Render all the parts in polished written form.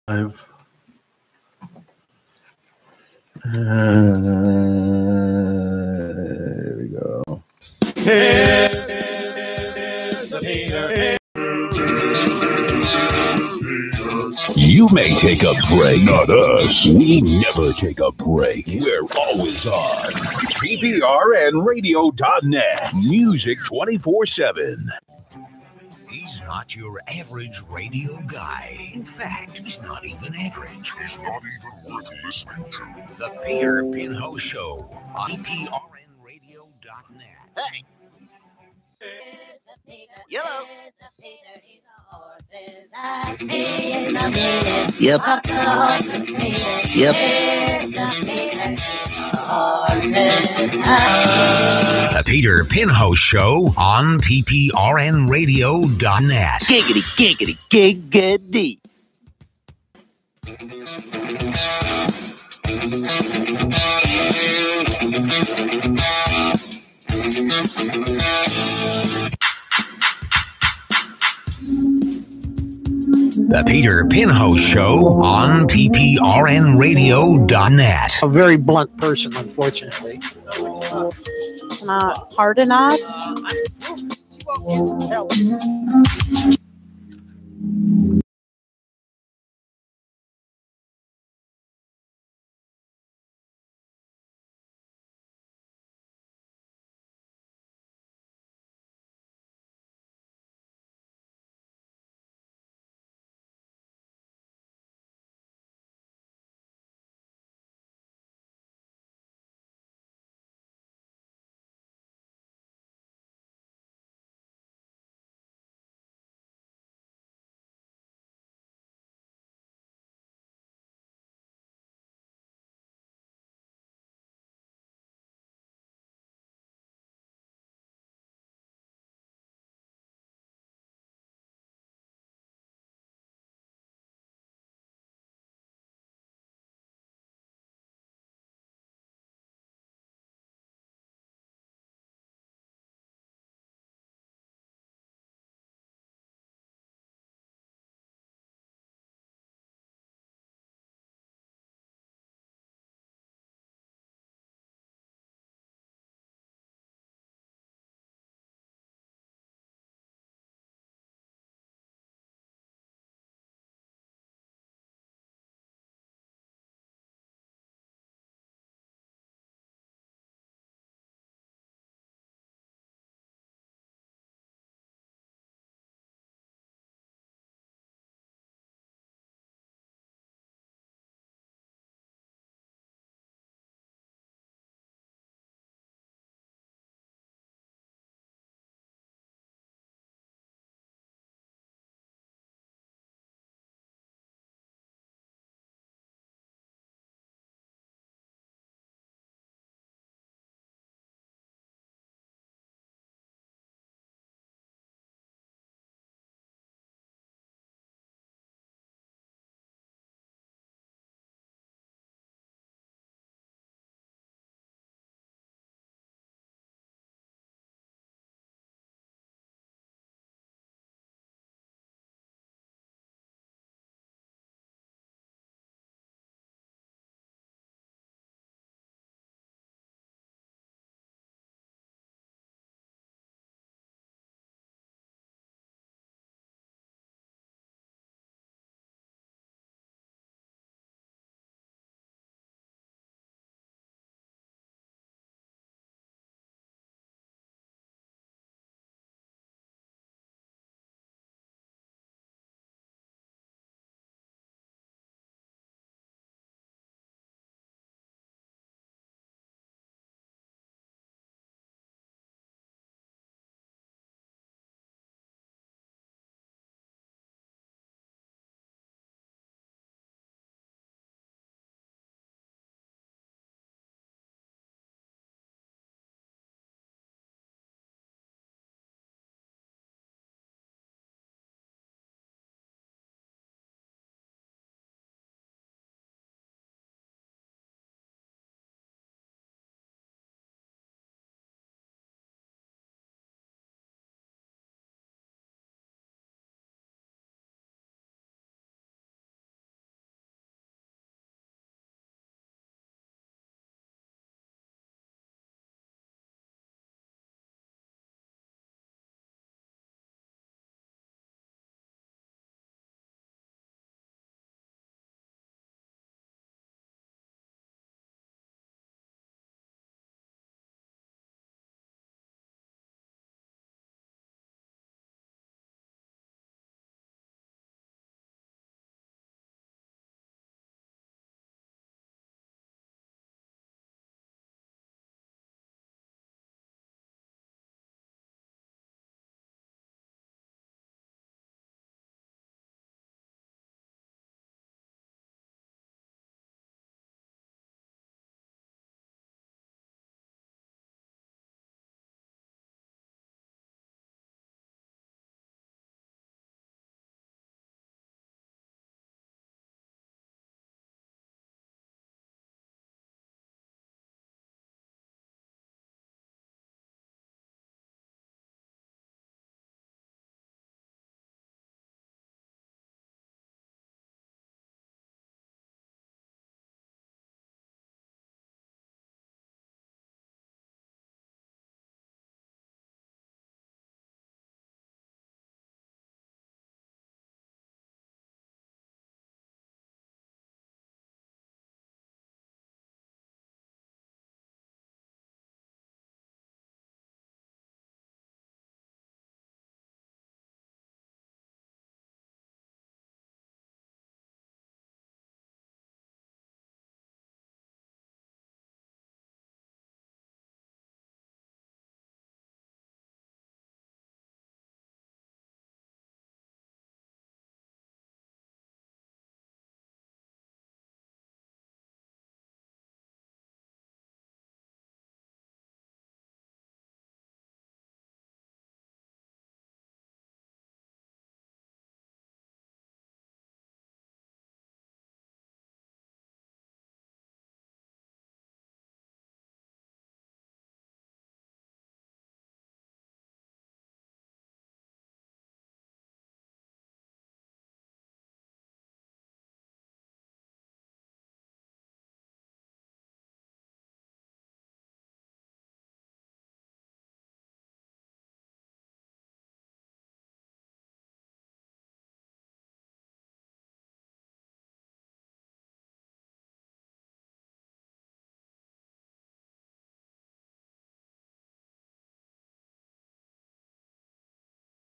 Live. There we go. You may take a break, not us. We never take a break. We're always on. PPRNradio.net. Music 24/7. He's not your average radio guy. In fact, he's not even average. He's not even worth listening to. The Pinho Show on PPRNradio.net. Hey! Yellow. Yep. Yep. The Peter Pinho Show on PPRNradio.net. Giggity, giggity, giggity. The Peter Pinho Show on PPRNradio.net. A very blunt person, unfortunately. Not hard enough.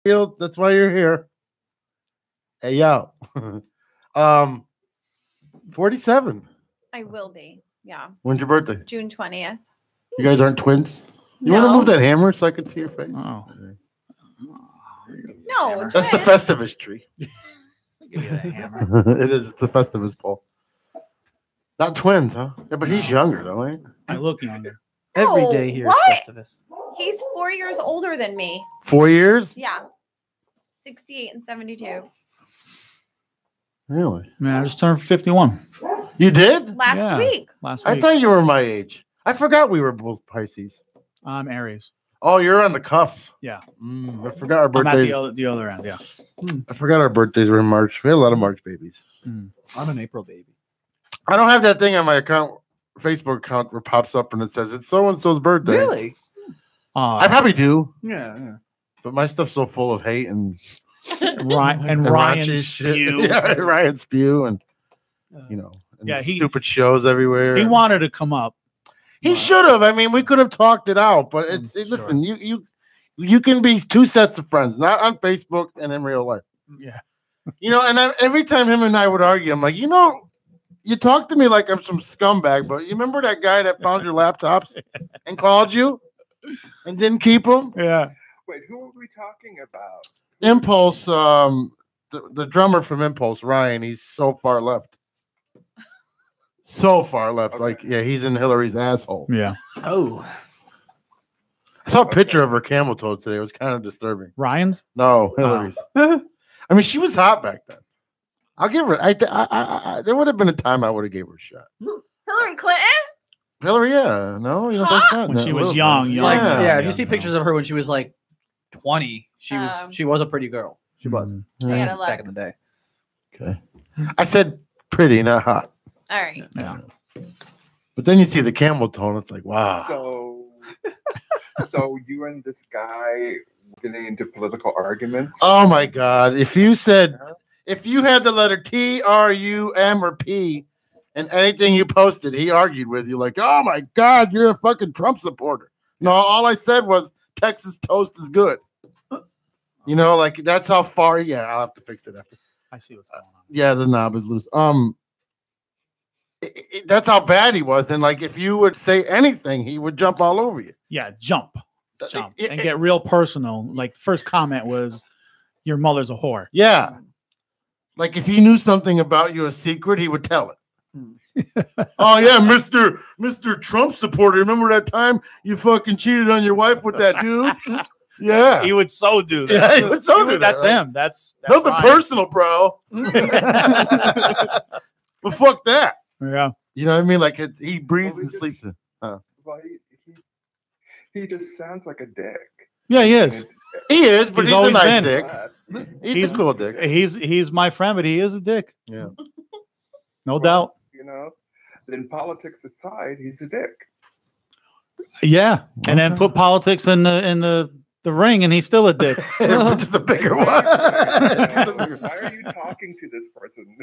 Field. That's why you're here. Hey, yo. 47. I will be. Yeah. When's your birthday? June 20th. You guys aren't twins? You want to move that hammer so I can see your face? Oh. No. That's the twins. Festivus tree. Give you a hammer. It is. It's the Festivus pole. Not twins, huh? Yeah, but he's younger, though, ain't he? I look younger. Every No, day here is what? Festivus. He's 4 years older than me. 4 years? Yeah. 68 and 72. Really? Man, I just turned 51 You did? Last week. last week. I thought you were my age. I forgot we were both Pisces. I'm Aries. Oh, you're on the cuff. Yeah. I forgot our I'm at birthdays. the other end. Yeah. I forgot our birthdays were in March. We had a lot of March babies. I'm an April baby. I don't have that thing on my account, Facebook account, where it pops up and it says it's so and so's birthday. Really? I probably do, Yeah. but my stuff's so full of hate and Ryan raunchy shit. Spew. Yeah, Ryan Spew and and Yeah, stupid shows everywhere. He wanted to come up. He should have. I mean, we could have talked it out, but listen, you can be two sets of friends, not on Facebook and in real life. Yeah. Every time him and I would argue, I'm like, you talk to me like I'm some scumbag, but you remember that guy that found your laptops and called you and didn't keep them? Yeah. Wait, who are we talking about? Impulse, the drummer from Impulse, Ryan, he's so far left. So far left. Okay. Like, yeah, he's in Hillary's asshole. Yeah. Oh. I saw a picture of her camel toe today. It was kind of disturbing. Ryan's? No, Hillary's. I mean, she was hot back then. I'll give her. There would have been a time I would have gave her a shot. Hillary Clinton? Hillary, yeah. No, you don't think so? When No, she a was little young, bit. young. Like, Yeah. yeah, if you see pictures of her when she was like 20, she was a pretty girl. She was I gotta look. back in the day. Okay. I said pretty, not hot. All right. Yeah. But then you see the camel toe, and it's like, wow. So you and this guy getting into political arguments? Oh my God! If you had the letter T, R, U, M, or P, and anything you posted, he argued with you like, "Oh my God, you're a fucking Trump supporter." No, all I said was Texas toast is good. Like that's how far. Yeah, I'll have to fix it after. I see what's going on. Yeah, the knob is loose. That's how bad he was. And like, if you would say anything, he would jump all over you. Yeah, jump, and get real personal. Like the first comment was, "Your mother's a whore." Yeah. Like if he knew something about you, a secret, he would tell it. Oh yeah, Mr. Trump supporter. Remember that time you fucking cheated on your wife with that dude? Yeah. He would so do that. Yeah, he would so do that, That's right? him. That's Nothing Ryan. personal, bro. But fuck that. Yeah. You know what I mean? Like he breathes and sleeps. Well, he just sounds like a dick. Yeah, he is. He is, but he's a always nice been. dick. He's a cool dick. He's my friend, but he is a dick. Yeah. No doubt. In politics aside, he's a dick. Yeah. And then put politics in the ring, and he's still a dick. Just a bigger one. Why are you talking to this person?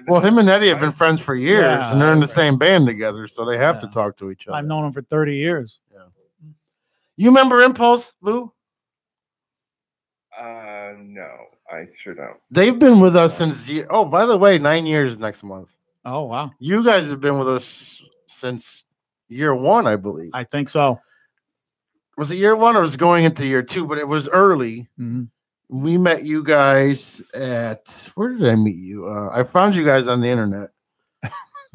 Well, him and Eddie have been friends for years, Yeah, and they're in the same band together, so they have to Yeah. talk to each other. I've known him for 30 years. You remember Impulse, Lou? No, I sure don't. They've been with us since. Oh, by the way, 9 years next month. Oh, wow. You guys have been with us since year one, I believe. I think so. Was it year one or was it going into year two? But it was early. Mm-hmm. We met you guys at, where did I meet you? I found you guys on the internet,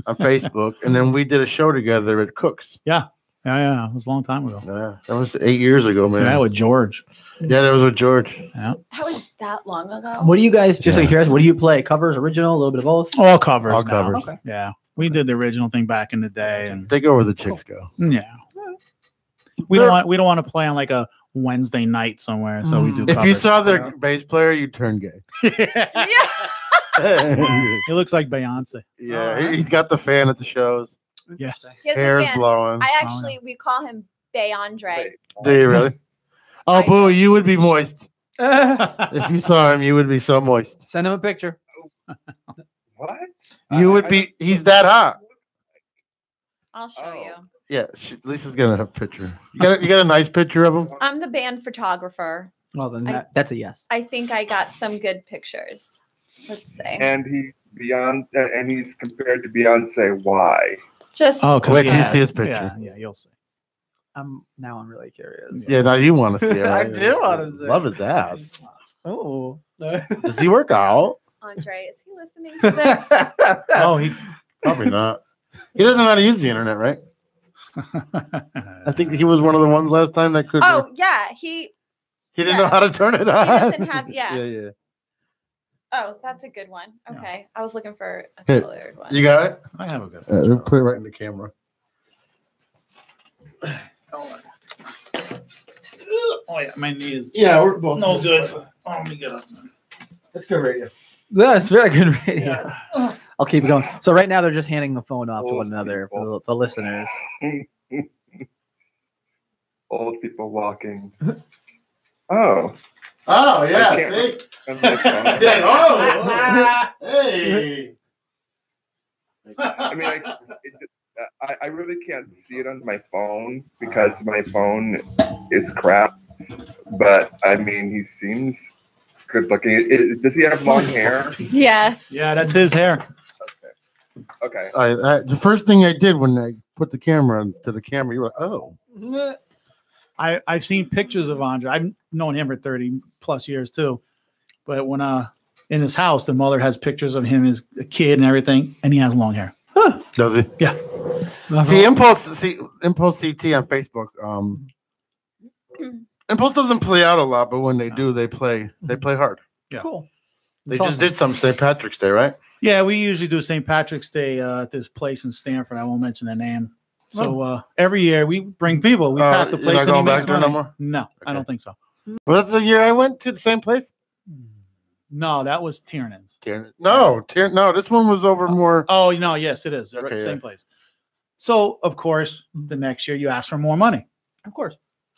on Facebook, and then we did a show together at Cook's. Yeah. Yeah. It was a long time ago. Yeah, that was 8 years ago, man. Yeah, with George. Yeah, that was with George. Yeah. That was that long ago. What do you guys, just like curious, what do you play? Covers, original, a little bit of both? All covers. All now. covers. Okay. Yeah. We did the original thing back in the day, and They go where the chicks go. yeah. We don't want to play on like a Wednesday night somewhere, so we do. If you covers. saw their bass player, you'd turn gay. Yeah. He looks like Beyonce. Yeah, he's got the fan at the shows. Yeah. He has a Hair's fan. blowing. I actually, we call him Beyondre. Do you really? Oh, I boo! You would be moist if you saw him. You would be so moist. Send him a picture. What? You would be. He's that hot. I'll show you. Yeah, Lisa's gonna have a picture. You got a nice picture of him. I'm the band photographer. Well, then that's a yes. I think I got some good pictures. Let's say. And he's compared to Beyonce. Why? Just wait till you see his picture. Yeah, you'll see. I'm really curious. Yeah, now you want to see it. I Right? do want to see. Love his ass. Oh. Does he work out? Andre, is he listening to this? Oh, he probably not. He doesn't know how to use the internet, right? I think he was one of the ones last time that could. Oh yeah, he didn't know how to turn it on. He doesn't have yeah. Oh, that's a good one. Okay, I was looking for a Hey, colored one. You got it? I have a good. Put it right in the camera. Oh yeah, my knee is. Yeah, we're both no good. Oh, let me get up. That's good radio. Yeah, it's very good radio. I'll keep it going. So right now they're just handing the phone off to one another for the listeners. Old people walking. Oh. Oh yeah, see. Yeah, oh, hey. I mean, I really can't see it on my phone because my phone is crap. But I mean, he seems good looking. Does he have long hair? Yes. Yeah, that's his hair. Okay. The first thing I did when I put the camera to the camera, you were like, oh. I've seen pictures of Andre. I've known him for 30 plus years too. But when in his house, the mother has pictures of him as a kid and everything, and he has long hair. Huh. Does he? Yeah. See, Impulse CT on Facebook. Impulse doesn't play out a lot, but when they do, they play hard. Yeah. Cool. They just did some St. Patrick's Day, right? Yeah, we usually do St. Patrick's Day at this place in Stanford. I won't mention the name. So every year we bring people. We pack the place. You're not going and back there no more? No, Okay. I don't think so. Was that the year I went to the same place? No, that was Tiernan's. No, this one was over more. Oh, no, yes, it is. Okay, Same place. So, of course, the next year you ask for more money. Of course.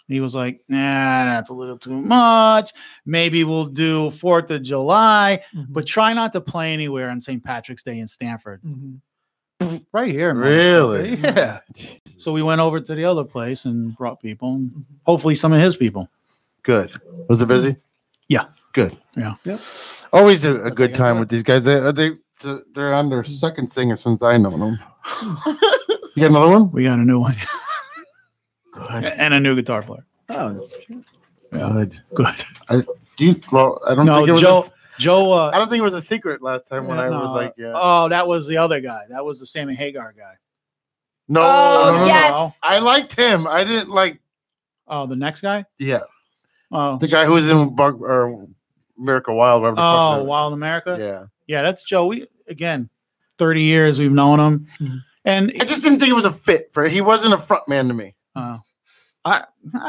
He was like, nah, that's a little too much. Maybe we'll do 4th of July, but try not to play anywhere on St. Patrick's Day in Stanford. Right here. Really? Yeah. So we went over to the other place and brought people, and hopefully some of his people. Good. Was it busy? Yeah. Good. Yeah. Yep. Always a good time with these guys. They're on their second singer since I know them. You got another one? We got a new one. Good. And a new guitar player. Oh, Good. Good. I don't think it was Joe. I don't think it was a secret last time when I was like, yeah. Oh, that was the other guy. That was the Sammy Hagar guy. No, Oh, yes. I liked him. I didn't like. Oh, the next guy? Yeah, Oh, the guy who was in Miracle Wild. Whatever the fuck that- Wild America? Yeah. Yeah, that's Joe. We, again, 30 years we've known him. And I just didn't think it was a fit for. He wasn't a front man to me. I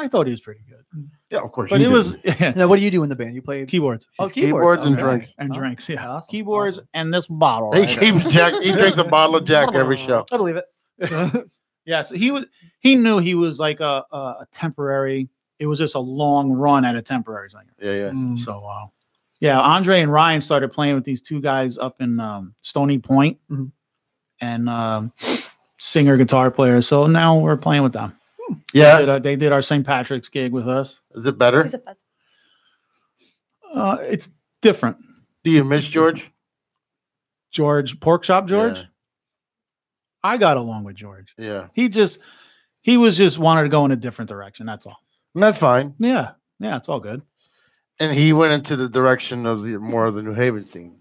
thought he was pretty good. Yeah, of course. But you it was now, what do you do in the band? You play keyboards. Oh, keyboards and okay. drinks. And Oh, drinks, yeah. awesome, Keyboards awesome. and this bottle. He Right keeps Jack. He drinks a bottle of Jack every show. I believe it. Yeah, so he knew he was like a temporary. It was just a long run at a temporary singer. Yeah. So yeah, Andre and Ryan started playing with these two guys up in Stony Point, and singer guitar player. So now we're playing with them. Yeah. They did our St. Patrick's gig with us. Is it better? Who's a buzz? It's different. Do you miss George? Pork Chop George. Yeah. I got along with George. Yeah. He was just wanted to go in a different direction. That's all. And that's fine. Yeah, it's all good. And he went into the direction of more of the New Haven scene.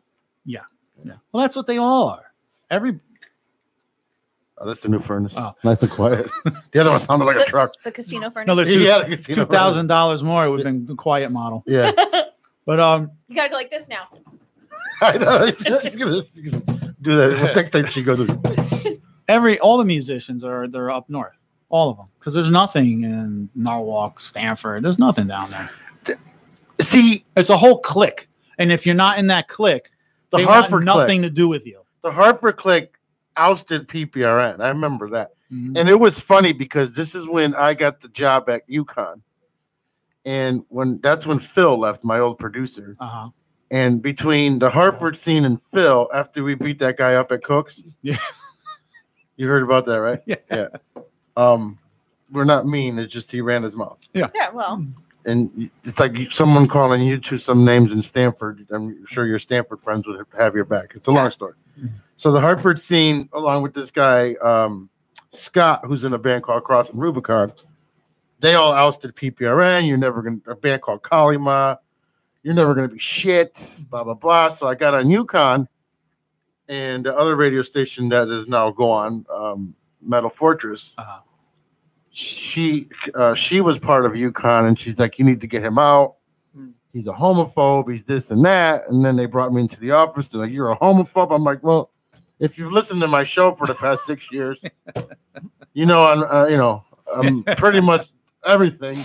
Yeah. Well, that's what they all are. Oh, that's the new furnace. Oh. Nice and quiet. The other one sounded like a truck. The casino furnace. Another Yeah, the casino $2,000 more. It would have been the quiet model. Yeah. But You gotta go like this now. I know. She's gonna do that. Next time she goes. all the musicians they're up north. All of them. Because there's nothing in Norwalk, Stanford. There's nothing down there. See, it's a whole clique. And if you're not in that clique, they want nothing to do with you. The Hartford clique ousted PPRN. I remember that. Mm-hmm. And it was funny because this is when I got the job at UConn. And that's when Phil left, my old producer. Uh-huh. And between the Hartford scene and Phil, after we beat that guy up at Cook's. Yeah. You heard about that, right? Yeah. We're not mean. It's just he ran his mouth. Yeah. Yeah, well. and it's like someone calling you to some names in Stanford. I'm sure your Stanford friends would have your back. It's a long story. So the Hartford scene, along with this guy Scott, who's in a band called Cross and Rubicon, they all ousted PPRN. You're never gonna a band called Kalima. You're never gonna be shit. Blah blah blah. So I got on Yukon, and the other radio station that is now gone, Metal Fortress. She was part of Yukon, and she's like, you need to get him out. He's a homophobe. He's this and that. And then they brought me into the office. They're like, you're a homophobe. I'm like, well, if you've listened to my show for the past 6 years, you know I'm pretty much everything,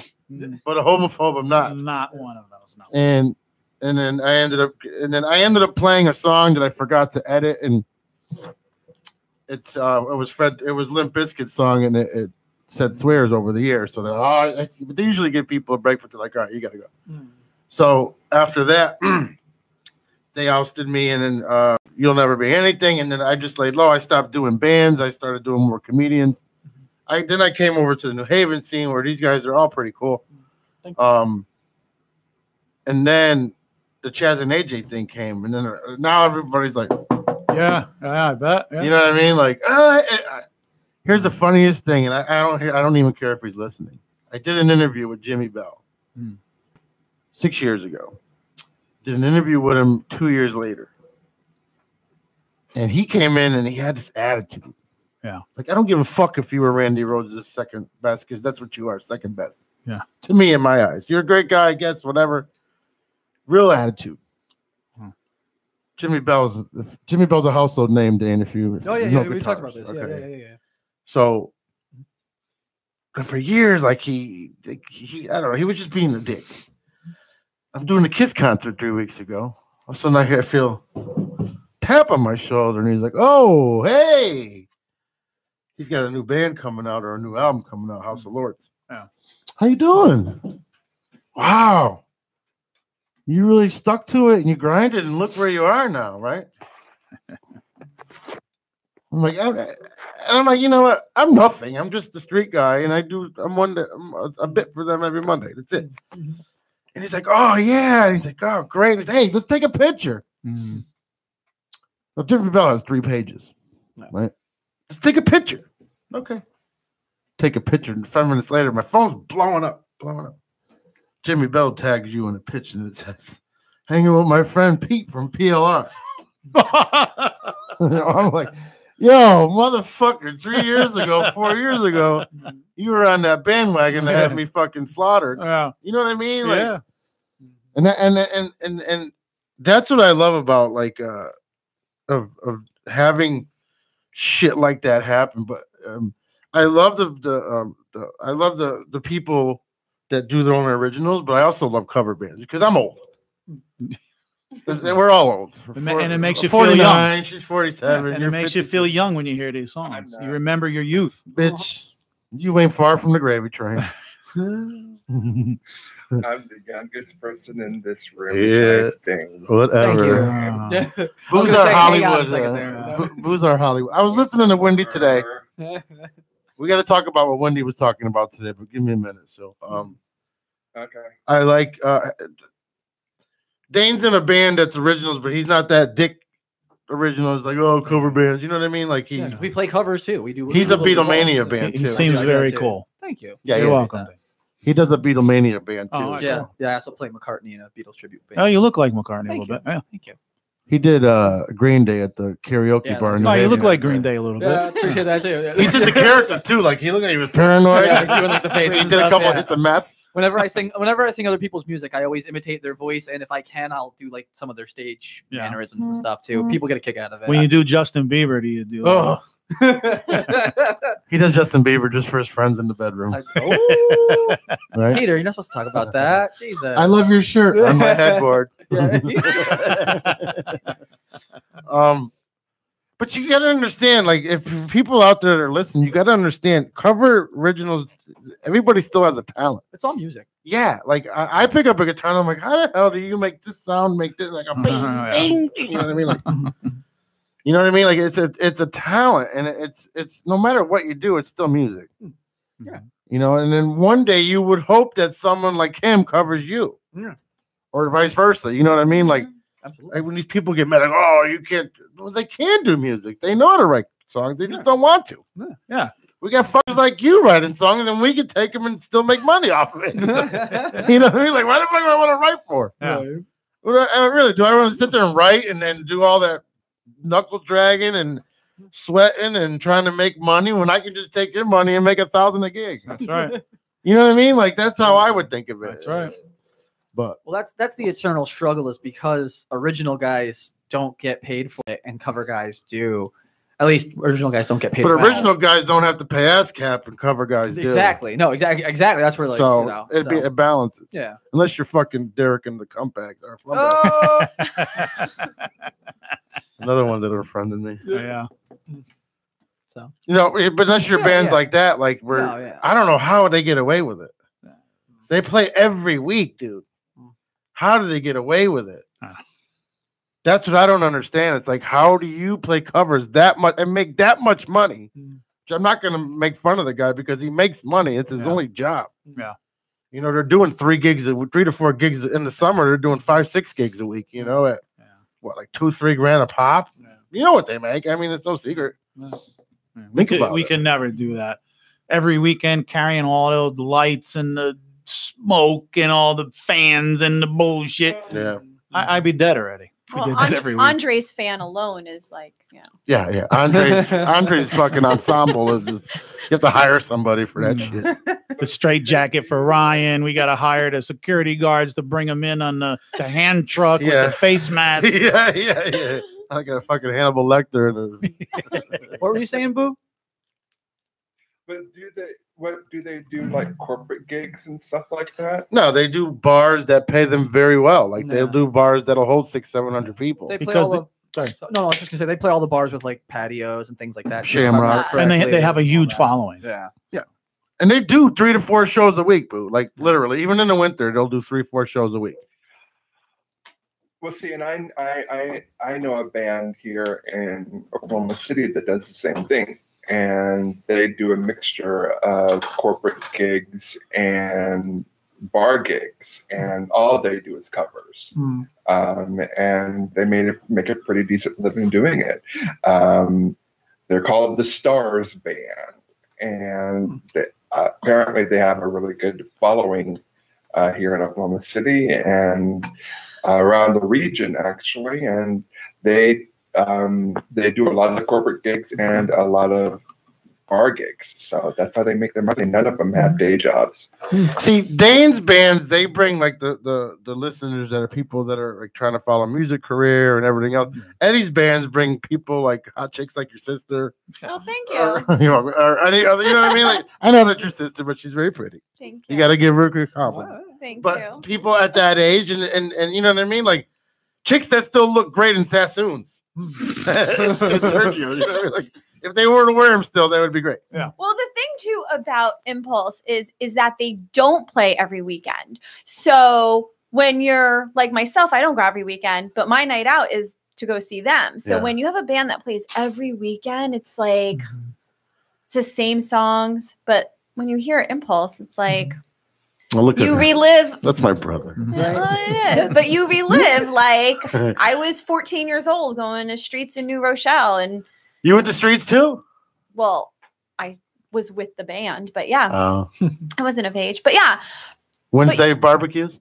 but a homophobe I'm not. Not one of those. No. And then I ended up playing a song that I forgot to edit, and it was Limp Bizkit's song, and it said swears over the air. So but they usually give people a break, but they're like, all right, you got to go. So after that, they ousted me, and then You'll Never Be Anything, and then I just laid low. I stopped doing bands. I started doing more comedians. Then I came over to the New Haven scene where these guys are all pretty cool. And then the Chaz and AJ thing came, and then now everybody's like, yeah, I bet. Yeah. You know what I mean? Like, here's the funniest thing, and I don't even care if he's listening. I did an interview with Jimmy Bell 6 years ago. Did an interview with him 2 years later, and he came in and he had this attitude. Yeah, like I don't give a fuck if you were Randy Rhodes' second best, because that's what you are, second best. Yeah, to me, in my eyes, you're a great guy, I guess. Whatever, real attitude. Jimmy Bell's a household name, Dan. If you we talked about this. Okay. Yeah. So, for years, like he, I don't know, he was just being a dick. I'm doing the Kiss concert 3 weeks ago. All of a sudden, I feel tap on my shoulder, and he's like, "Oh, hey." He's got a new band coming out, or a new album coming out, House of Lords. Yeah. How you doing? Wow. You really stuck to it and you grinded, and look where you are now, right? I'm like, you know what? I'm nothing. I'm just the street guy, and I'm a bit for them every Monday. That's it. And he's like, oh yeah. And he's like, oh great. He's like, hey, let's take a picture. Well, Jimmy Bell has 3 pages, right? Let's take a picture. Okay. Take a picture, and 5 minutes later, my phone's blowing up. Jimmy Bell tags you in a picture, and it says, hanging with my friend Pete from PLR. I'm like, yo, motherfucker, 3 years ago, 4 years ago, you were on that bandwagon that had me fucking slaughtered. Yeah. You know what I mean? Like, yeah. And that's what I love about like of having shit like that happen. But I love the people that do their own originals, but I also love cover bands because I'm old. We're all old. And it makes you feel young. She's 47. And it makes 52. you feel young when you hear these songs. You remember your youth. Bitch, you ain't far from the gravy train. I'm the youngest person in this room. Yeah. Thing. Whatever. Thank you. Booze Are Hollywood. Booze Are Hollywood. I was listening to Wendy today. We got to talk about what Wendy was talking about today, but give me a minute. So, okay. I like Dane's in a band that's originals, but he's not that dick original. It's like, oh, cover bands. You know what I mean? Like we play covers too. We do. He's a Beatlemania band. He too. seems very cool. Thank you. Yeah, you're welcome. He does a Beatlemania band too. Oh, yeah. Yeah, I also play McCartney in a Beatles tribute band. Oh, you look like McCartney Thank a little bit. Yeah. Thank you. He did Green Day at the karaoke bar. Oh, you look like Green Day a little bit. Yeah, I appreciate that too. He did the character too. Like he looked like he was paranoid. Yeah, he's doing like the face. He did a couple hits of meth. Whenever I sing other people's music, I always imitate their voice, and if I can, I'll do like some of their stage mannerisms and stuff too. People get a kick out of it. When you do Justin Bieber, do you do? Oh. He does Justin Bieber just for his friends in the bedroom. Right? Peter, you're not supposed to talk about that. Jesus. I love your shirt on my headboard. But you got to understand, like, if people out there that are listening, you got to understand, cover originals. Everybody still has a talent. It's all music. Yeah, like I pick up a guitar and I'm like, how the hell do you make this sound? Make this like a bing, bing, you know what I mean? Like, you know what I mean? Like it's a talent, and it's no matter what you do, it's still music. Yeah. You know, and then one day you would hope that someone like him covers you. Yeah. Or vice versa. You know what I mean? Like, Absolutely. when these people get mad, like, oh, you can't. Well, they can do music. They know how to write songs. They just don't want to. Yeah. We got fuckers like you writing songs, and we can take them and still make money off of it. You know what I mean? Like, why the fuck do I want to write for? Yeah. Really, do I want to sit there and write and then do all that knuckle dragging and sweating and trying to make money when I can just take your money and make $1,000 a gig? That's right. You know what I mean? Like, that's how I would think of it. That's right. But Well, that's the eternal struggle, is because original guys don't get paid for it and cover guys do. At least original guys don't get paid. but well. original guys don't have to pay ASCAP and cover guys do. Exactly. No, exactly. That's where, like, So you know, it balances. yeah. Unless you're fucking Derek and the Comebacks or Oh, another one that befriended me. Yeah. so You know, but unless you're Yeah, bands yeah. like that, like where No, yeah. I don't know how they get away with it. Yeah. They play every week, dude. How do they get away with it? That's what I don't understand. It's like, how do you play covers that much and make that much money? Which I'm not going to make fun of the guy because he makes money. It's his only job. Yeah. You know, they're doing 3 to 4 gigs in the summer. They're doing 5-6 gigs a week, you know, at what, like $2-3 grand a pop? Yeah. You know what they make. I mean, it's no secret. Think about We it. could never do that. Every weekend carrying all those lights and the smoke and all the fans and the bullshit. Yeah. I'd be dead already. If we Well, did that every week. Andre's fan alone is like, Yeah. Andre's fucking ensemble is just, you have to hire somebody for that shit. The straight jacket for Ryan. We got to hire the security guards to bring him in on the hand truck with the face mask. yeah. Like a fucking Hannibal Lecter. what were you saying, Boo? But do they do like corporate gigs and stuff like that? No, they do bars that pay them very well. Like they'll do bars that'll hold 600-700 people. They play Because all the, no, I was just gonna say they play all the bars with like patios and things like that. Shamrocks. And they have a huge following. Yeah. And they do 3 to 4 shows a week, boo. Like literally, even in the winter, they'll do 3-4 shows a week. Well, see, and I know a band here in Oklahoma City that does the same thing, and they do a mixture of corporate gigs and bar gigs, and all they do is covers. And they make a pretty decent living doing it. They're called the Stars Band, and apparently they have a really good following here in Oklahoma City and around the region, actually. And they do a lot of corporate gigs and a lot of bar gigs, so that's how they make their money. None of them have day jobs. See, Dane's bands, they bring like the listeners that are people that are like trying to follow a music career and everything else. Eddie's bands bring people like hot chicks like your sister. oh, thank Or, you. or any other, you know what I mean? Like, I know that's your sister, but she's very pretty. Thank you. You got to give her a good compliment. Thank But you. people at that age and you know what I mean? Like chicks that still look great in Sassoons. Sergio, you know what I mean? Like, if they were to wear them still, that would be great. Yeah. Well, the thing too about Impulse is that they don't play every weekend. So when you're like myself, I don't go every weekend, but my night out is to go see them. So when you have a band that plays every weekend, it's like it's the same songs, but when you hear Impulse, it's like Well, look you at relive. That's my brother. Well, it is, but you relive like I was 14 years old going to streets in New Rochelle, and You went to streets too? well, I was with the band, but yeah, Oh. I wasn't of age, but yeah, Wednesday barbecues?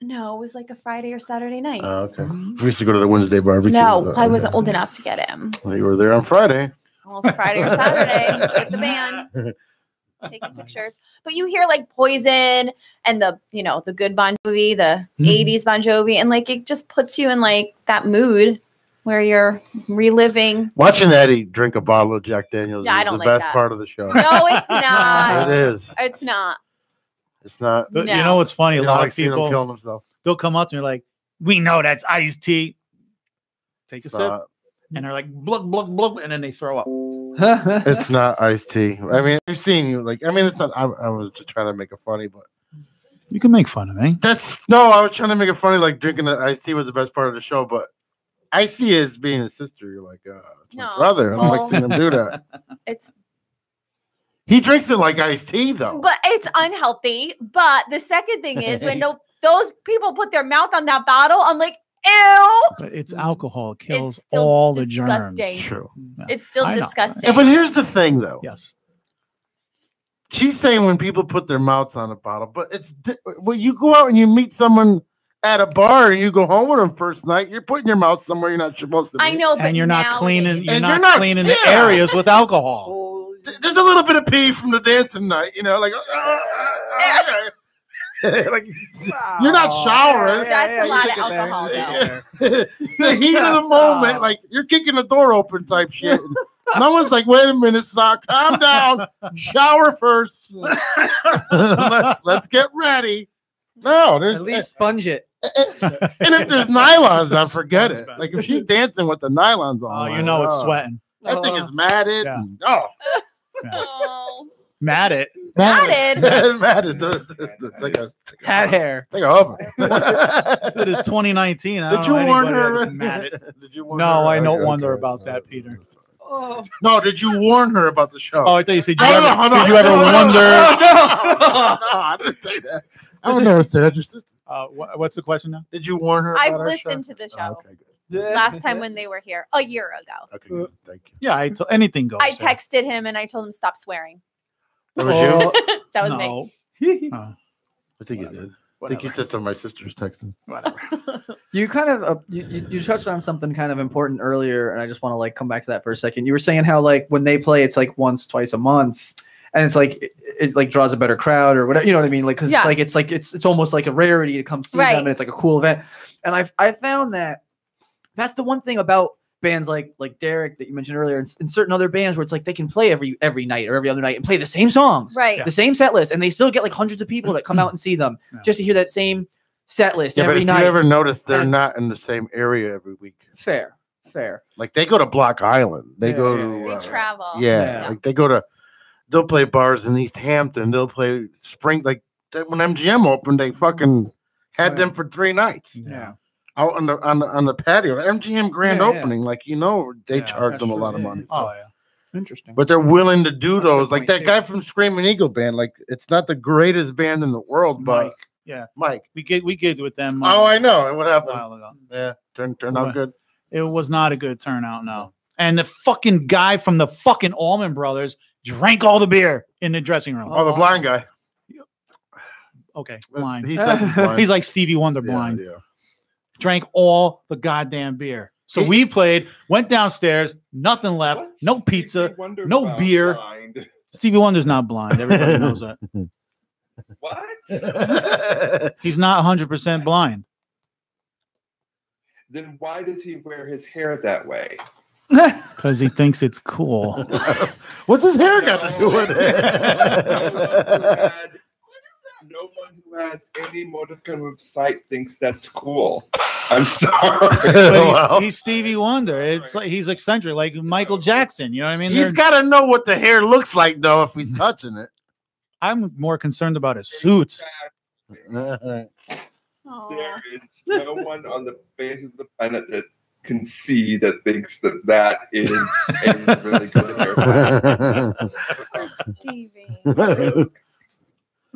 no, it was like a Friday or Saturday night. Oh, okay. We used to go to the Wednesday barbecue. No, I wasn't old enough to get him. Well, you were there on Friday. Well, it's Friday or Saturday with the band, taking pictures. But you hear like Poison and the good Bon Jovi, the 80s Bon Jovi, and like it just puts you in like that mood where you're reliving. Watching Eddie drink a bottle of Jack Daniels I is don't the like best that. part of the show. No, it's not. It is. It's not. It's not. But No. you know what's funny? You A know, lot like of seeing him people, killing himself. they'll come up and they're like, we know that's iced tea. Take a It's sip. not, And they're like, blug, blug, blug. And then they throw up. it's not iced tea. I mean, I've seen you. Like, I mean, it's not. I was just trying to make it funny, but You can make fun of me. I was trying to make it funny. Like drinking the iced tea was the best part of the show, but I see it as being a sister. You're like, it's my No, brother. I'm well- like seeing him do that. It's He drinks it like iced tea, though. But it's unhealthy. But the second thing is when those people put their mouth on that bottle, I'm like, ew. But it's alcohol. It kills It's still all the disgusting. germs. True. Yeah. It's still I know. disgusting. Yeah, but here's the thing, though. Yes. She's saying when people put their mouths on a bottle, but it's when you go out and you meet someone at a bar and you go home with them first night, you're putting your mouth somewhere you're not supposed to be. I know, but And you're not cleaning. You're not cleaning the yeah. areas with alcohol. There's a little bit of pee from the dancing night, you know, like. Like you're not showering. That's a lot of alcohol, though. It's the heat of the moment, like you're kicking the door open type shit. No one's like, wait a minute, Sock, calm down. Shower first. let's get ready. No, there's At least sponge it. and if there's nylons on, forget it. Like if she's dancing with the nylons on, Oh, you know it's sweating. That thing is matted. Yeah. And, oh, Oh. Mad it. Matted. matted. It's like a Hat hair. It's like a oven. It is 2019. I Did don't you know warn anybody her? that's mad at- Did you warn No, her? I don't Okay, wonder okay, about sorry. that, Peter. No, did you warn her about the show? Oh, I thought you said, did I you don't ever, know. did you ever wonder? No, I didn't say that. I would never say that. Your sister. What's the question now? Did you warn her? I've about our show? listened to the show Oh, okay, good. last time when they were here a year ago. Okay, good. Thank you. Yeah, anything goes. I so. texted him and I told him stop swearing. That was you? That was me. No. Oh, I think you did. I think you said some of my sister's texting. whatever. You kind of you touched on something kind of important earlier, and I just want to like come back to that for a second. You were saying how like when they play, it's like once, twice a month, and it's like it like draws a better crowd or whatever. You know what I mean? Like because it's almost like a rarity to come see them, and it's like a cool event. And I found that that's the one thing about bands like Derek that you mentioned earlier, and certain other bands where it's like they can play every night or every other night and play the same songs, Right. the same set list, and they still get like hundreds of people that come out and see them just to hear that same set list Yeah, but every if night. you ever notice, they're not in the same area every week. Fair. Like they go to Block Island. They Yeah, go yeah, to They travel. yeah, like they go to. They'll play bars in East Hampton. They'll play Spring. Like when MGM opened, they fucking had them for 3 nights. Yeah. Out on the patio, MGM grand Yeah, yeah. opening, like they Yeah, charge that's them a true, lot of yeah. money. Oh, so. yeah. Interesting. But they're willing to do That's a good those. Like point, that too. guy from Screaming Eagle Band. Like it's not the greatest band in the world, but Mike. Yeah. Mike. We gigged with them. Oh, I know. What a happened? while ago. Yeah, turned out good. It was not a good turnout, no. And the fucking guy from the fucking Allman Brothers drank all the beer in the dressing room. Oh, the blind guy. Okay, blind. He said he's blind. He's like Stevie Wonder Yeah, blind. yeah. Drank all the goddamn beer. So we played, went downstairs, nothing left, no pizza, no beer. Stevie Wonder's not blind. Everybody knows that. What? He's not 100% blind. Then why does he wear his hair that way? Because he thinks it's cool. What's his hair got to do with it? No one who has any modicum of sight thinks that's cool. I'm sorry. But he's Stevie Wonder. It's like he's eccentric, like Michael Jackson. You know what I mean? He's got to know what the hair looks like, though, if he's touching it. I'm more concerned about his suits. There is no one on the face of the planet that can see that thinks that is a really good hairstyle. Stevie.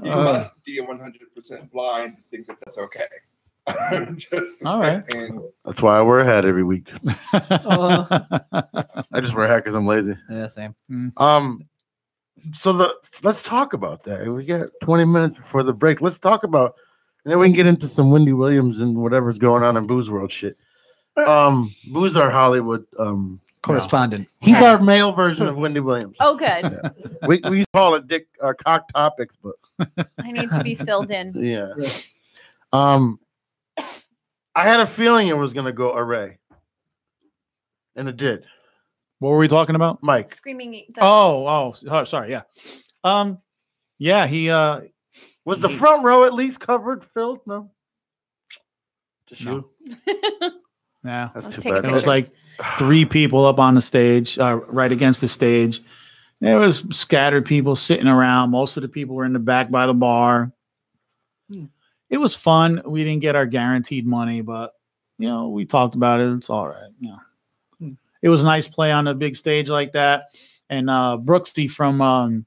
You must be 100% blind to think that that's okay. I'm just All right. saying. That's why I wear a hat every week. I just wear a hat because I'm lazy. Yeah, same. So let's talk about that. We got 20 minutes before the break. Let's talk about, and then we can get into some Wendy Williams and whatever's going on in Booze World shit. Booze our Hollywood Correspondent. He's our male version of Wendy Williams. Oh, good. Yeah. We used to call it Dick Cock Topics, but I need to be filled in. yeah. I had a feeling it was gonna go array, and it did. What were we talking about? Mike. Screaming. Sorry. Yeah. Yeah. He Was the front row at least covered, filled? No. Just No. you. Yeah. That's Let's too take bad. a It was like 3 people up on the stage, right against the stage. There was scattered people sitting around. Most of the people were in the back by the bar. It was fun. We didn't get our guaranteed money, but we talked about it. It's all right. It was a nice play on a big stage like that. And Brooksy from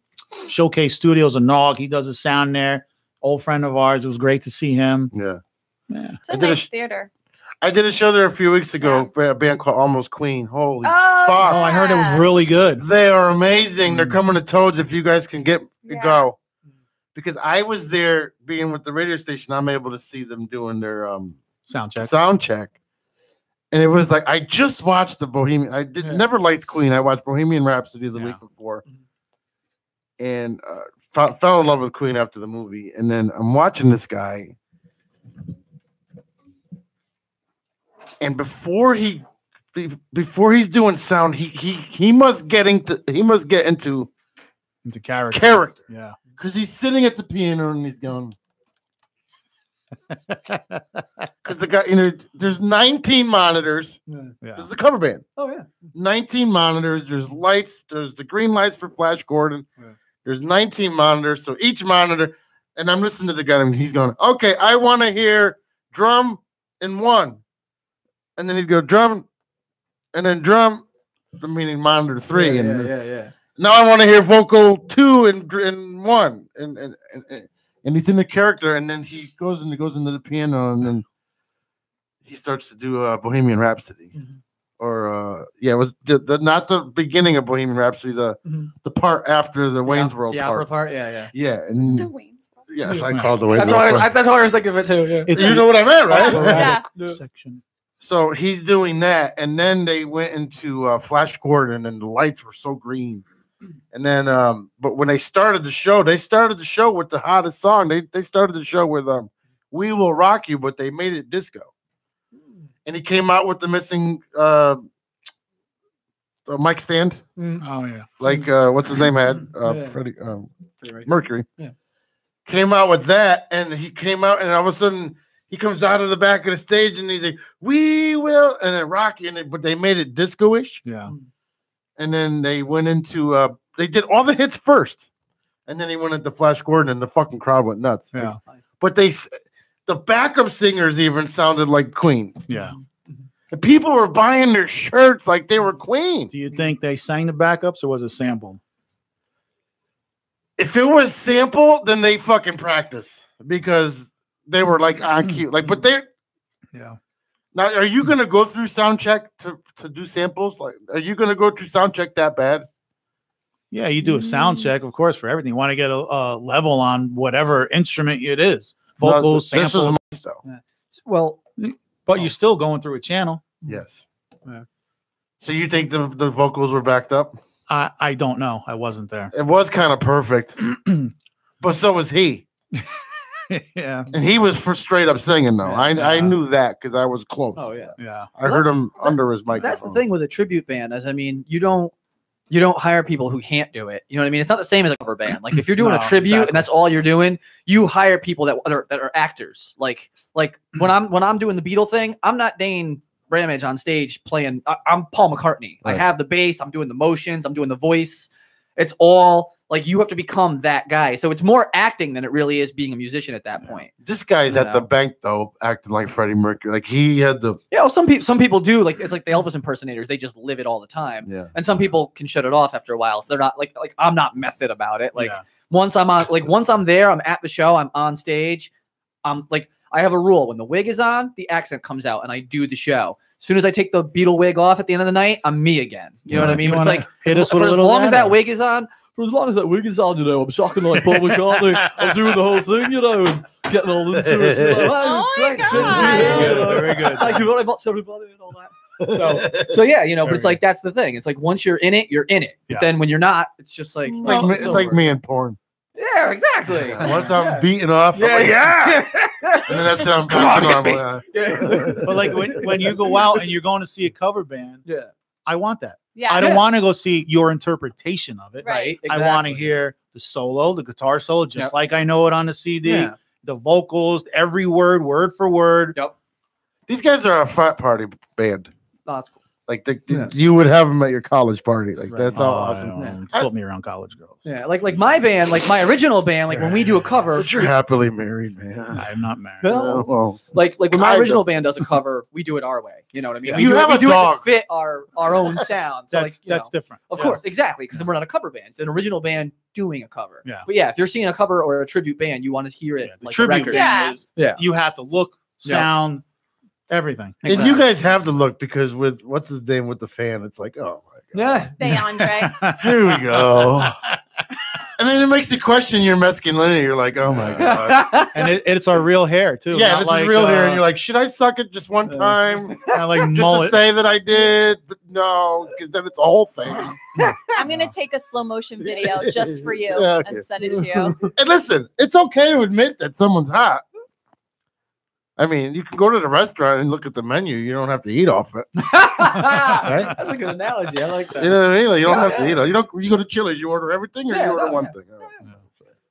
Showcase Studios in Nog. He does a sound there. Old friend of ours. It was great to see him. Yeah. It's a nice theater. I did a show there a few weeks ago. A band called Almost Queen. Holy fuck! Oh, I heard it was really good. They are amazing. They're coming to Toads. If you guys can go, because I was there being with the radio station. I'm able to see them doing their sound check, and it was like I just watched the Bohemian. I never liked Queen. I watched Bohemian Rhapsody the week before, and fell in love with Queen after the movie. And then I'm watching this guy. And before he's doing sound, he must get into character. Yeah, because he's sitting at the piano and he's going. Because the guy, there's 19 monitors. Yeah. This is a cover band. Oh yeah, 19 monitors. There's lights. There's the green lights for Flash Gordon. Yeah. There's 19 monitors. So each monitor, and I'm listening to the guy and he's going, okay, I want to hear drum in 1. And then he'd go drum, and then drum, meaning monitor 3. Yeah. Now I want to hear vocal 2 and 1, and he's in the character, and then he goes into the piano, and then he starts to do Bohemian Rhapsody, or it was not the beginning of Bohemian Rhapsody, the part after the Wayne's World the part. opera part, yeah, and The Wayne's World. yes, I call it the Wayne's That's World. what I was thinking of it too. Yeah, You know what I meant, right? Yeah. section. So he's doing that, and then they went into Flash Gordon, and the lights were so green. And then, but when they started the show with the hottest song. They started the show with "We Will Rock You," but they made it disco. And he came out with the missing mic stand. Oh yeah, Like what's his name had Freddie Mercury. Yeah, came out with that, and he came out, and all of a sudden. He comes out of the back of the stage and he's like, "We will," and then Rocky, but they made it disco-ish. Yeah. And then they went into they did all the hits first, and then he went into Flash Gordon, and the fucking crowd went nuts. Yeah. But the backup singers even sounded like Queen. Yeah. And people were buying their shirts like they were Queen. Do you think they sang the backups or was it sampled? If it was sample, then they fucking practice because they were like on cue. Like, but they Now, are you gonna go through sound check to do samples? Like, are you gonna go through sound check that bad? Yeah, you do a sound check, of course, for everything. You want to get a level on whatever instrument it is, vocals, this samples. is though. Yeah. Well, but you're still going through a channel. Yes. Yeah. So you think the vocals were backed up? I don't know. I wasn't there. It was kind of perfect, but so was he. Yeah, and he was for straight up singing though. I knew that because I was close. Oh yeah, yeah. I heard him under his microphone. That's the thing with a tribute band, is I mean, you don't hire people who can't do it. You know what I mean? It's not the same as a cover band. Like if you're doing a tribute and that's all you're doing, you hire people that are actors. Like when I'm doing the Beatle thing, I'm not Dane Bramage on stage playing. I'm Paul McCartney. Right. I have the bass. I'm doing the motions. I'm doing the voice. It's all like you have to become that guy. So it's more acting than it really is being a musician at that point. This guy's at the bank though, acting like Freddie Mercury. Like he had the well, some people do. Like it's like the Elvis impersonators. They just live it all the time. Yeah. And some people can shut it off after a while. So they're not like I'm not method about it. Like once I'm there, I'm at the show, I'm on stage. Like I have a rule: when the wig is on, the accent comes out, and I do the show. As soon as I take the Beatle wig off at the end of the night, I'm me again. You know what I mean? It's like hit us with for a as little long as data. that wig is on. For as long as that wig is on, you know, I'm shocking like Paul McCartney. I'm doing the whole thing, you know, and getting all into it. You know, Oh it's great. my It's great to be here, you know. Very good. Thank you very much, everybody, and all that. So yeah, you know, but it's like that's the thing. It's like once you're in it, you're in it. But then when you're not, it's just like it's like me and porn. Yeah, exactly. Once I'm beating off, I'm like, and then that's how I'm back to normal. But like when you go out and you're going to see a cover band, I want that. Yeah. I don't want to go see your interpretation of it. Right. I want to hear the solo, the guitar solo, just like I know it on the CD. The vocals, every word for word. Yep. These guys are a frat party band. Oh, that's cool. Like you would have them at your college party. Like that's all I awesome. don't put me around college girls. Yeah, like my band, like my original band, like when we do a cover, But you're happily married, man. I'm not married. Well, like when my kind original of. band does a cover, we do it our way. You know what I mean? Yeah. We You do have it, we a do dog. it to fit our own sound. So That's like different. Of course, exactly, because we're not a cover band. It's an original band doing a cover. Yeah. But yeah, if you're seeing a cover or a tribute band, you want to hear it The like a tribute record. band is Yeah. you have to look, Yeah. sound, everything. And you guys have to look because with what's his name with the fan, it's like, oh my Yeah. Beyondre. Here we go. And then it makes you question your masculinity. You're like, oh my god. And it's our real hair too. Yeah, not this like, is real hair, and you're like, should I suck it just one time, not like just mullet. to say that I did? But no, because then it's a whole thing. I'm gonna take a slow motion video just for you Yeah, okay. and send it to you. And listen, it's okay to admit that someone's hot. I mean, you can go to the restaurant and look at the menu. You don't have to eat off it. That's a good analogy. I like that. You know what I mean? Like, you don't Yeah, have to yeah. eat it. You go to Chili's, you order everything, or Yeah, you order no, one yeah. thing.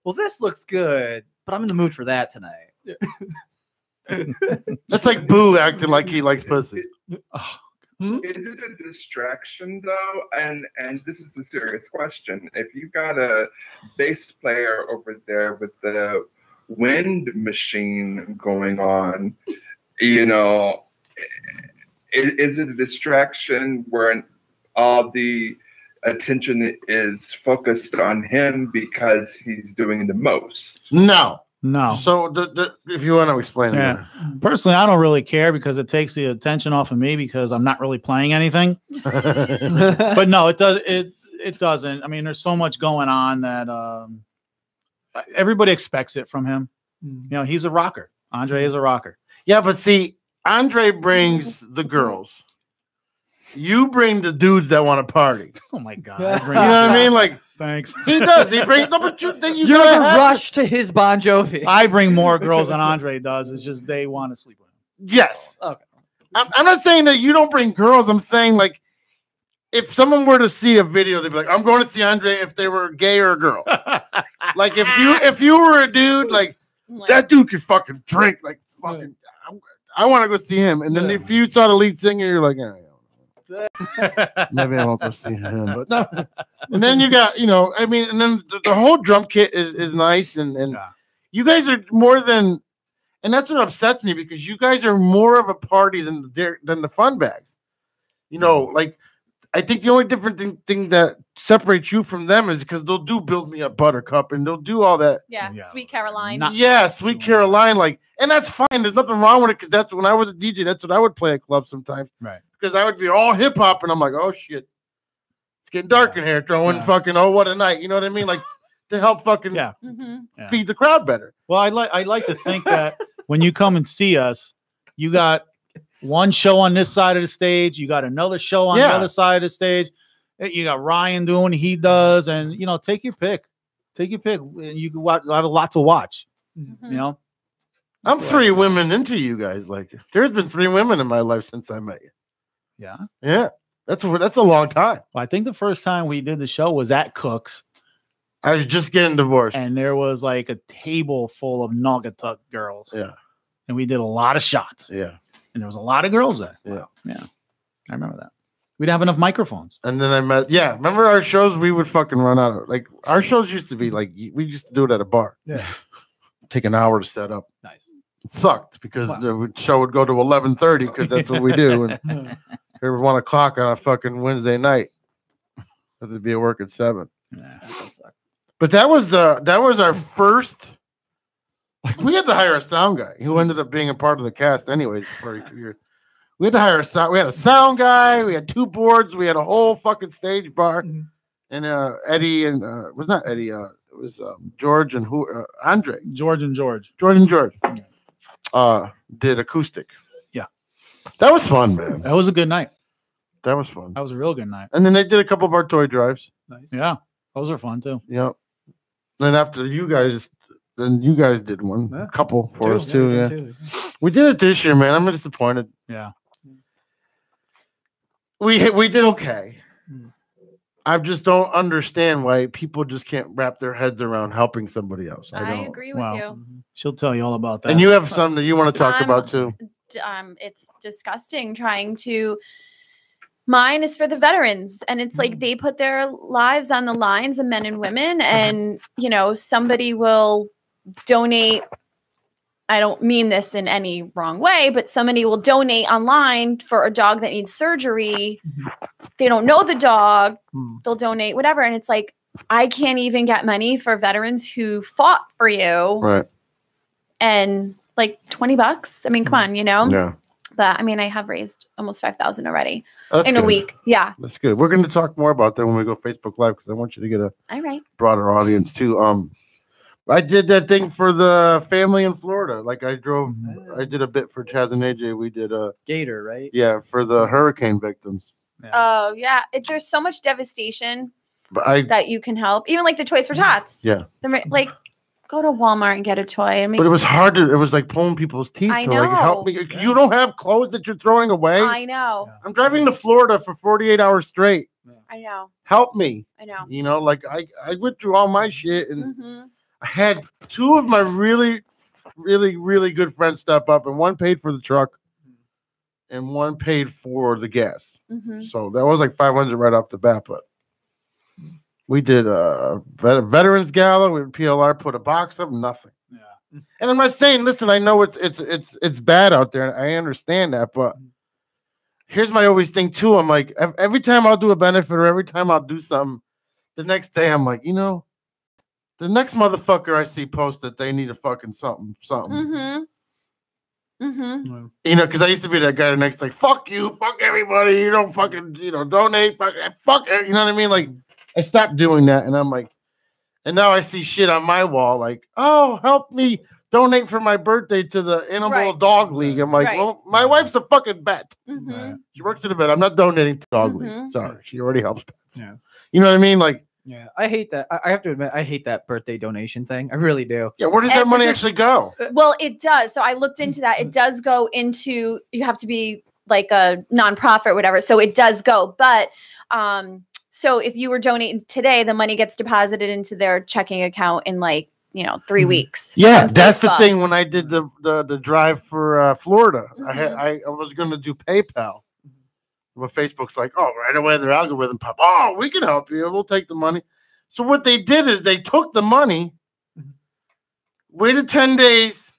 Well, this looks good, but I'm in the mood for that tonight. That's like Boo acting like he likes pussy. Is it a distraction though? And this is a serious question. If you got a bass player over there with the wind machine going on, you know, is it a distraction where all the attention is focused on him because he's doing the most? No. No. So if you want to explain Yeah. Personally, I don't really care because it takes the attention off of me because I'm not really playing anything. it. But no, it does. It doesn't. I mean, there's so much going on that everybody expects it from him. You know, he's a rocker. Andre is a rocker. Yeah, but see, Andre brings the girls. You bring the dudes that want to party. Oh my god! Yeah. You know what I mean? Like, Thanks. he does. He brings. No, but then you You're gotta the have rush to his Bon Jovi. I bring more girls than Andre does. It's just they want to sleep with him. Yes. Okay. I'm not saying that you don't bring girls. I'm saying like, if someone were to see a video, they'd be like, "I'm going to see Andre." If they were gay or a girl, like if you were a dude, like that dude could fucking drink, like fucking. I want to go see him. And then if you saw the lead singer, you're like, maybe I won't go see him. But no. And then you got, you know, I mean, and then the whole drum kit is nice, and you guys are more than, and that's what upsets me because you guys are more of a party than the fun bags. You know, like I think the only different thing that separates you from them is because they'll do Build Me Up Buttercup and they'll do all that. Yeah, Sweet Caroline. Yeah, Sweet Caroline, like, and that's fine. There's nothing wrong with it because that's when I was a DJ. That's what I would play at clubs sometimes. Right. Because I would be all hip hop, and I'm like, oh shit, it's getting dark in here. Throwing fucking oh what a night, you know what I mean? Like to help fucking feed the crowd better. Well, I like to think that when you come and see us, you got one show on this side of the stage, you got another show on the other side of the stage. You got Ryan doing what he does, and you know, take your pick. Take your pick. You can watch, have a lot to watch. You know, I'm 3 women into you guys. Like, there's been 3 women in my life since I met you. Yeah, that's a long time. Well, I think the first time we did the show was at Cook's. I was just getting divorced, and there was like a table full of Naugatuck girls. Yeah, and we did a lot of shots. Yeah, and there was a lot of girls there. Yeah, I remember that. We didn't have enough microphones. And then I met, remember our shows? We would fucking run out of, like, our shows used to be like, we used to do it at a bar. Yeah. Take an hour to set up. Nice. It sucked because the show would go to 11:30 because that's what we do. And it was 1 o'clock on a fucking Wednesday night. But there'd be a work at 7. Yeah. But that was our first, like, we had to hire a sound guy who ended up being a part of the cast anyways for a year. We had to hire a sound. We had a sound guy. We had 2 boards. We had a whole fucking stage bar. And Eddie and it was not Eddie. It was George and Andre. George and George. Did acoustic. Yeah, that was fun, man. That was a good night. That was fun. That was a real good night. And then they did a couple of our toy drives. Nice. Yeah, those are fun too. Yep. Then after you guys did one, a couple for us too. Yeah, we did it this year, man. I'm disappointed. Yeah. We did okay. I just don't understand why people just can't wrap their heads around helping somebody else. I agree with you. She'll tell you all about that. And you have something that you want to talk about too. It's disgusting trying to Mine is for the veterans, and it's like they put their lives on the lines, of men and women, and you know, somebody will donate. I don't mean this in any wrong way, but somebody will donate online for a dog that needs surgery. They don't know the dog. They'll donate whatever, and it's like I can't even get money for veterans who fought for you, Right. and like $20. I mean, come on, you know. Yeah. But I mean, I have raised almost 5,000 already That's in good. a week. Yeah. That's good. We're going to talk more about that when we go Facebook Live because I want you to get a All right. broader audience too. I did that thing for the family in Florida. Like I did a bit for Chaz and AJ. We did a Gator, right? Yeah, for the hurricane victims. Oh yeah. There's so much devastation But that you can help. Even like the Toys for Tots. yeah. Like go to Walmart and get a toy. I mean, But it was hard to. It was like pulling people's teeth I to like help know. me. You don't have clothes that you're throwing away. I know. I'm driving to Florida for 48 hours straight. I know. Help me. I know. You know, like I went through all my shit and Mm-hmm. I had two of my really, really, really good friends step up, and one paid for the truck, and one paid for the gas. Mm-hmm. So that was like 500 right off the bat. But we did a veterans gala with PLR, put a box up, nothing. Yeah. And I'm not saying, listen, I know it's bad out there. I understand that, but here's my always thing too. I'm like, every time I'll do a benefit or every time I'll do something, the next day I'm like, you know, the next motherfucker I see post that they need a fucking something. Mm-hmm. Mm-hmm. You know, because I used to be that guy the next like, fuck you, fuck everybody, you don't fucking, you know, donate, fuck it, you know what I mean? Like, I stopped doing that, and I'm like, and now I see shit on my wall like, oh, help me donate for my birthday to the Animal Dog League. I'm like, well, my wife's a fucking vet. Mm-hmm. She works at a vet. I'm not donating to Dog Mhm. League. Sorry, she already helps pets. Yeah. You know what I mean? Like, Yeah, I hate that. I have to admit, I hate that birthday donation thing. I really do. yeah, where does that money actually go? Well, it does. So I looked into that. It does go into, you have to be like a nonprofit or whatever. So it does go. But so if you were donating today, the money gets deposited into their checking account in like, 3 weeks. Yeah, on that's the Facebook. thing. When I did the drive for Florida, Mhm. I was going to do PayPal. But Facebook's like, oh, right away their algorithm pop. Oh, we can help you. We'll take the money. So what they did is they took the money, waited 10 days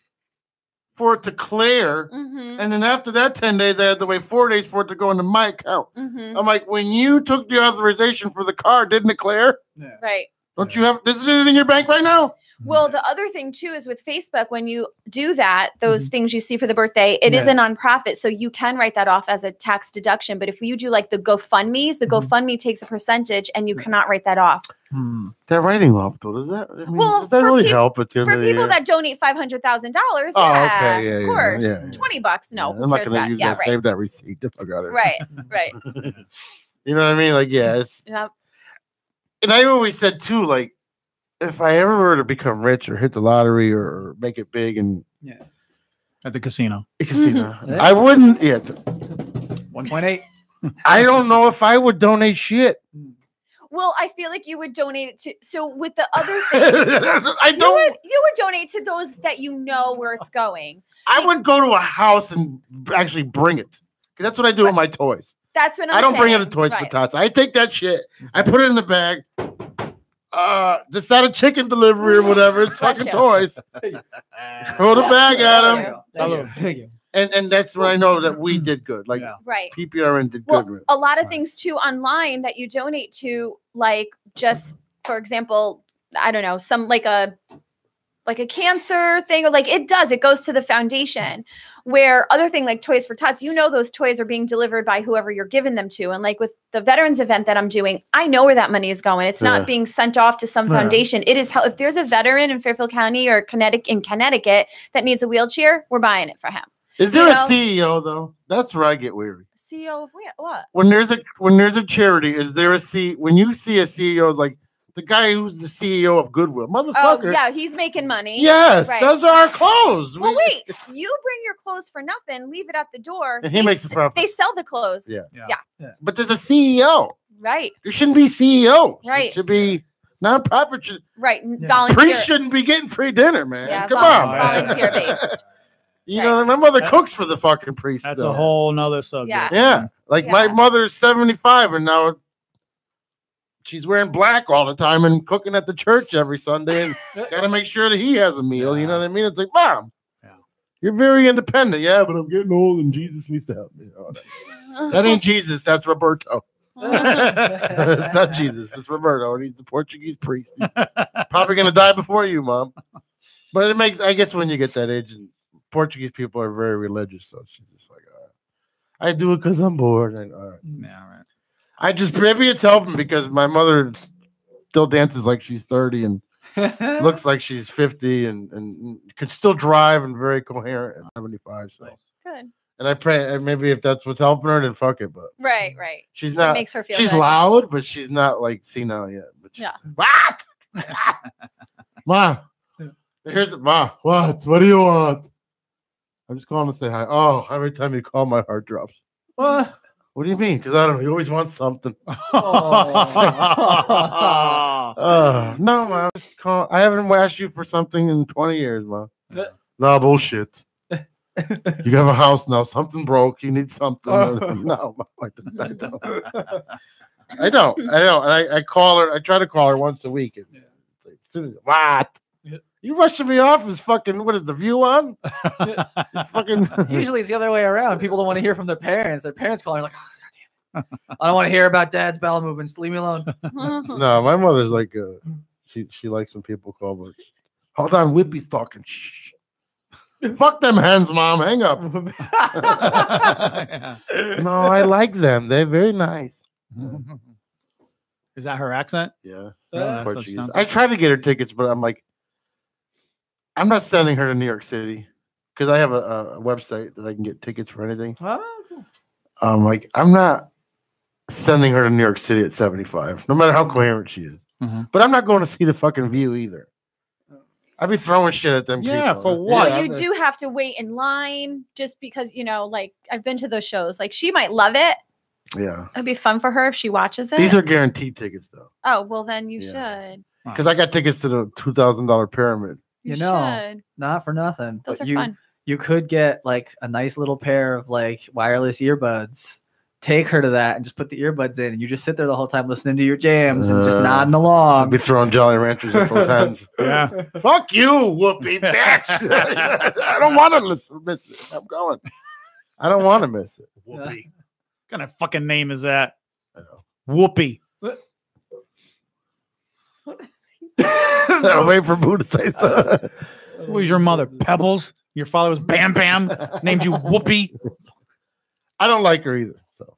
for it to clear, Mhm. and then after that 10 days, I had to wait 4 days for it to go into my account. Mhm. I'm like, when you took the authorization for the car, didn't it clear? Right. Don't you have this? Is it in your bank right now? Well, the other thing too is with Facebook, when you do that, those things you see for the birthday, it is a nonprofit. So you can write that off as a tax deduction. But if you do like the GoFundMe's, the GoFundMe takes a percentage and you cannot write that off. That writing off, though, does that? I mean, Well, does that for really peop- help at the end For of the people year? that donate $500,000, Oh, yeah, okay, yeah, of yeah, course. yeah, yeah. $20, no. I'm not going to use that. Right. Save that receipt if I got it. Right, right. You know what I mean? Like, yeah, it's. Yep. And I always said too, like, if I ever were to become rich or hit the lottery or make it big and At the casino. casino, I wouldn't. Yeah, 1.8. I don't know if I would donate shit. Well, I feel like you would donate it to. So with the other things, I don't. You would donate to those that you know where it's going. I would go to a house and actually bring it because that's what I do with my toys. That's what I'm I don't bring it to saying. Toys for Right. Tots. I take that shit. I put it in the bag. It's not a chicken delivery or whatever. It's Bless fucking you. toys. Throw the bag at him. Thank you. And that's when I know that we did good. Like Right. PPRN did Well, good. a lot of things too online that you donate to, like just for example, I don't know, some like a cancer thing, or like it goes to the foundation. Where other thing like Toys for Tots, those toys are being delivered by whoever you're giving them to. And like with the veterans event that I'm doing, I know where that money is going. It's Yeah. not being sent off to some foundation. It is if there's a veteran in Fairfield County or Connecticut that needs a wheelchair, we're buying it for him. Is there you a know? CEO though? That's where I get weary. CEO of what? When there's a charity, is there a C? When you see a CEO, it's like the guy who's the CEO of Goodwill, Oh motherfucker. yeah, he's making money. Yes, Right. those are our clothes. Well, wait, you bring your clothes for nothing, leave it at the door. And he makes a profit. They sell the clothes. Yeah. Yeah. But there's a CEO. Right. There shouldn't be CEOs. Right. It should be nonprofit. Right. Volunteer. Priests shouldn't be getting free dinner, man. Yeah, Come on, man. volunteer based. You know, my mother cooks for the fucking priests. That's though. a whole nother subject. Yeah. Yeah. Like my mother's 75 and now she's wearing black all the time and cooking at the church every Sunday and got to make sure that he has a meal. You know what I mean? It's like, Mom, you're very independent. Yeah, but I'm getting old and Jesus needs to help me. That ain't Jesus. That's Roberto. It's not Jesus. It's Roberto, and he's the Portuguese priest. He's probably going to die before you, Mom. But it makes, I guess, when you get that age, and Portuguese people are very religious, so she's just like, I do it because I'm bored. And, all right. Yeah, right. I just, maybe it's helping because my mother still dances like she's 30 and looks like she's 50 and could still drive and very coherent at 75. So good. And I pray maybe if that's what's helping her, then fuck it. But right. She's not. It makes her feel. She's good. loud, but she's not like senile yet. But she's what? Ma, here's Ma. What? What do you want? I'm just calling to say hi. Oh, every time you call, my heart drops. What? What do you mean? Because I don't know. You always want something. No, Ma. I haven't asked you for something in 20 years, Ma. No, bullshit. You have a house now. Something broke. You need something. No, I don't. I don't. And I call her. I try to call her once a week. And it's like, what? You rushing me off is fucking, what is the view on? Fucking. Usually it's the other way around. People don't want to hear from their parents. Their parents call her like, oh, God damn it. I don't want to hear about dad's bowel movements. Leave me alone. No, my mother's like, she likes when people call, but hold on, Whippy's talking. Shh. Fuck them hands, Mom. Hang up. No, I like them. They're very nice. Is that her accent? Yeah. Portuguese. I tried to get her tickets, but I'm like, I'm not sending her to New York City because I have a website that I can get tickets for anything. I'm like, I'm not sending her to New York City at 75, no matter how coherent she is. But I'm not going to see the fucking View either. I'd be throwing shit at them. Yeah, people. for what? Well, you do have to wait in line just because, like, I've been to those shows. Like, she might love it. Yeah. It'd be fun for her if she watches it. These are guaranteed tickets, though. Oh, well, then you should. Because I got tickets to the $2,000 pyramid. You know, should. not for nothing. Those but are fun. You could get like a nice little pair of like wireless earbuds. Take her to that and just put the earbuds in, and you just sit there the whole time listening to your jams and just nodding along. I'd be throwing Jolly Ranchers at those hands. Yeah. Fuck you, Whoopi, bitch. I don't want to miss it. I'm going. I don't want to miss it. Whoopi. What kind of fucking name is that? I know. Whoopi. I'll wait for Boo to say so. Who was your mother? Pebbles? Your father was Bam Bam? Named you Whoopi? I don't like her either. So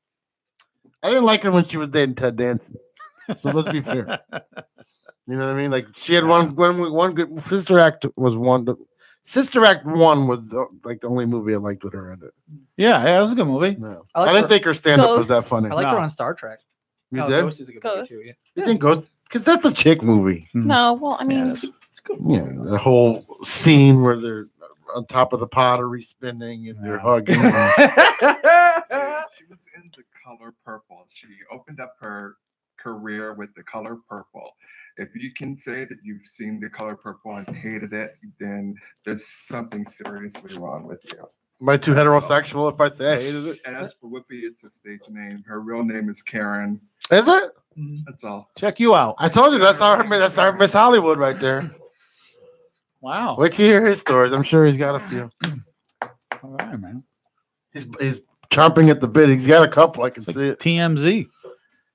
I didn't like her when she was dating Ted Danson. So let's be fair. You know what I mean? Like she had one good Sister Act was one. Sister Act 1 was like the only movie I liked with her in it. Yeah, it was a good movie. No. I didn't think her stand-up was that funny. I liked her on Star Trek. You did? Ghost is a good movie too. Yeah. You think Ghost? Because that's a chick movie. No, well, I mean, it's good. Yeah, the whole scene where they're on top of the pottery spinning and they're hugging. She was in The Color Purple. She opened up her career with The Color Purple. If you can say that you've seen The Color Purple and hated it, then there's something seriously wrong with you. Am I too heterosexual if I say I hated it? And as for Whoopi, it's a stage name. Her real name is Karen. Is it? That's all. Check you out. I told you that's our Miss Hollywood right there. Wow. Wait till you hear his stories. I'm sure he's got a few. All right, man. He's chomping at the bit. He's got a couple. I can see it. TMZ.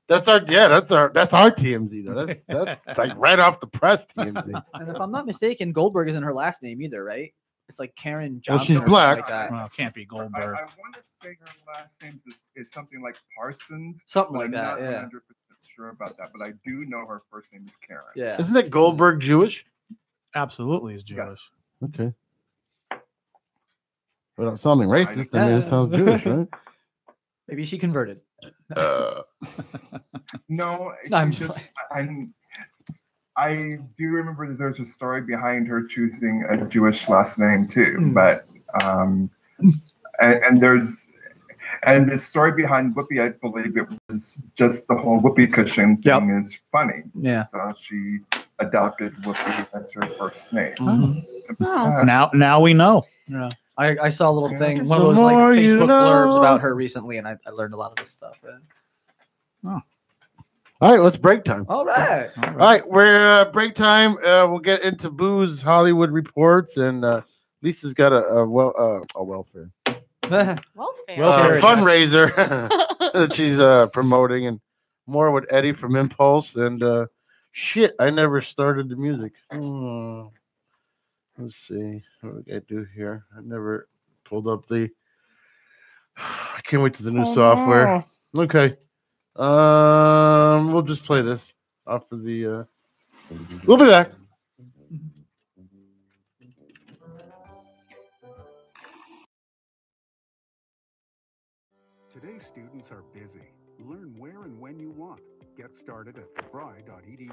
That's our TMZ though. That's like right off the press TMZ. And if I'm not mistaken, Goldberg isn't her last name either, right? It's like Karen Well, Johnson. she's or black. something like that. Well, it can't be I Goldberg. want to say her last name is something like Parsons. Something but like I'm that, not yeah. 100% sure about that, but I do know her first name is Karen. Yeah. Isn't it Goldberg Jewish? Absolutely is Jewish. Okay. Without sounding racist, I mean it sounds Jewish, right? Maybe she converted. No, I'm it's just, I do remember that there's a story behind her choosing a Jewish last name too, but and the story behind Whoopi, I believe it was just the whole Whoopi cushion thing is funny. Yeah. So she adopted Whoopi as her first name. Now we know. Yeah. I saw a little thing, one of The those like more Facebook you blurbs know. about her recently, and I learned a lot of this stuff. All right, let's break time. All right. All right, we're break time. We'll get into Boo's Hollywood reports, and Lisa's got a welfare Welfare. fundraiser that she's promoting, and more with Eddie from Impulse. And shit, I never started the music. Let's see what we gotta do here. I never pulled up the. I can't wait to the new software. Okay, we'll just play this off of the. We'll be back. Today's students are busy. Learn where and when you want. Get started at thefry.edu.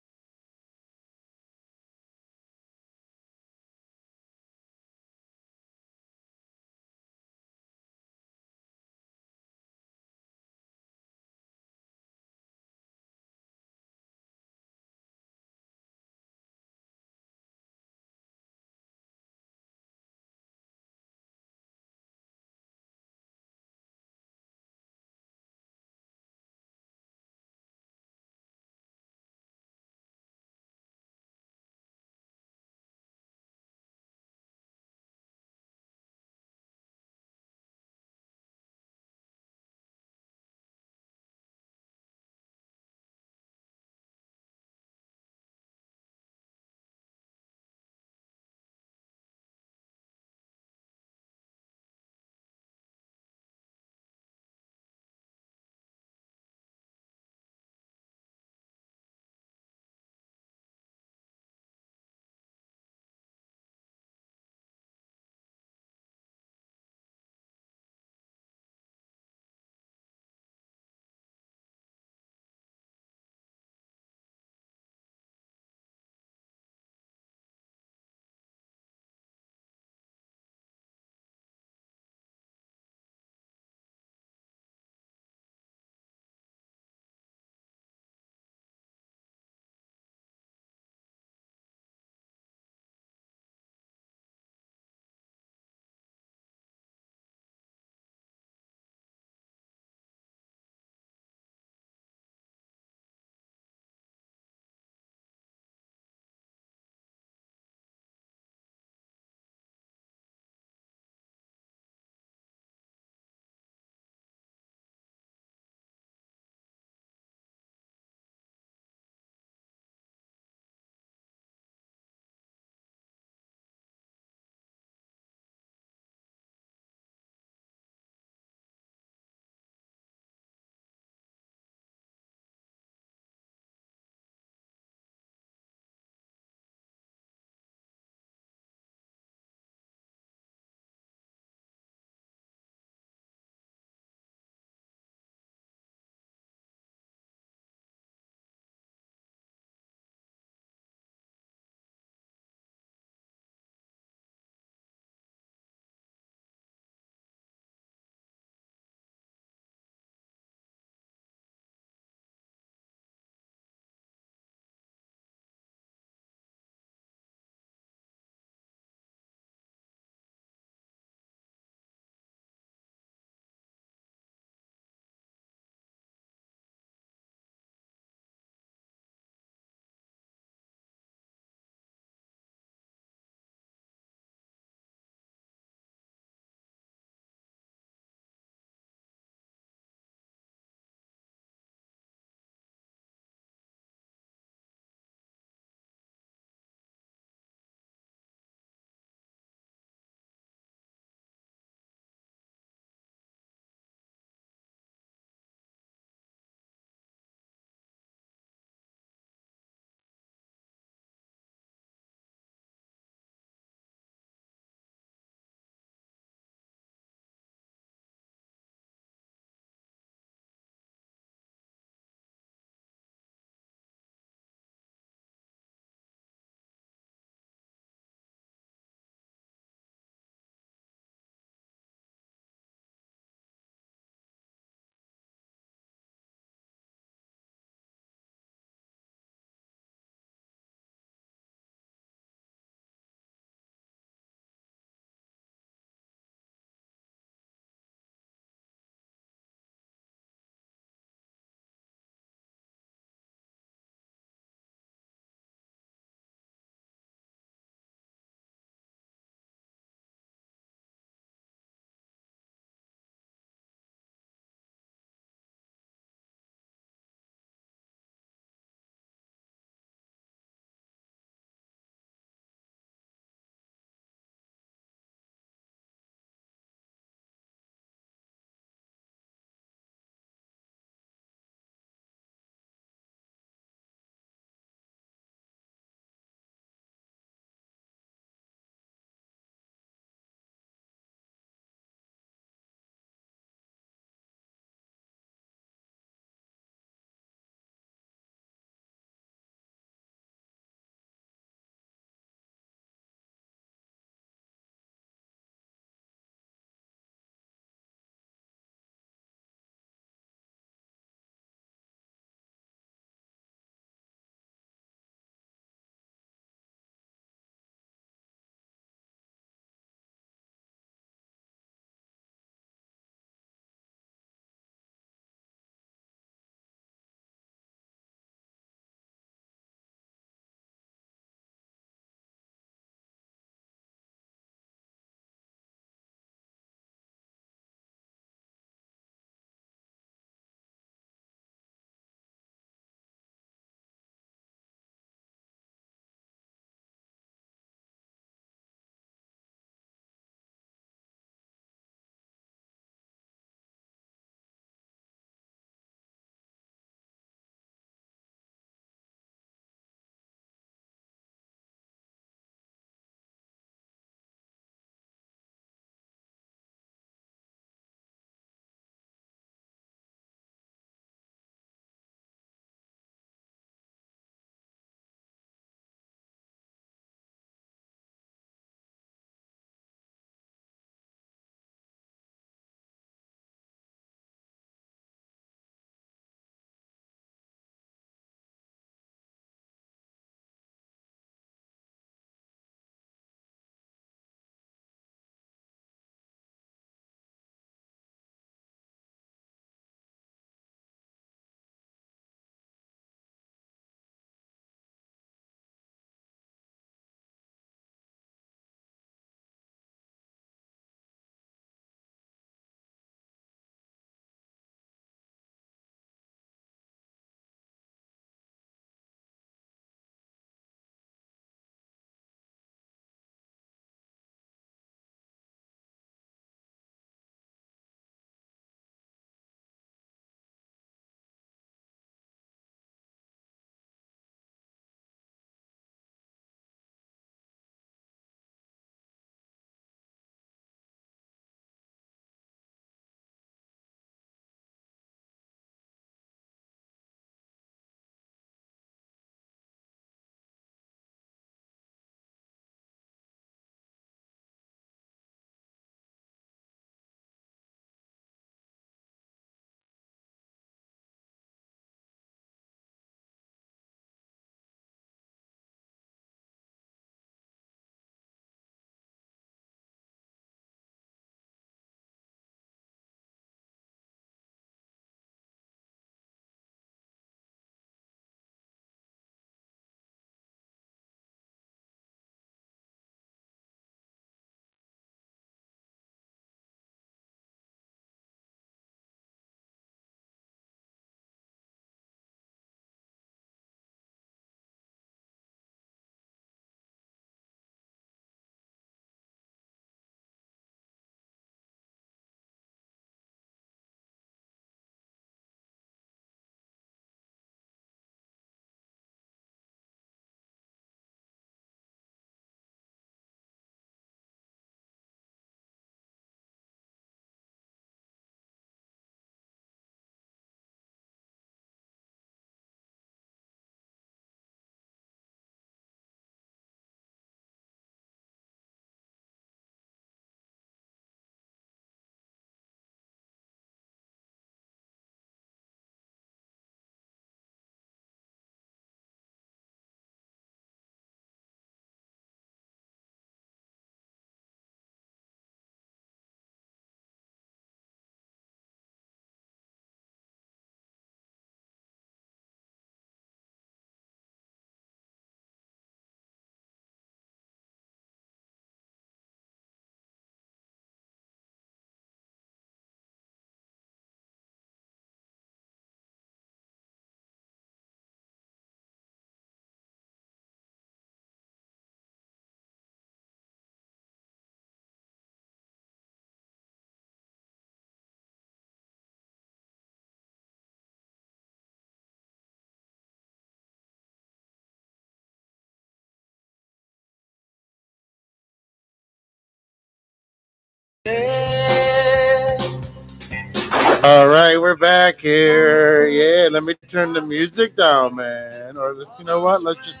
All right, we're back here. Yeah, let me turn the music down, man. Or let's, you know what? Let's just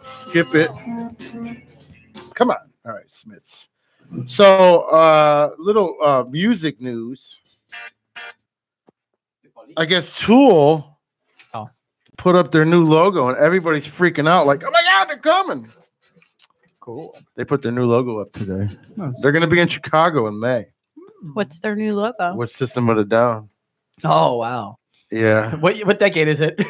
skip it. Come on. All right, Smiths. So, little music news. I guess Tool put up their new logo, and everybody's freaking out, like, "Oh my God, they're coming!" Cool. They put their new logo up today. Nice. They're going to be in Chicago in May. What's their new logo? What's System of a Down? Oh wow. Yeah. What decade is it?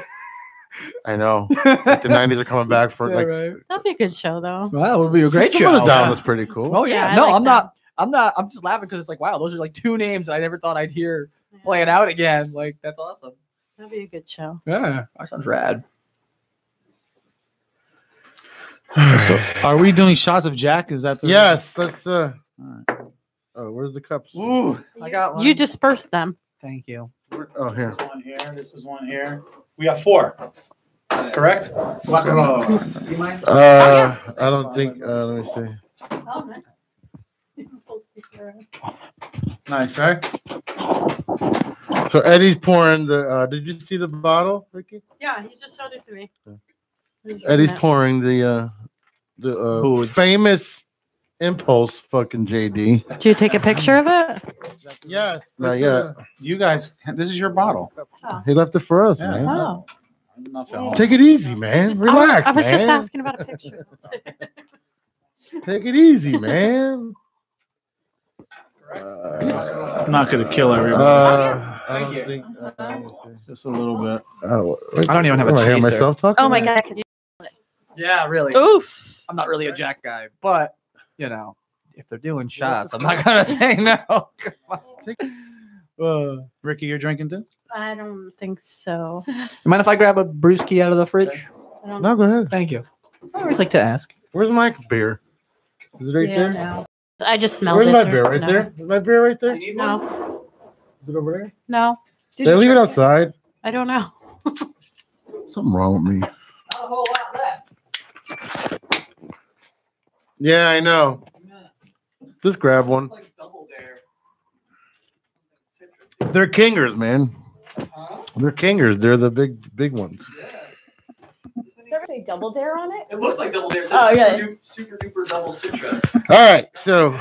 I know. Like the 90s are coming back for like. Right. That'd be a good show, though. Wow, it would be a great System show. of a Down was pretty cool. Oh yeah. Yeah, No, like I'm not. I'm just laughing because it's like, wow, those are like two names that I never thought I'd hear playing out again. Like that's awesome. That'd be a good show. Yeah, that sounds rad. So, are we doing shots of Jack? Is that the Yes, let's. Right. Oh, where's the cups? Ooh, I got one. You dispersed them. Thank you. Oh, here. This one here. This is one here. We got 4. Correct? Do you mind? I don't think. Let me see. Oh, Nice, right? So Eddie's pouring the. Did you see the bottle, Ricky? Yeah, he just showed it to me. Eddie's pouring the Booze. famous Impulse fucking JD. Did you take a picture of it? Yes. Not This yet. is- you guys, this is your bottle. He left it for us, Yeah. man. Oh. Enough at home. Take it easy, man. Relax, I was man. just asking about a picture. Take it easy, man. I'm not going to kill everybody. I don't think. Just a little bit. I don't even have a I hear chaser. myself talking. Oh my God. Can you- Yeah, really. Oof. I'm not really a Jack guy, but you know, if they're doing shots, I'm not gonna say no. Ricky, you're drinking too? I don't think so. You mind if I grab a brewski out of the fridge? I don't No, go ahead. Thank you. I always like to ask. Where's my beer? Is it right Yeah, there? no. I just smelled Where's it. my There's beer? Right no- there? Is my beer right there? No. Is it over there? No. Did they leave it outside? I don't know. Something wrong with me. Not a whole lot left. Yeah, I know. Just grab one. Like double dare. They're kingers, man. Huh? They're kingers. They're the big ones. Does it ever say Double Dare on it? It looks like double dare. It says Oh, yeah. super duper double citra. All right, so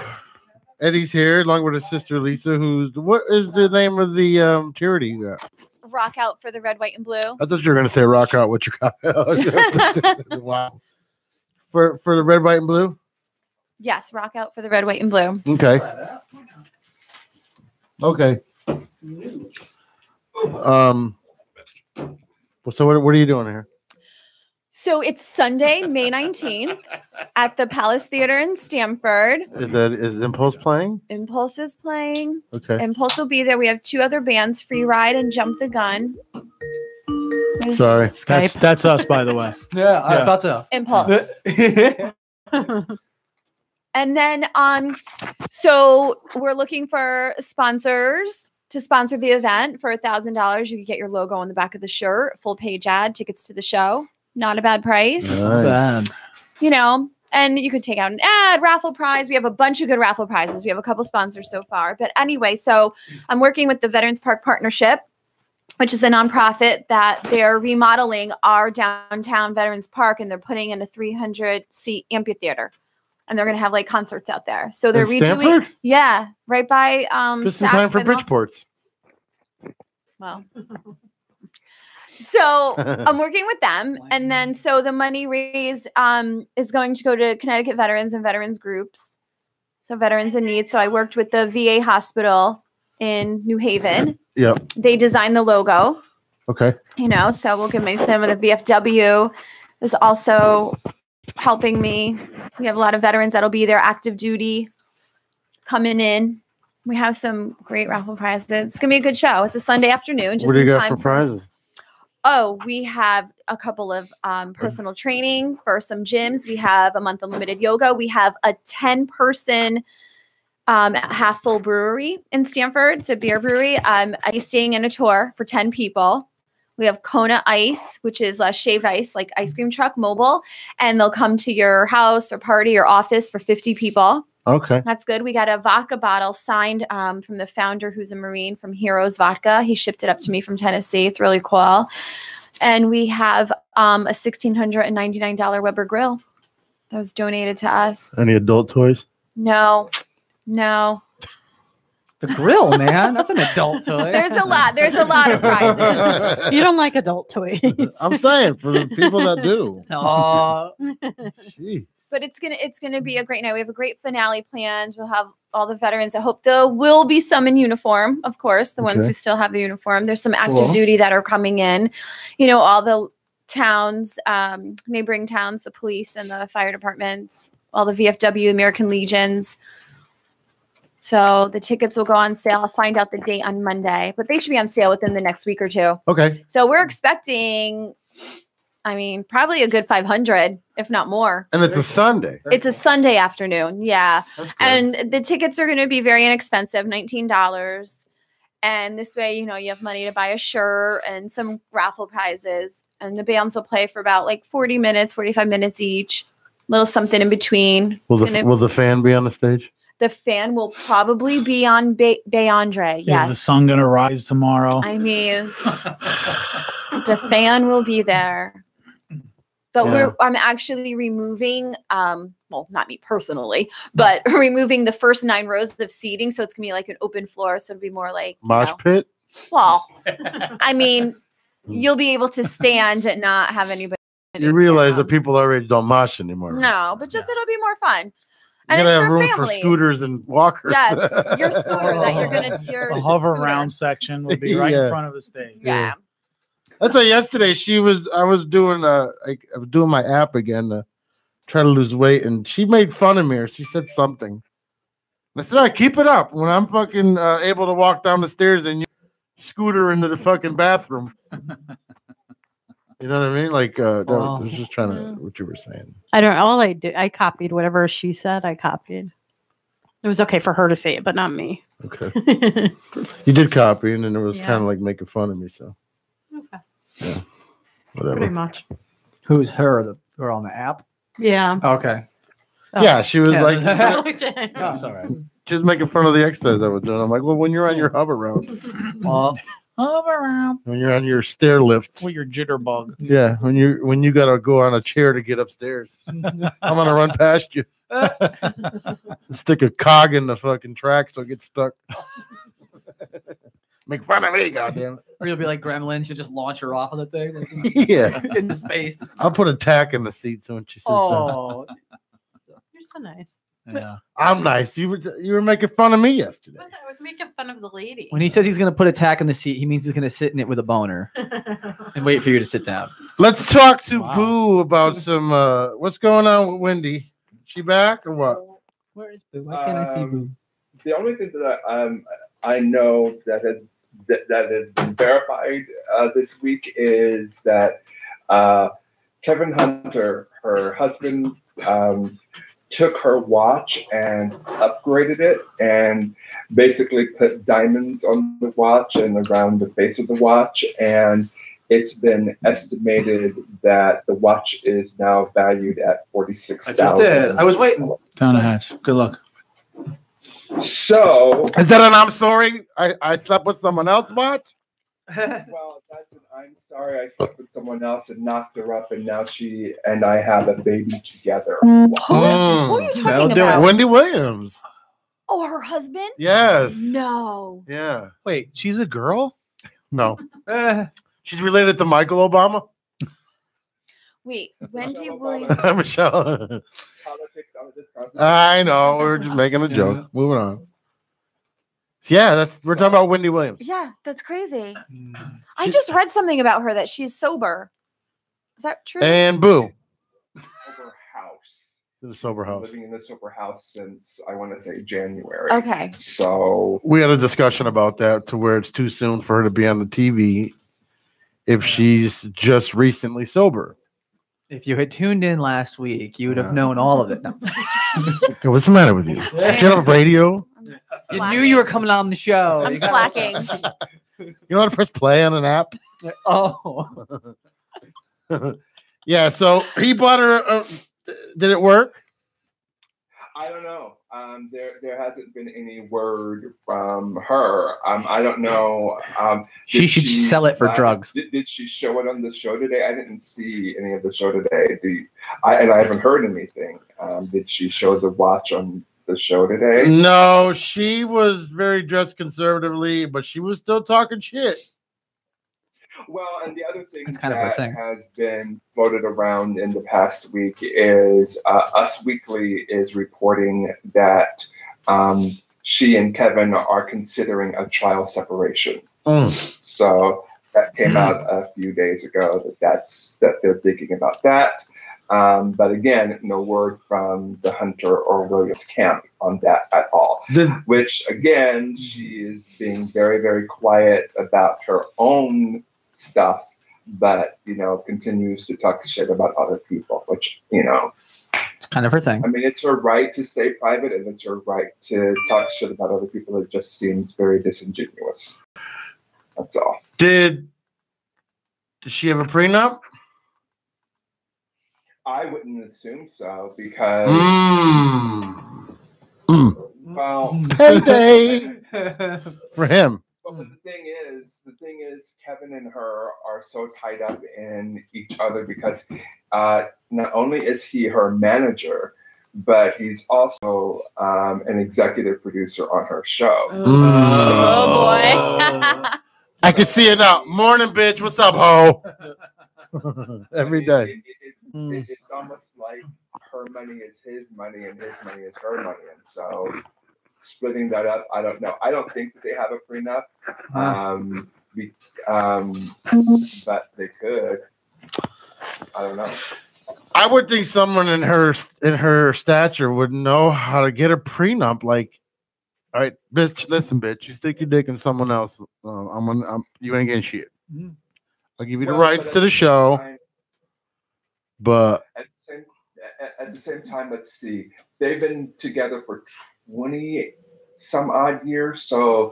Eddie's here along with his sister Lisa. What is the name of the charity you got? Rock out for the red, white, and blue. I thought you were gonna say rock out what you got. Wow. For the red, white, and blue. Yes, rock out for the red, white, and blue. Okay. Okay. So what are you doing here? So it's Sunday, May 19th at the Palace Theater in Stamford. Is Impulse playing? Impulse is playing. Okay. Impulse will be there. We have 2 other bands, Free Ride and Jump the Gun. Sorry. That's us, by the way. Yeah, I thought so. Impulse. And then so we're looking for sponsors to sponsor the event. For $1,000, you can get your logo on the back of the shirt, full page ad, tickets to the show. Not a bad price. Nice. You know, and you could take out an ad, raffle prize. We have a bunch of good raffle prizes. We have a couple sponsors so far. But anyway, so I'm working with the Veterans Park Partnership, which is a nonprofit that they're remodeling our downtown Veterans Park, and they're putting in a 300-seat amphitheater. And they're going to have like concerts out there. So they're In redoing. Stanford? Yeah, right by Just in time for Saks and- Bridgeports. Well, so I'm working with them, and then so the money raised is going to go to Connecticut veterans and veterans groups, so veterans in need. So I worked with the VA hospital in New Haven. Yep. They designed the logo, Okay. you know, so we'll give money to them. The VFW is also helping me. We have a lot of veterans that'll be there, active duty, coming in. We have some great raffle prizes. It's gonna be a good show. It's a Sunday afternoon. Just What do you in got time for prizes? Oh, we have a couple of personal training for some gyms. We have a month unlimited yoga. We have a 10-person half full brewery in Stamford. It's a beer brewery. Tasting and a tour for 10 people. We have Kona Ice, which is shaved ice, like ice cream truck mobile. And they'll come to your house or party or office for 50 people. Okay. That's good. We got a vodka bottle signed from the founder, who's a Marine from Heroes Vodka. He shipped it up to me from Tennessee. It's really cool. And we have a $1,699 Weber grill that was donated to us. Any adult toys? No. The grill, man. That's an adult toy. There's a lot of prizes. You don't like adult toys. I'm saying for the people that do. Oh, Jeez. But it's gonna be a great night. We have a great finale planned. We'll have all the veterans. I hope there will be some in uniform, of course, the ones who still have the uniform. There's some active duty that are coming in. You know, all the towns, neighboring towns, the police and the fire departments, all the VFW, American Legions. So the tickets will go on sale. I'll find out the date on Monday, but they should be on sale within the next week or two. Okay. So we're expecting, probably a good 500, if not more. And it's a Sunday. It's a Sunday afternoon. Yeah. That's good. And the tickets are going to be very inexpensive, $19. And this way, you know, you have money to buy a shirt and some raffle prizes. And the bands will play for about like 40 minutes, 45 minutes each. Little something in between. Will the fan be on the stage? The fan will probably be on Bayandre. Yes. Is the sun gonna rise tomorrow? I mean, the fan will be there. But I'm actually removing, well, not me personally, but removing the first 9 rows of seating. So it's gonna be like an open floor. So it'll be more like mosh pit. Well, I mean, you'll be able to stand and not have anybody. You realize that people already don't mosh anymore. No, but just it'll be more fun. You're And gonna it's have for room families. for scooters and walkers. Yes, your scooter that you're gonna. The hover round section will be right in front of the stage. Yeah. That's why yesterday I was doing my app again to try to lose weight, and she made fun of me, or she said something. I said, keep it up. When I'm fucking able to walk down the stairs and you scooter into the fucking bathroom. You know what I mean? Like, I was just trying to, what you were saying. I don't know. All I did, I copied whatever she said. I copied. It was okay for her to say it, but not me. Okay. You did copy, and then it was kind of like making fun of me. So, okay. Yeah. Whatever. Pretty much. Who's her? The girl on the app? Yeah. Okay. Yeah, she was like, no, it's all right. She was making fun of the exercise I was doing. I'm like, well, when you're on your hover round, Hover around. when you're on your stair lift, For your jitterbug. yeah, when you gotta go on a chair to get upstairs, I'm gonna run past you, stick a cog in the fucking track so it gets stuck. Make fun of me, goddamn it. Or you'll be like Gremlins, you just launch her off of the thing. Like, Yeah, into space. I'll put a tack in the seat so when she sits down. Oh, You're so nice. Yeah. I'm nice. You were making fun of me yesterday. I was making fun of the lady. when he says he's gonna put a tack in the seat, he means he's gonna sit in it with a boner and wait for you to sit down. Let's talk to Boo about some what's going on with Wendy. She back or what? Where is Boo? Why can't I see Boo? The only thing that I know that has been verified this week is that Kevin Hunter, her husband, took her watch and upgraded it and basically put diamonds on the watch and around the face of the watch. And it's been estimated that the watch is now valued at $46,000. I just did. I was waiting. Down the hatch. Good luck. So Is that an I'm sorry? I slept with someone else watch? well, that's an I'm sorry I slept with someone else and knocked her up, and now she and I have a baby together. Who are you talking about? Wendy Williams. Oh, her husband? Yes. No. Yeah. Wait, she's a girl? No. She's related to Michael Obama. Wait, Wendy Williams. Michelle. Politics on this conference. I know. We're just making a joke. Moving on. Yeah, we're talking about Wendy Williams. Yeah, that's crazy. I just read something about her that she's sober. Is that true? And Boo. Sober house. In the sober house. Living in the sober house since I want to say January. Okay. So We had a discussion about that to where it's too soon for her to be on the TV if she's just recently sober. If you had tuned in last week, you would have known all of it. No. Okay, what's the matter with you? Do you have a radio? You knew you were coming on the show. I'm You got- slacking. You know how to press play on an app? Oh. Yeah, so he bought her. Did it work? I don't know. There hasn't been any word from her. I don't know. She should sell it for drugs. Did she show it on the show today? I didn't see any of the show today. I haven't heard anything. Did she show the watch on the show today? No, she was very dressed conservatively, but she was still talking shit. Well, and the other thing That's kind of her thing. has been floated around in the past week is Us Weekly is reporting that she and Kevin are considering a trial separation. So that came out a few days ago that they're thinking about that. But again, no word from the Hunter or Williams camp on that at all. Which again, she is being very, very quiet about her own stuff, but continues to talk shit about other people, which it's kind of her thing. I mean, it's her right to stay private, and it's her right to talk shit about other people. It just seems very disingenuous. That's all. Did she have a prenup? I wouldn't assume so because well, payday for him. But the thing is, Kevin and her are so tied up in each other because not only is he her manager, but he's also an executive producer on her show. Oh boy! I can see it now. Morning, bitch. What's up, ho? Every day. It's almost like her money is his money and his money is her money, and so splitting that up, I don't know. I don't think that they have a prenup, but they could. I don't know. I would think someone in her stature would know how to get a prenup. Like, all right, bitch, listen, bitch, you stick your dick in someone else, you ain't getting shit. I'll give you the rights to the show, but at the same time, let's see. They've been together for 20 some odd years, so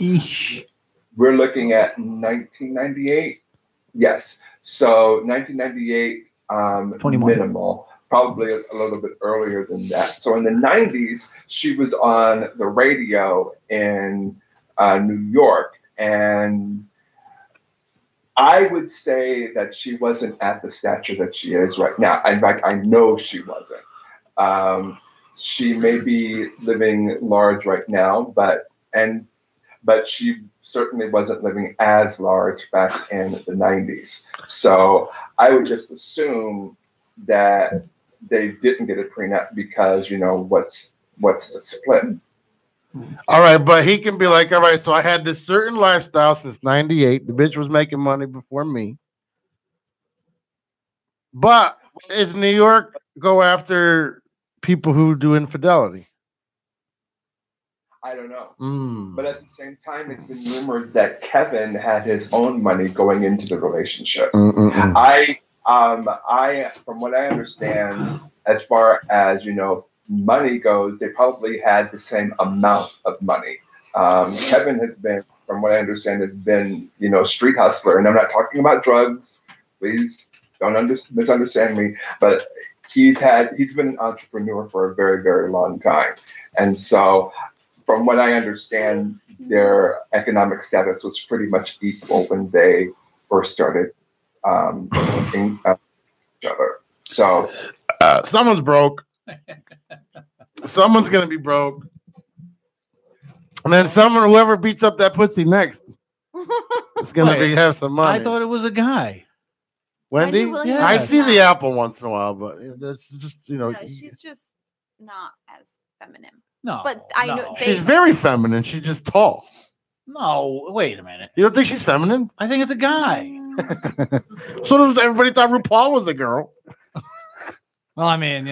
we're looking at 1998. Yes, so 1998 minimal, probably a little bit earlier than that. So in the 90s, she was on the radio in New York, and I would say that she wasn't at the stature that she is right now. In fact, I know she wasn't. She may be living large right now, but she certainly wasn't living as large back in the 90s. So I would just assume that they didn't get a prenup because what's the split? All right, but he can be like, all right, so I had this certain lifestyle since 98. The bitch was making money before me. But is New York go after people who do infidelity? I don't know. But at the same time, it's been rumored that Kevin had his own money going into the relationship. I from what I understand, as far as money goes, they probably had the same amount of money. Kevin has been, from what I understand, street hustler, and I'm not talking about drugs. Please don't misunderstand me. But he's been an entrepreneur for a very, very long time, and so from what I understand, their economic status was pretty much equal when they first started each other. So someone's broke. Someone's gonna be broke, and then whoever beats up that pussy next, is gonna have some money. I thought it was a guy. Wendy? Yeah. I see the apple once in a while, but that's just Yeah, she's just not as feminine. No, but I know she's very feminine. She's just tall. No, wait a minute. You don't think she's feminine? I think it's a guy. So does everybody thought RuPaul was a girl. Well, I mean,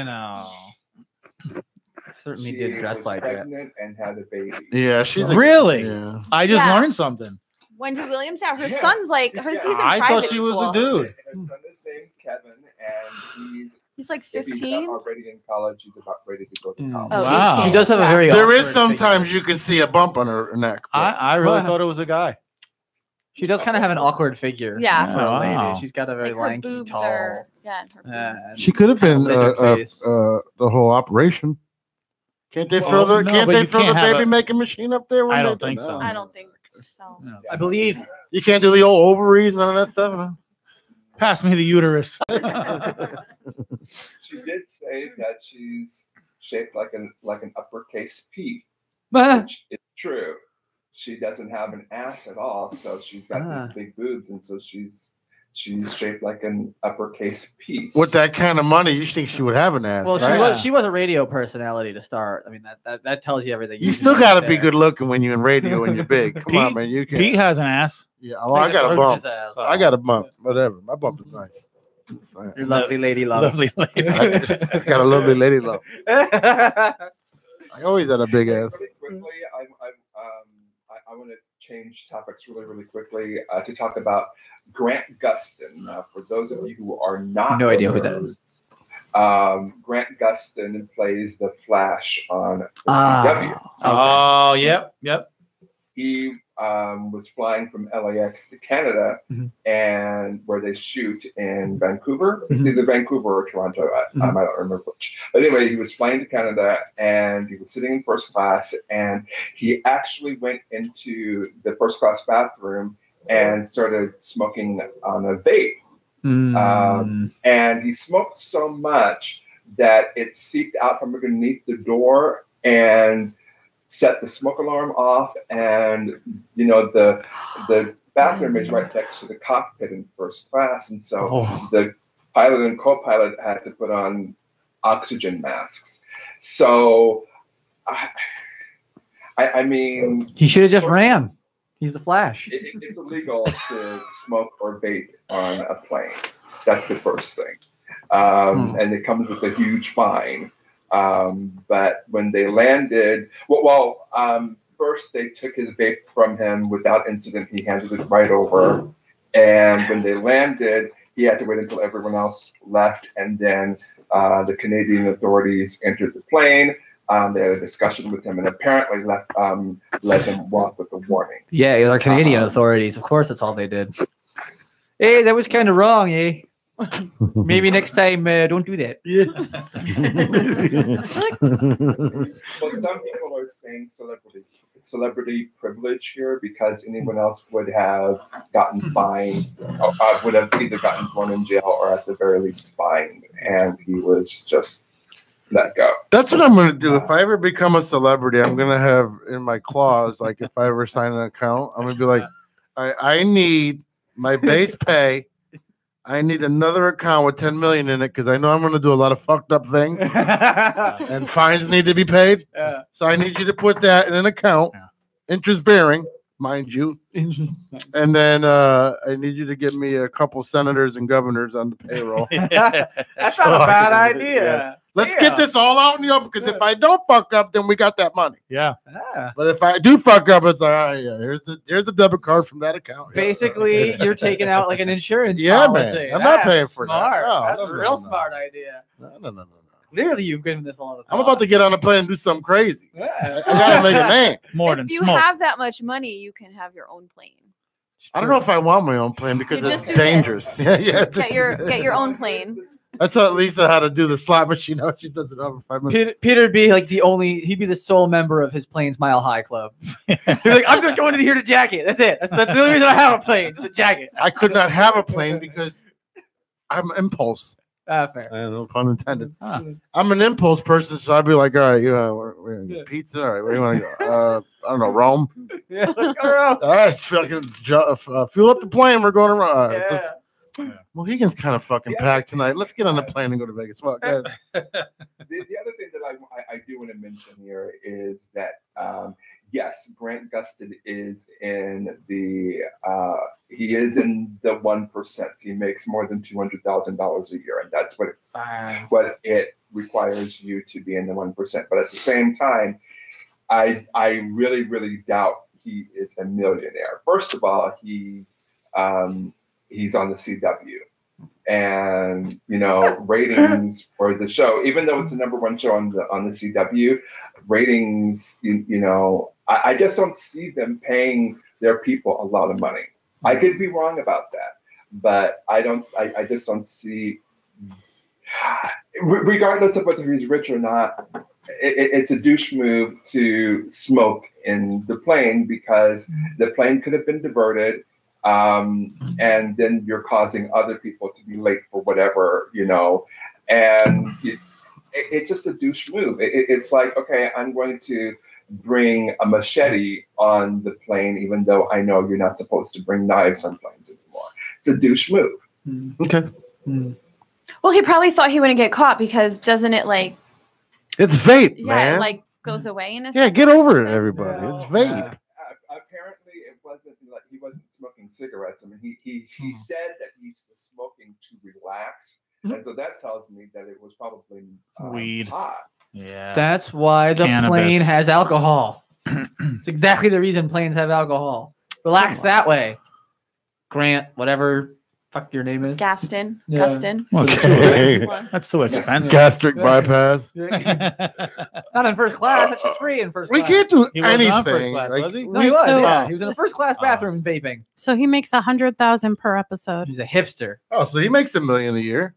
certainly did dress like that. And had a baby. Yeah, she's really. Yeah. I just learned something. Wendy Williams, her son's like he's in I private thought she was school. a dude. Her son is named Kevin, and he's like if he's 15. not already in college, he's about ready to go to college. Oh, Wow. She does have a very. There is awkward sometimes figure. you can see a bump on her neck. I really thought it was a guy. She does kind of have an awkward figure. Yeah. For a Wow. lady. She's got a very Like her lanky, boobs tall. are, and her boobs. She could have been Lizard face. the whole operation. Can't they throw the no, Can't but they you throw the can't have baby a- making machine up there? when I they don't do think that? so. I don't think so. No. I believe You can't do the old ovaries, none of that stuff. No? Pass me the uterus. She did say that she's shaped like an uppercase P, Ah. which is true. She doesn't have an ass at all, so she's got these big boobs, and so she's shaped like an uppercase P. With that kind of money, you think she would have an ass? Well, right? she was a radio personality to start. I mean, that tells you everything. You still got to be good looking when you're in radio and you're big. Come on, man. You can. Pete has an ass. Yeah, well, I got a bump. Ass. I got a bump. Whatever. My bump is nice. Your lovely lady love. Lovely lady. I got a lovely lady love. I always had a big ass. Really quickly, I want to change topics really quickly to talk about Grant Gustin. Now, for those of you who are not No idea who that is. Grant Gustin plays the Flash on the CW. Oh, yep. He was flying from LAX to Canada, and where they shoot in Vancouver. It's either Vancouver or Toronto. I don't remember which. But anyway, he was flying to Canada, and he was sitting in first class, and he actually went into the first class bathroom and started smoking on a vape. And he smoked so much that it seeped out from underneath the door and set the smoke alarm off, and the bathroom is right next to the cockpit in first class, and so the pilot and co-pilot had to put on oxygen masks. So, I mean, he should have just ran. He's the Flash. It's illegal to smoke or vape on a plane. That's the first thing, and it comes with a huge fine. But when they landed, first they took his vape from him without incident. He handed it right over. And when they landed, he had to wait until everyone else left. And then the Canadian authorities entered the plane. They had a discussion with him and apparently let him walk with a warning. Yeah, they're Canadian authorities. Of course, that's all they did. Hey, that was kind of wrong, eh? Maybe next time, don't do that. Yeah. Well, some people are saying celebrity privilege here because anyone else would have gotten fined, or would have either gotten thrown in jail or at the very least fined, and he was just let go. That's what I'm going to do. If I ever become a celebrity, I'm going to have in my clause, like if I ever sign an account, I'm going to be like, I need my base pay. I need another account with 10 million in it because I know I'm going to do a lot of fucked up things and fines need to be paid. Yeah. So I need you to put that in an account, interest bearing, mind you. And then I need you to give me a couple senators and governors on the payroll. That's not a bad idea. Yeah. Let's get this all out in the open because if I don't fuck up, then we got that money. Yeah. But if I do fuck up, it's like, all right, yeah, here's the debit card from that account. Basically, you're taking out like an insurance Yeah, policy. man. I'm not paying for that. smart. No, That's no, a no, real no. smart idea. No. Clearly, you've given this a lot of thought. I'm about to get on a plane and do something crazy. Yeah. I gotta make a name. More If than you smoke. have that much money, you can have your own plane. I don't know if I want my own plane because You it's just do dangerous. this. Yeah. Get your own plane. I taught Lisa how to do the slot machine. How she does it over 5 minutes. Peter'd be like he'd be the sole member of his plane's Mile High Club. He'd be like, I'm just going in here to jack it. That's it. That's the only reason I have a plane, just a jacket. I could not have a plane because I'm impulse. Fair. No pun intended. Huh. I'm an impulse person, so I'd be like, all right, we're gonna get pizza. All right, where do you want to go? I don't know, Rome. Yeah, let's go around. All right, fucking fuel up the plane. We're going around. Yeah. Mohegan's kind of fucking packed tonight. Let's get on the plane and go to Vegas. Well, go ahead. The other thing that I do want to mention here is that yes, Grant Gustin is in the 1%. He makes more than $200,000 a year, and that's what it requires you to be in the 1%. But at the same time, I really, really doubt he is a millionaire. First of all, he's on the CW. And ratings for the show, even though it's the #1 show on the CW, ratings, I just don't see them paying their people a lot of money. I could be wrong about that, but I just don't see, regardless of whether he's rich or not, it's a douche move to smoke in the plane because the plane could have been diverted, and then you're causing other people to be late for whatever, and it's just a douche move. It's like, okay, I'm going to bring a machete on the plane, even though I know you're not supposed to bring knives on planes anymore. It's a douche move. Okay. Well, he probably thought he wouldn't get caught because doesn't it like? It's vape, Yeah, man. it like goes away in a Yeah, second get or over it, something? everybody. It's vape. Apparently, it wasn't like he wasn't smoking cigarettes. I mean, he said that he was smoking to relax, and so that tells me that it was probably Weed. pot. Yeah. That's why the Cannabis. plane has alcohol. It's exactly the reason planes have alcohol. Relax that way. Grant, whatever fuck your name is. Gaston. Yeah. Gustin. Okay. That's too expensive. Gastric bypass. Not in first class. That's just free in first We class. can't do He wasn't on first anything. class, like- was he? No, he was. So- Yeah, he was in a first class bathroom vaping. So he makes 100,000 per episode. He's a hipster. Oh, so he makes $1 million a year.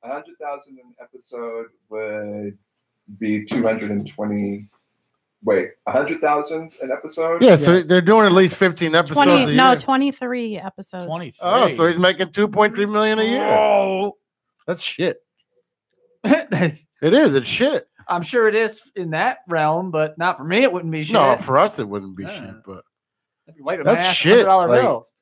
100,000 an episode would be 220. Wait, 100,000 an episode? Yeah, so Yes. they're doing at least 15 episodes a year. 23 episodes. 23. Oh, so he's making 2.3 million a year. Oh. That's shit. It is. It's shit. I'm sure it is in that realm, but not for me. It wouldn't be shit. No, for us it wouldn't be Yeah. shit, but I'd be wiping that's my ass with shit, $100 like- bills.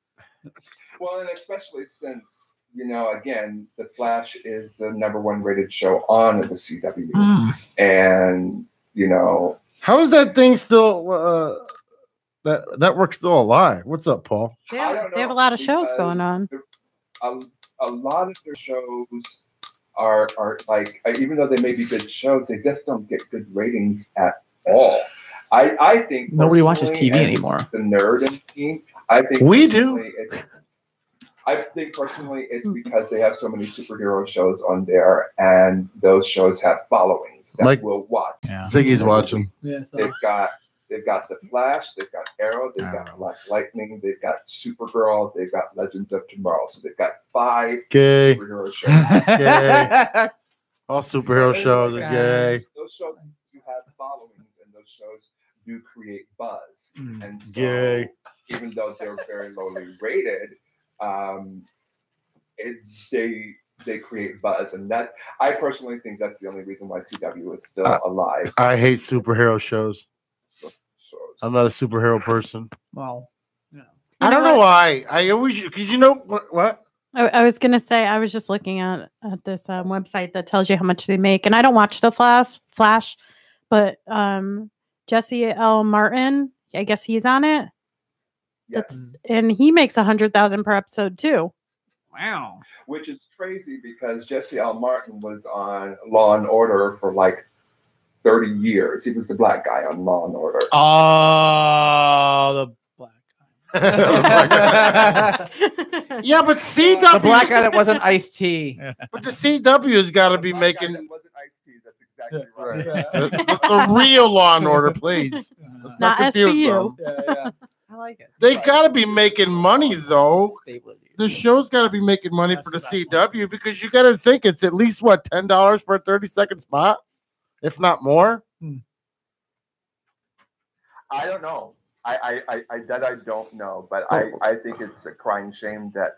Well, and especially since, again, The Flash is the #1 rated show on the CW. And, how is that thing still? That network's still alive? What's up, Paul? They I have, don't they have a know, lot of shows because going on. a lot of their shows are like, even though they may be good shows, they just don't get good ratings at all. I think Nobody watches personally, TV and anymore. The nerd in me, I think We do. personally I think personally it's because they have so many superhero shows on there, and those shows have followings that Like- will watch. Yeah. Ziggy's watching. Yeah, so They've got the Flash, they've got Arrow, they've got Black Lightning, they've got Supergirl, they've got Legends of Tomorrow. So they've got 5 Gay. superhero shows. Gay. All superhero shows are gay. Those shows do have followings, and those shows do create buzz. And so, Gay. even though they're very lowly rated, they create buzz, and that I personally think that's the only reason why CW is still alive. I hate superhero shows. Shows. I'm not a superhero person. well, I don't know why. I always, because what? I was gonna say I was just looking at this website that tells you how much they make, and I don't watch the Flash, but Jesse L. Martin, I guess he's on it. Yes. And he makes 100,000 per episode too. wow. Which is crazy because Jesse L. Martin was on Law and Order for like 30 years. He was the black guy on Law and Order. Oh, the black guy. Yeah, but CW. The black guy that wasn't iced tea. But the CW's got to be The black guy making that wasn't Ice-T, that's exactly right. right. the real Law and Order, please. Let's Not confuse SVU. them. Yeah. I like it. They got to be making money though. Stability. The show's got to be making money for the CW because you got to think it's at least what $10 for a 30-second spot, if not more. I don't know. I don't know, but I think it's a crying shame that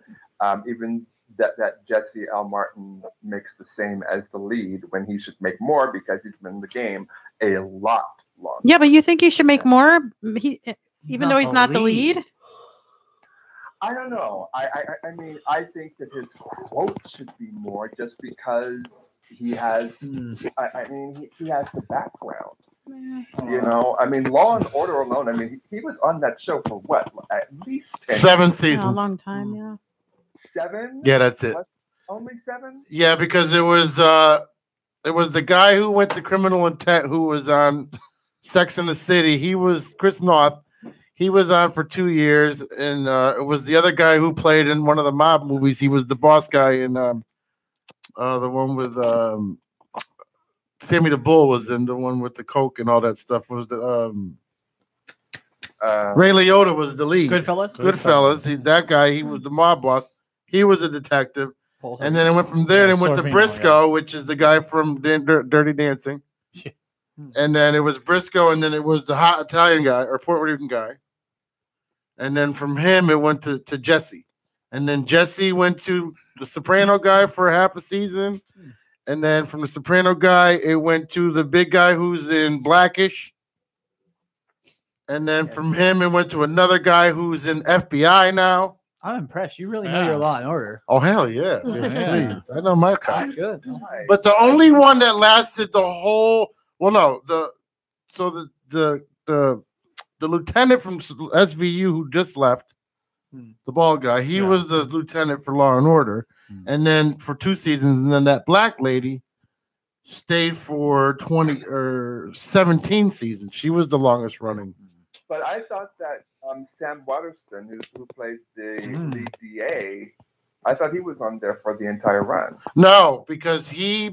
even that Jesse L. Martin makes the same as the lead when he should make more because he's been in the game a lot longer. Yeah, but you think he should make more? Even not though he's the not the lead. lead. I don't know. I mean, I think that his quote should be more just because he has. I mean, he has the background. I mean, Law and Order alone. I mean, he was on that show for what? At least 10 7 Yeah, a seasons. long time. Yeah. 7? Yeah, that's it. What? Only 7? Yeah, because it was the guy who went to Criminal Intent who was on Sex and the City. He was Chris North. He was on for 2 years, and it was the other guy who played in one of the mob movies. He was the boss guy in the one with Sammy the Bull was in the one with the coke and all that stuff. Was the Ray Liotta was the lead. Goodfellas. That guy. He was the mob boss. He was a detective, and then it went from there. And it went to Sorvino, Briscoe, which is the guy from Dirty Dancing. and then it was Briscoe, and then it was the hot Italian guy or Puerto Rican guy, and then from him it went to Jesse, and then Jesse went to the Soprano guy for half a season, and then from the Soprano guy it went to the big guy who's in Blackish, and then from him it went to another guy who's in FBI now. I'm impressed. You really know your Law and Order. Oh hell yeah! Yeah. Please, I know my cops. Good. But the only one that lasted the whole the lieutenant from SVU who just left, the bald guy, he was the lieutenant for Law and Order, and then for 2 seasons, and then that black lady stayed for 20 or 17 seasons. She was the longest running. But I thought that Sam Waterston, who played the lead DA, I thought he was on there for the entire run. No, because he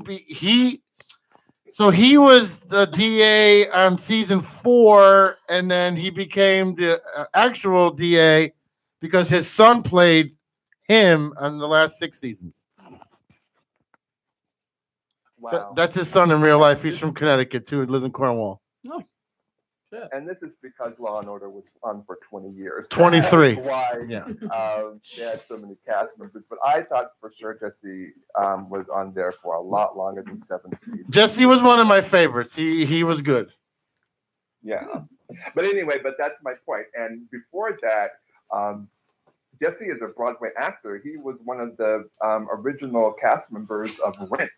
was the DA on season 4, and then he became the actual DA because his son played him on the last 6 seasons. Wow. That's his son in real life. He's from Connecticut too. He lives in Cornwall. Oh. And this is because Law and Order was on for 20 years. 23. That's why they had so many cast members. But I thought for sure Jesse was on there for a lot longer than 7 seasons. Jesse was one of my favorites. He was good. Yeah. But anyway, that's my point. And before that, Jesse is a Broadway actor. He was one of the original cast members of Rent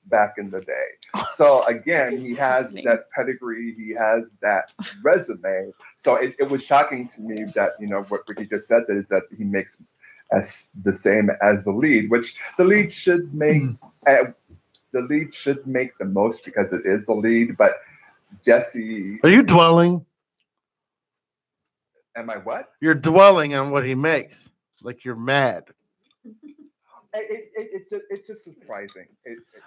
back in the day. So again, he has that pedigree, he has that resume. So it was shocking to me that, what Ricky just said, that he makes as the same as the lead, which the lead should make the most because it is the lead, but Jesse. Are you dwelling? Am I what? You're dwelling on what he makes. Like you're mad. It's just surprising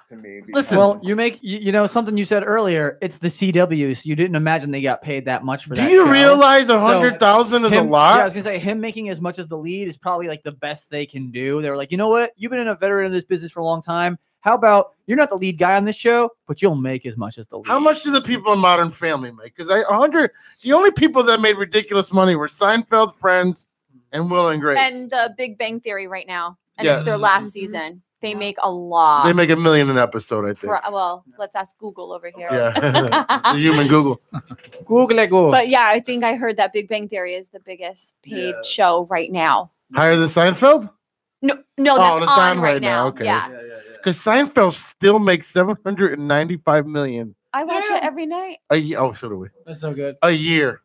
to me. Listen, well, you make something you said earlier. It's the CW, so you didn't imagine they got paid that much for that. Do you show. realize 100,000 is a lot? Yeah, I was gonna say him making as much as the lead is probably like the best they can do. They were like, you know what? You've been a veteran in this business for a long time. How about you're not the lead guy on this show, but you'll make as much as the lead. How much do the people in Modern Family make? Because the only people that made ridiculous money were Seinfeld, Friends, and Will and Grace, and the Big Bang Theory right now. And Yeah. it's their last season. They make a lot. they make $1 million an episode, I think. Well, let's ask Google over here. Yeah, the human Google. Google. But yeah, I think I heard that Big Bang Theory is the biggest paid show right now. Higher than Seinfeld? No, that's it's on right now. Okay. Yeah. Because Seinfeld still makes $795 million I watch it every night. a year. Oh, so do we? That's so good. A year.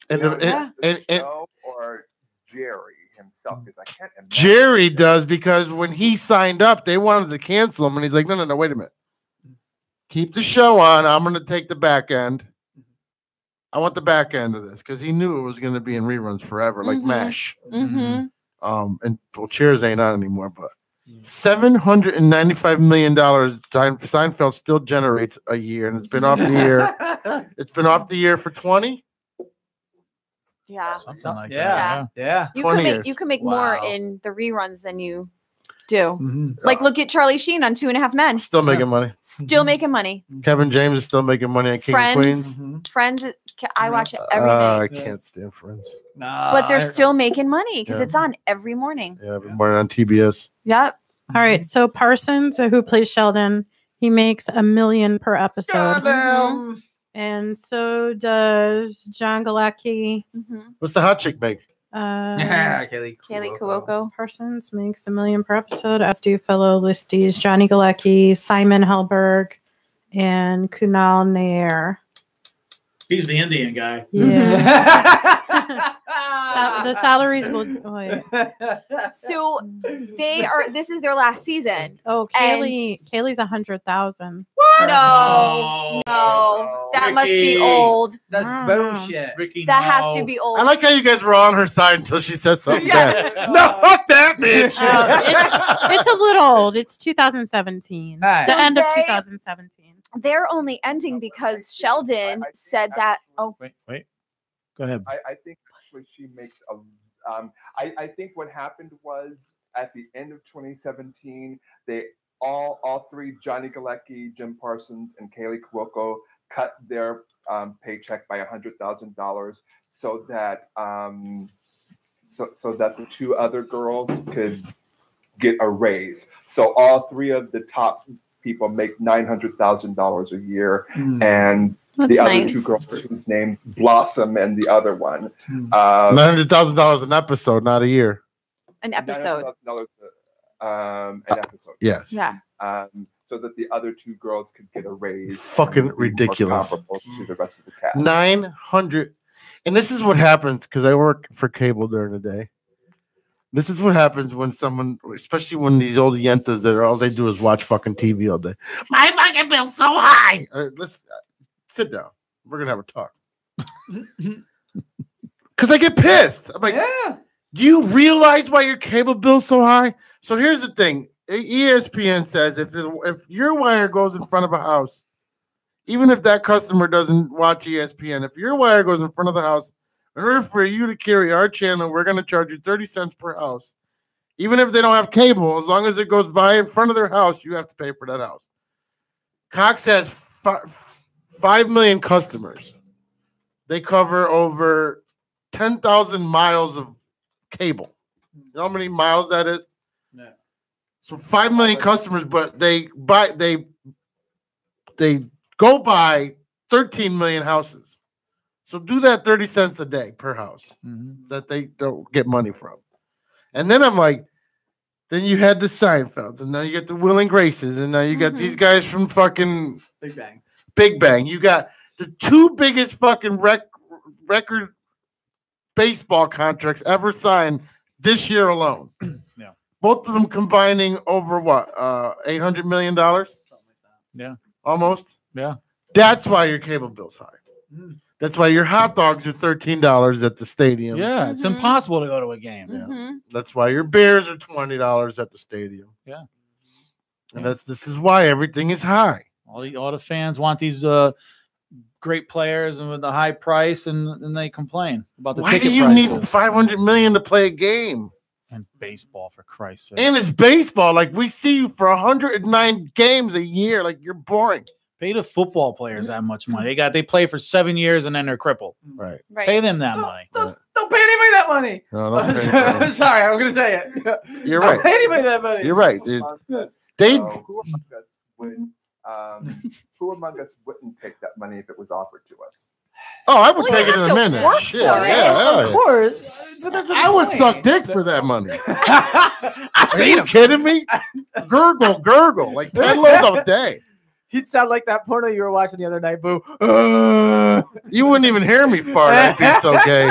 And or Jerry himself, because I can't imagine. Jerry does, because when he signed up, they wanted to cancel him, and he's like, no, wait a minute. Keep the show on. I'm going to take the back end. I want the back end of this, because he knew it was going to be in reruns forever, like MASH. Mm-hmm. And Cheers ain't on anymore, but $795 million Seinfeld still generates a year, and it's been off the air. It's been off the air for 20. Yeah. Something like Yeah. You can make more in the reruns than you do. Mm-hmm. Like, look at Charlie Sheen on 2.5 Men. Still making money. Still making money. Kevin James is still making money on King of Queens. Friends, I watch it every I day. can't stand Friends. But they're still making money because it's on every morning. Yeah, every morning on TBS. Yep. All right. So Parsons, who plays Sheldon, he makes $1 million per episode. Mhm. And so does John Galecki. What's the hot chick make? Kaylee Cuoco. Parsons makes $1 million per episode, as do fellow listees Johnny Galecki, Simon Helberg, and Kunal Nair. He's the Indian guy. Yeah. The salaries will. So this is their last season. Oh, Kaylee's 100,000. No, that must be old. That's bullshit. Ricky, That has to be old. I like how you guys were on her side until she said something bad. No, fuck that, bitch. It's a little old. It's 2017. Right. The end of 2017. They're only ending because Sheldon said that. Oh, wait. Go ahead. I think actually she makes a. I think what happened was at the end of 2017, all three, Johnny Galecki, Jim Parsons, and Kaylee Cuoco, cut their paycheck by $100,000 so that so that the two other girls could get a raise. So all three of the top people make $900,000 a year, and That's the other nice. two girls whose names Blossom and the other one. $900,000 an episode, not a year. An episode. $900,000 an episode. Yeah. Yeah. So that the other two girls could get a raise. Fucking and be more ridiculous. comparable to the rest of the cast. 900. And this is what happens because I work for cable during the day. This is what happens when someone, especially when these old yentas that are all they do is watch fucking TV all day. My fucking bill's so high. Let's sit down. We're gonna have a talk. Because I get pissed. I'm like, do you realize why your cable bill's so high? So here's the thing. ESPN says if your wire goes in front of a house, even if that customer doesn't watch ESPN, if your wire goes in front of the house, in order for you to carry our channel, we're going to charge you 30 cents per house. Even if they don't have cable, as long as it goes by in front of their house, you have to pay for that house. Cox has 5 million customers. They cover over 10,000 miles of cable. You know how many miles that is? Yeah. So 5 million customers, but they go by 13 million houses. So do that 30 cents a day per house that they don't get money from. And then I'm like, then you had the Seinfelds, and now you got the Will and Graces, and now you got these guys from fucking Big Bang. You got the two biggest fucking record baseball contracts ever signed this year alone. Yeah. Both of them combining over what? $800 million? Yeah. Almost? Yeah. That's why your cable bill's high. That's why your hot dogs are $13 at the stadium. Yeah, it's impossible to go to a game. Yeah. That's why your beers are $20 at the stadium. Yeah. And this is why everything is high. All the fans want these great players and with the high price, and they complain about the Why ticket do you prices. need $500 million to play a game? And baseball, for Christ's sake. And it's baseball. Like, we see you for 109 games a year. Like, you're boring. Pay the football players that much money. They play for 7 years and then they're crippled. Right. Pay them that money. Don't pay anybody that money. No, don't pay anybody. Sorry, I was going to say it. You're Don't right. pay anybody that money. You're right, dude. Who among us wouldn't take that money if it was offered to us? Oh, I would Well, take you it in have a to minute. work Shit, for it. yeah, hell Of yeah. course. But that's the I would point. suck dick for that money. I Are you kidding me? Gurgle, like 10 loads a day. He'd sound like that porno you were watching the other night, Boo. You wouldn't even hear me fart. I'd be so gay.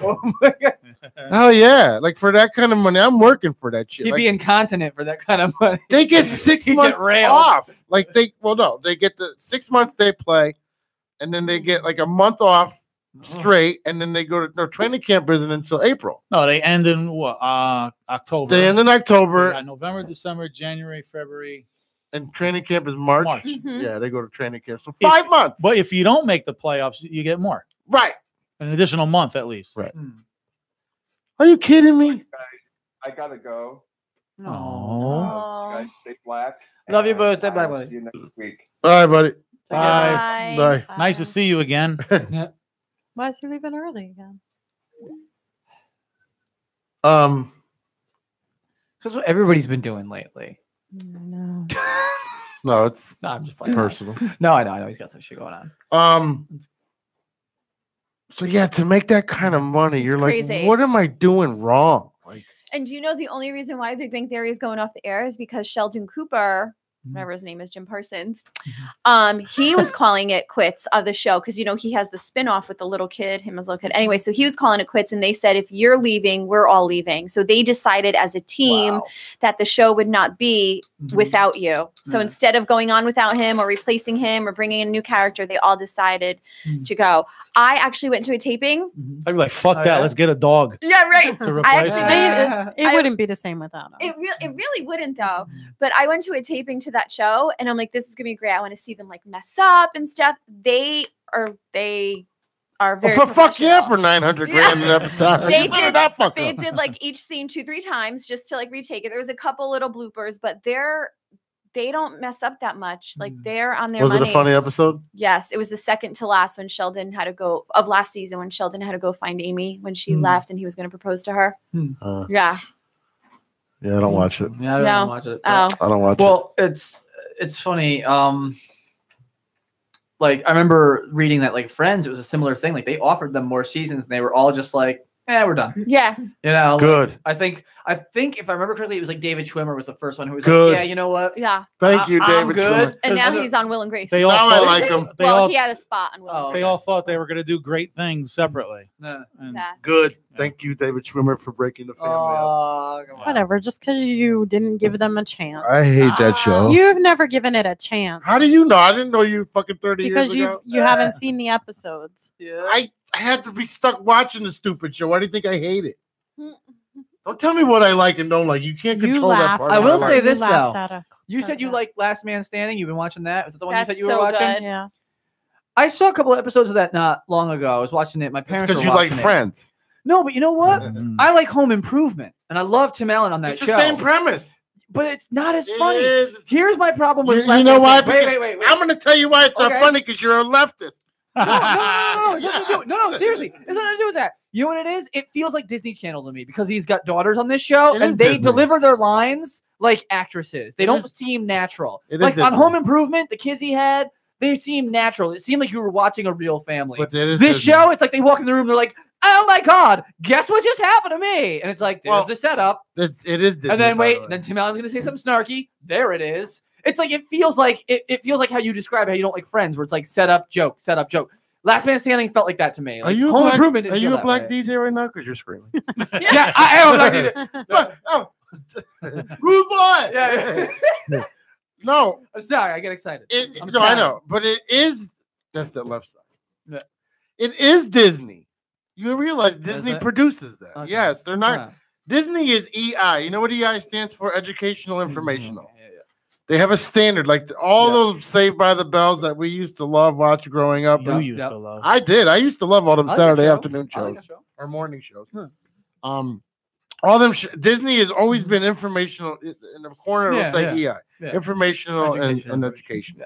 Oh my God. Oh yeah, like for that kind of money, I'm working for that shit. He'd Like, be incontinent for that kind of money. they get 6 He'd get months railed. off. Like they get the 6 months they play, and then they get like a month off straight, and then they go to their training camp isn't until April. No, they end in what? October. They end in October, They got November, December, January, February. and training camp is March. March. Yeah, they go to training camp. So 5 months. But if you don't make the playoffs, you get more. Right. An additional month at least. Right. Are you kidding me? Guys, I gotta go. Oh. Oh. Guys, stay black. Love you and both. Stay I black, will buddy. See you next week. All right, buddy. Bye. Bye. Nice to see you again. Why is he leaving early again? That's what everybody's been doing lately. No. No, it's No, I'm just playing. personal. No, I know. He's got some shit going on. So yeah, to make that kind of money, you're like, crazy. what am I doing wrong? Like, And do you know the only reason why Big Bang Theory is going off the air is because Sheldon Cooper, whatever his name is, Jim Parsons, he was calling it quits of the show because, you know, he has the spinoff with the little kid, him as a little kid. Anyway, so he was calling it quits, and they said, if you're leaving, we're all leaving. So they decided as a team that the show would not be without you. So instead of going on without him or replacing him or bringing in a new character, they all decided to go. I actually went to a taping. I'd be like, fuck that. Let's get a dog. Yeah, right. To I replace actually him. went to, It wouldn't be the same without him. it really wouldn't though. But I went to a taping to that show, and I'm like, this is gonna be great. I want to see them like mess up and stuff. They are are very for fuck yeah, professional. for 900 grand an episode. They You better did, not fuck they up. did like each scene 2-3 times just to like retake it. There was a couple little bloopers, but they don't mess up that much. Like they're on their Was money. it a funny episode? Yes, it was the second to last when Sheldon had to go of last season when Sheldon had to go find Amy when she left and he was going to propose to her. Yeah. Yeah, I don't watch it. Yeah, I don't No. watch it. Oh. I don't watch it. Well, it's funny. Like I remember reading that like Friends, it was a similar thing. Like they offered them more seasons, and they were all just like, we're done. Yeah. You know, Good. I think if I remember correctly, it was like David Schwimmer was the first one who was Good. like, yeah, you know what? Yeah. Thank you, I'm David. good. Schwimmer. And now he's on Will and Grace. They all Now I thought- like him. They well, all, he had a spot on Will and Oh, Grace. they all thought they were going to do great things separately. Yeah. And Yeah. Good. Thank you, David Schwimmer, for breaking the family up. Come on. Whatever, just because you didn't give them a chance. I hate that show. You've never given it a chance How do you know? I didn't know you fucking 30 because years ago. you haven't seen the episodes. Yeah. I had to be stuck watching the stupid show. Why do you think I hate it? Don't tell me what I like and don't like. You can't You control that laughed. part. I of will my say life. this, You laughed though. at You said you like Last Man Standing. You've been watching that. Was it the one you said you were That's so watching? good. Yeah. I saw a couple of episodes of that not long ago. I was watching it. My It's parents because were you like watching it. Friends. No, but you know what? Mm. I like Home Improvement, and I love Tim Allen on that It's show. the same premise. But it's not as It funny. is. Here's my problem with You Last know Man why? Standing. Wait. I'm going to tell you why it's not Okay. funny, because you're a leftist. No, it's nothing to do- no, seriously. It's nothing to do with that. You know what it is? It feels like Disney Channel to me because he's got daughters on this show It is and they Disney. deliver their lines like actresses. They It don't is- seem natural. It is Like on Disney. Home Improvement, the kids he had, they seem natural. It seemed like you were watching a real family. But it is This Disney. show, it's like they walk in the room, they're like, oh my God, guess what just happened to me? And it's like, there's Well, the setup. It is Disney. And then by wait, the way. then Tim Allen's gonna say something snarky. There it is. It's like it feels like how you describe how you don't like Friends, where it's like set up joke. Last Man Standing felt like that to me. Are Like, you Home a black, Improvement didn't are you feel a that black way. DJ right now? Because you're screaming. Yeah, I am a black DJ. But, oh. Rude boy. Yeah. No, I'm sorry, I get excited. I'm no, I Italian. know, but it is. That's the left side. Yeah. It is Disney. You realize Disney it? produces that. Okay. Yes, they're not. Yeah. Disney is EI. You know what EI stands for? Educational Informational. Yeah. They have a standard, like all Yeah. those Saved by the Bells that we used to love watch growing up. You used to love. I did. I used to love all them I like that Saturday show. afternoon I like shows that show. or morning shows. All them. Disney has always been informational. In the corner, it'll say EI, Yeah. informational Educational and information. education. Yeah.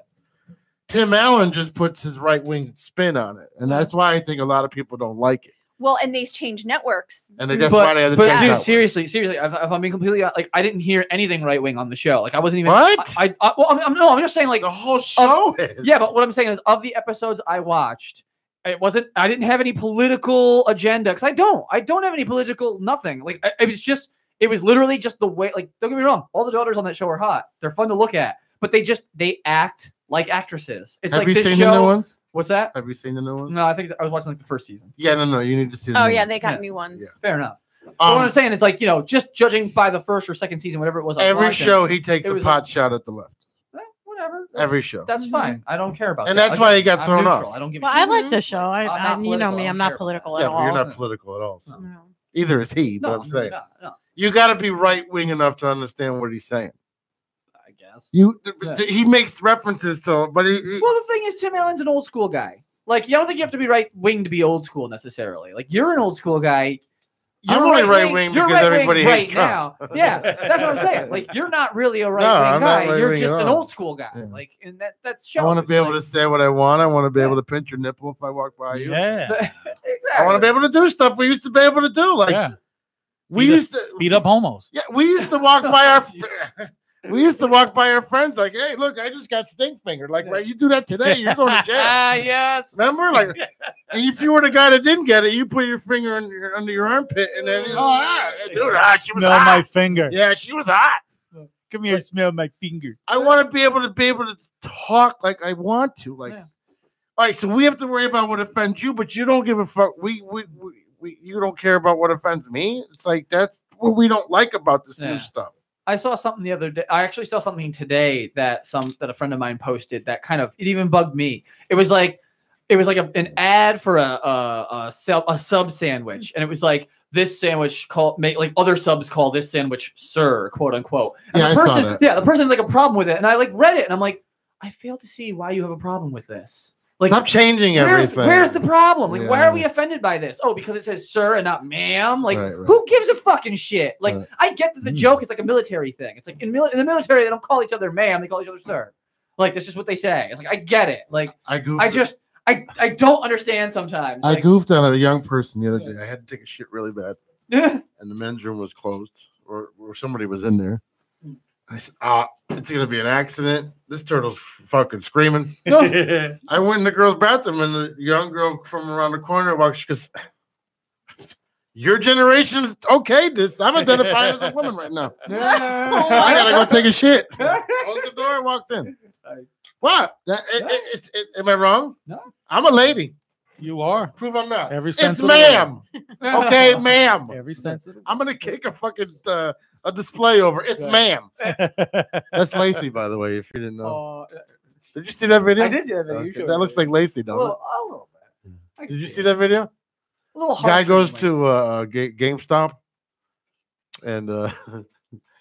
Tim Allen just puts his right wing spin on it, and that's why I think a lot of people don't like it. Well, and they changed networks. And that's why they had to but change dude, that. seriously, if I'm being completely like, I didn't hear anything right wing on the show. Like, I wasn't even. What? I'm just saying, like, The whole show is. yeah, but what I'm saying is, of the episodes I watched, I didn't have any political agenda because I don't have any political nothing. Like, it was literally just the way. Like, don't get me wrong, all the daughters on that show are hot. They're fun to look at, but they act like actresses. It's Have like you this seen show. the new ones? What's that? Have you seen the new ones? No, I think I was watching like the first season. Yeah, no. You need to see. The Oh new yeah, ones. they got Yeah. new ones. Yeah. Fair enough. But what I'm saying is, like, just judging by the first or second season, whatever it was. I was Every watching, show he takes it a was pot like- shot at the left. Whatever. Every show. That's fine. I don't care about And that. that's why he got I'm thrown neutral. off. I don't give a Well, shit. I like the show. I'm not you know political. me. I I'm don't not care political about Yeah, at but all. you're not political at all. So. No. Either is he, but No, I'm saying no, you got to be right wing enough to understand what he's saying. I guess. Yeah. He makes references to, but he Well, the thing is, Tim Allen's an old school guy. Like, you don't think you have to be right wing to be old school necessarily. Like, you're an old school guy. I'm only right-wing you're because right-wing everybody hates now. Trump. Yeah, that's what I'm saying. Like, you're not really a right wing I'm not guy. You're right-wing just at an all. old school guy. Yeah. Like, and that's I shows. want to be able like, to say what I want. I want to be able to pinch your nipple if I walk by you. Yeah. Exactly. I want to be able to do stuff we used to be able to do. Like Yeah. we Beat used to Beat up homos. Yeah, we used to walk by our we used to walk by our friends like, hey, look, I just got stink fingered. Like, right, you do that today, you're going to jail. Yes. Remember? Like, and if you were the guy that didn't get it, you put your finger under your armpit and then she was Smell hot. my finger. Yeah, she was hot. Come here, smell my finger. I want to be able to talk like I want to. Like, Yeah. all right, so we have to worry about what offends you, but you don't give a fuck. You don't care about what offends me. It's like that's what we don't like about this new Yeah. stuff. I saw something the other day. I actually saw something today that a friend of mine posted that it even bugged me. It was like an ad for a sub sandwich, and it was like this sandwich like other subs call this sandwich sir, quote unquote. And Yeah, the I person, saw that. Yeah, the person had like a problem with it, and I like read it, and I'm like, I fail to see why you have a problem with this. Like, stop changing everything. Where's the problem? Like, why Yeah. are we offended by this? Oh, because it says sir and not ma'am. Like, Right. who gives a fucking shit? Like, Right. I get that the joke is like a military thing. It's like in the military, they don't call each other ma'am, they call each other sir. Like, that's just what they say. It's like, I get it. Like, I don't understand sometimes. I Like, goofed on a young person the other day. I had to take a shit really bad, yeah. and the men's room was closed, or somebody was in there. I said, it's gonna be an accident. This turtle's fucking screaming. I went in the girl's bathroom, and the young girl from around the corner walks. She goes, "Your generation, okay? I'm identifying as a woman right now. I gotta go take a shit." Closed the door, walked in. What? Am I wrong? No, I'm a lady. You are. Prove I'm not. Every sense It's of the ma'am. Okay, ma'am. Every sense of the I'm gonna kick a fucking a display over. It's ma'am. That's Lacey, by the way. If you didn't know, did you see that video? I did see that video. You Okay, showed that me. looks like Lacey, A don't it? little bit. Did you see that video? A little Guy harsh goes on to GameStop, and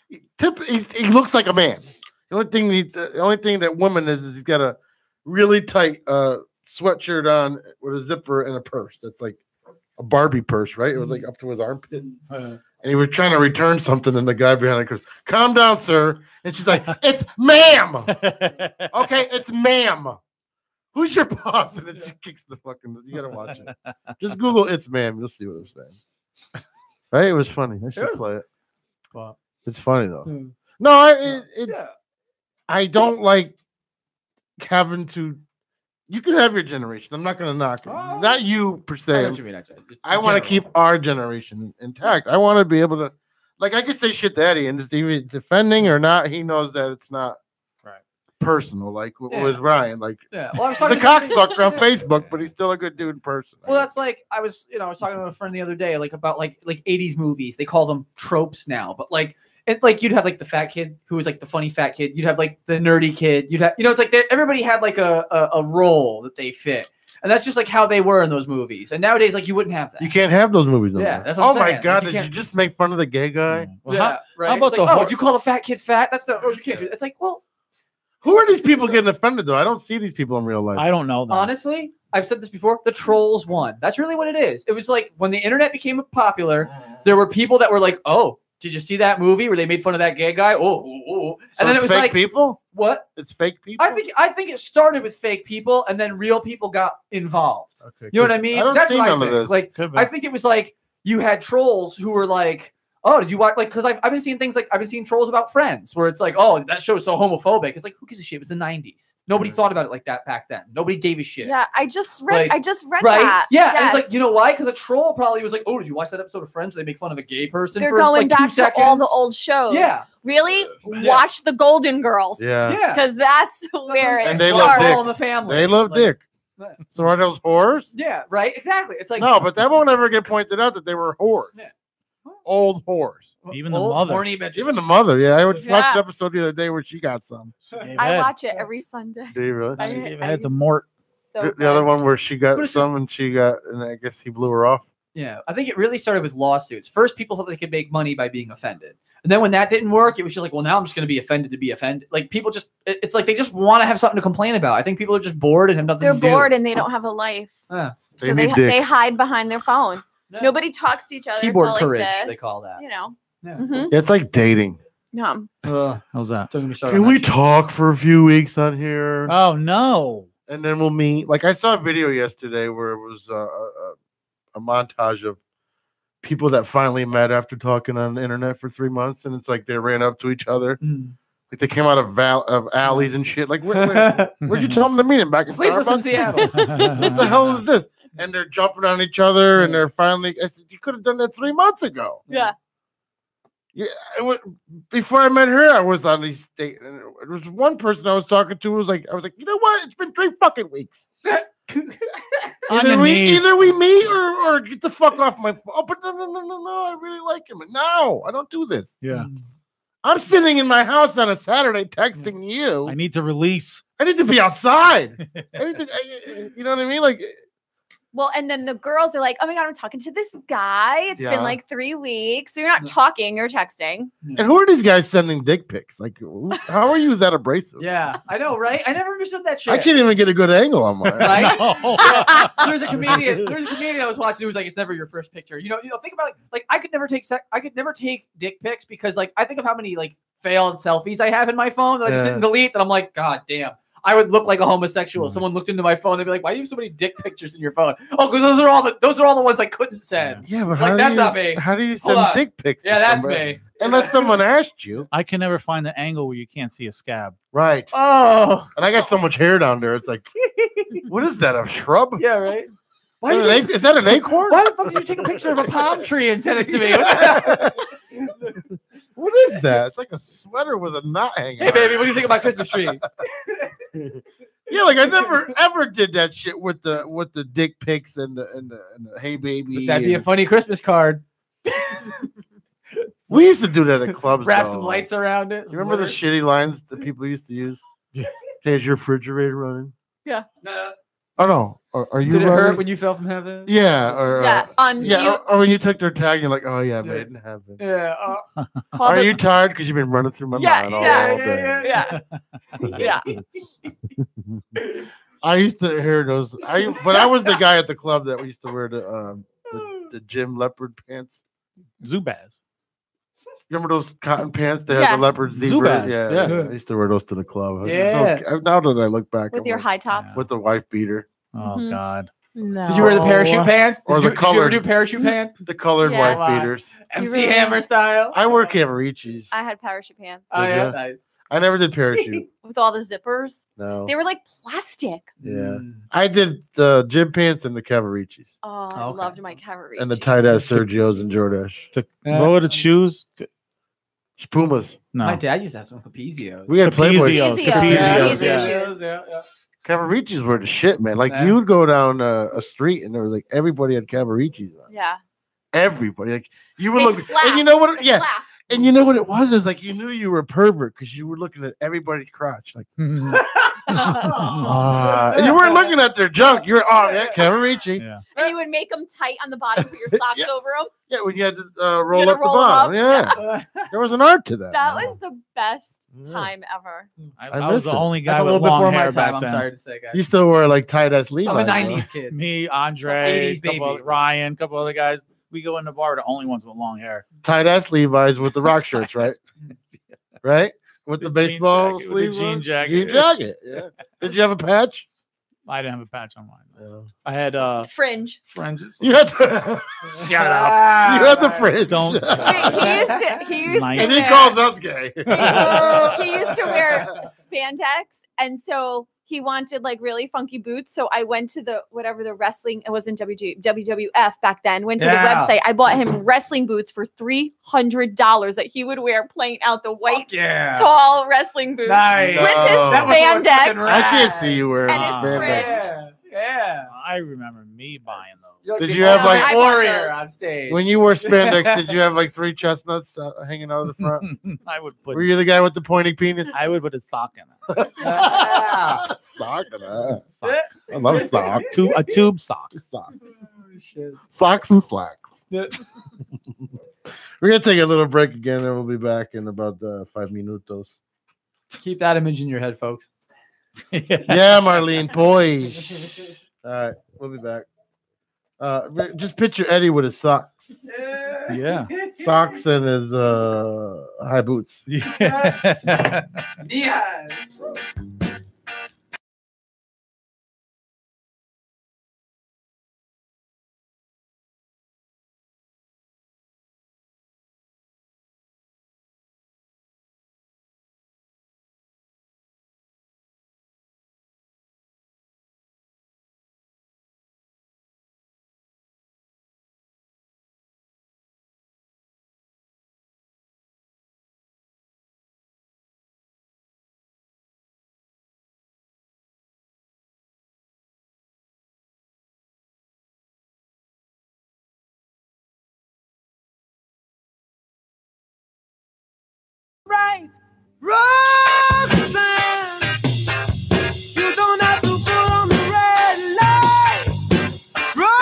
he looks like a man. The only thing that woman is he's got a really tight sweatshirt on with a zipper and a purse. That's like a Barbie purse, right? It was like up to his armpit. And he was trying to return something, and the guy behind it goes, "Calm down, sir." And she's like, "It's ma'am." Okay, it's ma'am. Who's your boss? And then she kicks the fucking. You gotta watch it. Just Google "it's ma'am." You'll see what I'm saying. Right? It was funny. I should play it. Wow. It's funny though. No, I don't like having to. You can have your generation. I'm not going to knock it. Not you per se. I want to keep our generation intact. I want to be able to, like, I can say shit to Eddie and just even defending or not. He knows that it's not personal. Like with Ryan, like he's a cocksucker on Facebook, but he's still a good dude in person. Well, that's like I was talking to a friend the other day, like about like 80s movies. They call them tropes now, but like. It's like you'd have like the fat kid who was like the funny fat kid. You'd have like the nerdy kid. You'd have, it's like everybody had like a role that they fit. And that's just like how they were in those movies. And nowadays, like you wouldn't have that. You can't have those movies no Yeah, more. that's what I'm my saying. God, Like, did you just make fun of the gay guy? Well, Yeah, right. How about It's like, the did you call a fat kid fat? That's the you can't do it. It's like, well, who are these people getting offended though? I don't see these people in real life. I don't know them. honestly, I've said this before. The trolls won. That's really what it is. It was like when the internet became popular, there were people that were like, oh. Did you see that movie where they made fun of that gay guy? So and then it's it was fake like people. What? It's fake people. I think it started with fake people, and then real people got involved. Okay, You know what I mean? I don't That's see what none I of think. this. Like, Could be. I think it was like you had trolls who were like, "Oh, did you watch?" Like, because I've been seeing things like I've been seeing trolls about Friends, where it's like, "Oh, that show is so homophobic." It's like, who gives a shit? It was the '90s. Nobody thought about it like that back then. Nobody gave a shit. Yeah, I just read. Like, I just read Right? that. Yeah, and Yes. it's like, you know why? Because a troll probably was like, "Oh, did you watch that episode of Friends where they make fun of a gay person?" They're for going like 2 back to all seconds? the old shows. Yeah. Really? Yeah. Watch the Golden Girls. Yeah. Yeah. Because that's where And it they love starts. dick. All in the family. They love Like, dick. So are those whores? Yeah, right. Exactly. It's like No, but that won't ever get pointed out that they were whores. Yeah. Old whores. Even the old, mother. horny bitches. Even the mother. Yeah, I watched Yeah. the episode the other day where she got some. I watch it every Sunday. Do you really? I- She gave a head to Mort. So The other good. one where she got But it's some and she got, and I guess he blew her off. Yeah, I think it really started with lawsuits. First, people thought they could make money by being offended. And then when that didn't work, it was just like, well, now I'm just going to be offended to be offended. Like people just, it's like they just want to have something to complain about. I think people are just bored and have nothing They're to do. bored and they don't have a life. Yeah. They So need they dick. hide behind their phone. Yeah. Nobody talks to each other. It's Keyboard all like courage, this, they call that. You know. Yeah. Mhm. Yeah, it's like dating. Yeah. How's that? Don't get me started Can on we that shit. talk for a few weeks on here? Oh no. And then we'll meet. Like I saw a video yesterday where it was a montage of people that finally met after talking on the internet for 3 months, and it's like they ran up to each other, Mm. like they came out of alleys and shit. Like, where'd you tell them to meet him back in Sleepless in Starbucks? Seattle. What the hell is this? And they're jumping on each other, and they're finally. I said, you could have done that 3 months ago. Yeah. Yeah, before I met her, I was on these dates, and there was one person I was talking to who was like, I was like, you know what? It's been 3 fucking weeks. On your knees. Either we meet or get the fuck off my phone. Oh, but no, I really like him. No, I don't do this. Yeah. I'm sitting in my house on a Saturday texting you. I need to release. I need to be outside. You know what I mean? Like, Well, and then the girls are like, oh my God, I'm talking to this guy. It's Yeah. been like 3 weeks. So you're not talking, you're texting. And who are these guys sending dick pics? Like, how are you that abrasive? Yeah, I know, right? I never understood that shit. I can't even get a good angle on mine. Right? There's a comedian I was watching who was like, it's never your first picture. You know, think about like I could never take dick pics because like I think of how many like failed selfies I have in my phone that I just didn't delete. That I'm like, God damn. I would look like a homosexual. If someone looked into my phone, they'd be like, "Why do you have so many dick pictures in your phone?" Oh, because those are all the ones I couldn't send. Yeah, but like, that's not me. How do you send dick pics? Yeah, that's me. Unless someone asked you. I can never find the angle where you can't see a scab. Right. Oh. And I got so much hair down there. It's like, what is that? A shrub? Yeah, right. Is that an acorn? Why the fuck did you take a picture of a palm tree and send it to me? What is that? It's like a sweater with a knot hanging. Hey, baby, what do you think about Christmas tree? Yeah, like I never ever did that shit with the dick pics and the hey baby. Would that be a funny Christmas card? We used to do that at clubs. Wrap some lights around it. Do you remember the shitty lines that people used to use? Yeah. Hey, is your refrigerator running? Yeah. Oh no. Are you? Did it running? hurt when you fell from heaven? Yeah. Or yeah. Or when you took their tag, you're like, oh yeah, made in heaven. Yeah. Are you tired? Because you've been running through my mind all day. Yeah. I used to hear those. But I was the guy at the club that used to wear the gym leopard pants. Zubaz. You remember those cotton pants? They had the leopard zebra. Zubaz. Yeah. I used to wear those to the club. Yeah. Now that I look back, With your high tops. with the wife beater. Oh God. No. Did you wear the parachute pants? Or Did the colored? you ever do parachute pants? The colored Yes. wife beaters. MC Hammer style. I wore Cavaricis. I had parachute pants Oh Did yeah, ya? nice. I never did parachute. with all the zippers. No. They were like plastic. Yeah. I did the gym pants and the Cavaricis. Oh, I loved my Cavalry. And the tight ass Sergios and Jordache. What were the shoes? Pumas. No. My dad used to have some Capezios. We had Playboy Capezios. shoes. Capezios. Yeah. Cavaricis were the shit, man. Like you would go down a street and there was like everybody had Cavaricis on. Yeah. Everybody. Like you would They look flap. and you know what? They Yeah. flap. And you know what it was? Is like you knew you were a pervert because you were looking at everybody's crotch. Like and you weren't looking at their junk. You were Cavarici. Yeah. And you would make them tight on the bottom, put your socks over them. Yeah, when you had to roll gotta up the roll 'em bottom. up. Yeah. There was an art to that. That was the best time ever. I was the only guy That's a with little long before my hair time. back I'm then. sorry to say, guys. You still wear like tight ass Levi's. I'm a though. 90s kid. Me, Andre, 80s baby. Ryan, a couple other guys. We go in the bar, the only ones with long hair. Tight ass Levi's with the rock shirts, right? Right? With the jean baseball jacket, with the sleeve. jean on? jacket. Jean jacket. Yeah. Did you have a patch? I didn't have a patch on mine. I had Fringe. fringes. You had the Shut up. You had the fringe. Don't. He used to And he wear, calls us gay. he used to wear spandex, and so he wanted like really funky boots. So I went to the wrestling. It wasn't WWF back then. Went to the website. I bought him wrestling boots for $300 that he would wear playing out the white tall wrestling boots Nice. with his No. spandex. I can't see you wearing And his spandex. Yeah. I remember me buying those. You're Did the you have, like- ultimate warrior on stage? When you wore spandex, did you have like 3 chestnuts hanging out of the front? I would put. Were you the guy with the pointy penis? I would put a sock in it. Sock in it. I love socks. A tube sock. Socks. Shit. Socks and slacks. Yeah. We're gonna take a little break again, and we'll be back in about 5 minutos. Keep that image in your head, folks. Yeah, Marlene, boys. All right, we'll be back. Just picture Eddie with his socks. Yeah. Socks and his high boots. Yeah. Yeah. Right, Roxanne, you don't have to put on the red light. Roxanne.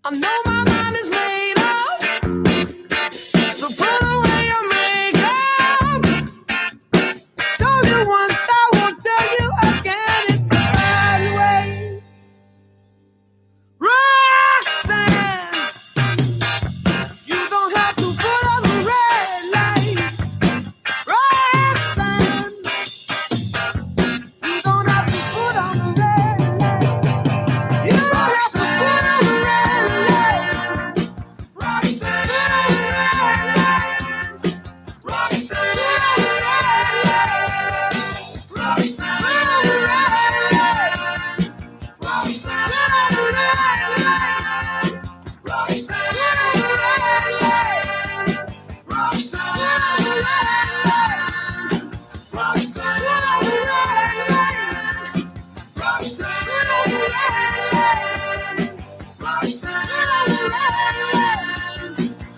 I know my mind is made up, so put away your makeup. Told you once, I won't tell you again. It's the right way. Roxanne, you don't have to put on the red light. Roxanne, you don't have to put on the red light. You don't have to put on the red light. Roxanne, Roxanne,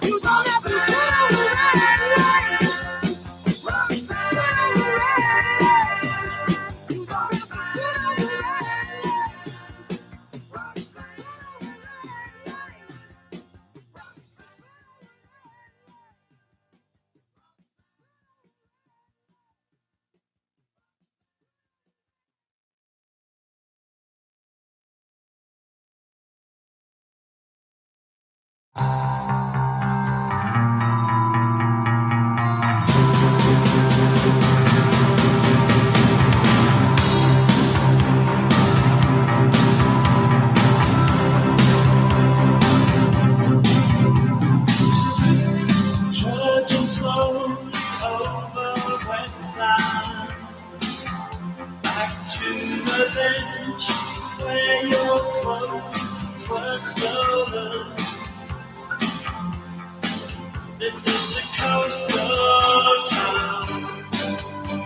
you don't have to put on the red light. Roxanne, you don't have to put on the red light. Roxanne. Trudging slowly over wet sand, back to the bench where your clothes were stolen. This is the coast of town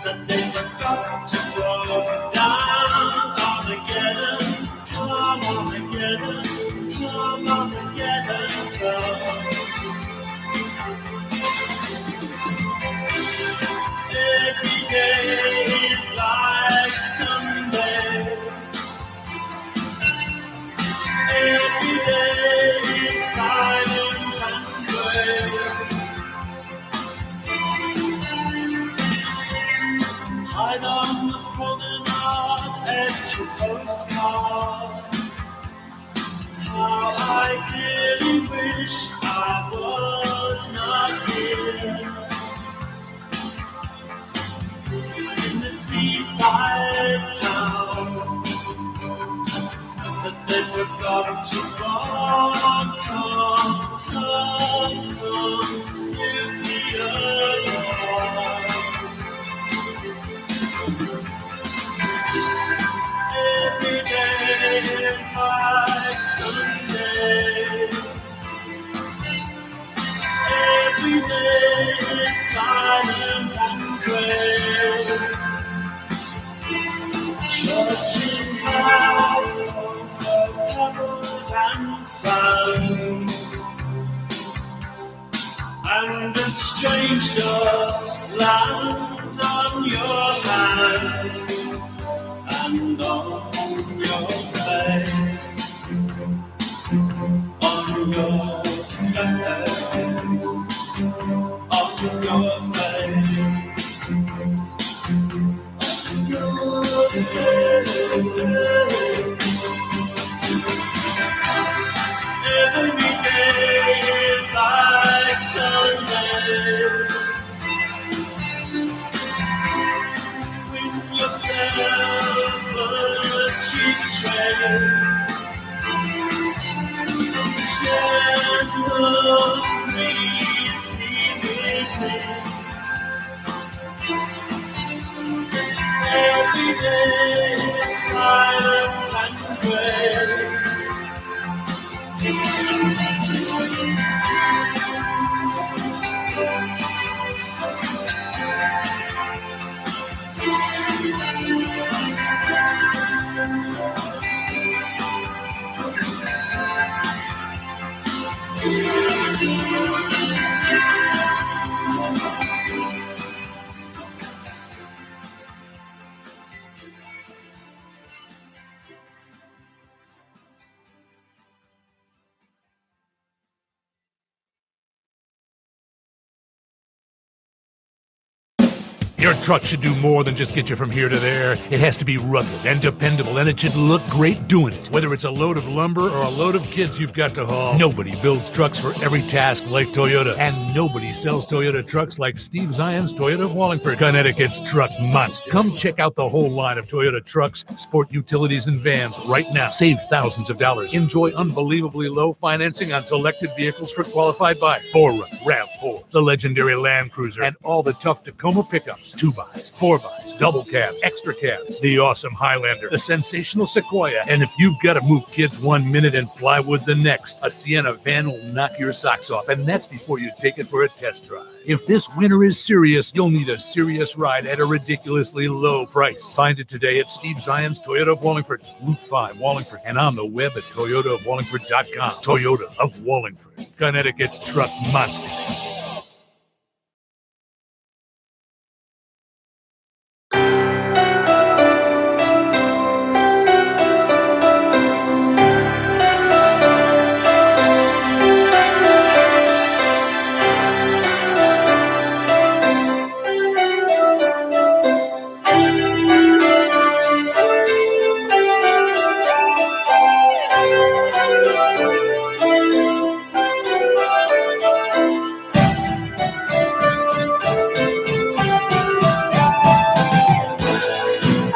that they forgot to close down. Armageddon, come Armageddon, come Armageddon, come. Every day is like Sunday. Every day is silent and gray. Hide on the promenade at your postcard. How I dearly wish I was not here. In the seaside town that they forgot to walk. Come, come, come, nuclear war. Every day is like Sunday. Every day is silent and gray. Judging power over pebbles and sand, and a strange dust lands on your hands and on your face, on your face, on your face. Every day is like Sunday. Win yourself a cheap train. Share some breeze tea with me. Every day is silent and gray. Your truck should do more than just get you from here to there. It has to be rugged and dependable, and it should look great doing it. Whether it's a load of lumber or a load of kids you've got to haul, nobody builds trucks for every task like Toyota, and nobody sells Toyota trucks like Steve Zion's Toyota of Wallingford, Connecticut's truck monster. Come check out the whole line of Toyota trucks, sport utilities, and vans right now. Save thousands of dollars. Enjoy unbelievably low financing on selected vehicles for qualified buyers. 4Runner, RAV4, the legendary Land Cruiser, and all the tough Tacoma pickups. 2x, 4x, double cabs, extra cabs, the awesome Highlander, the sensational Sequoia, and if you've got to move kids 1 minute and plywood the next, a Sienna van will knock your socks off, and that's before you take it for a test drive. If this winter is serious, you'll need a serious ride at a ridiculously low price. Find it today at Steve Zion's Toyota of Wallingford, Route 5, Wallingford, and on the web at toyotaofwallingford.com. Toyota of Wallingford, Connecticut's truck monster.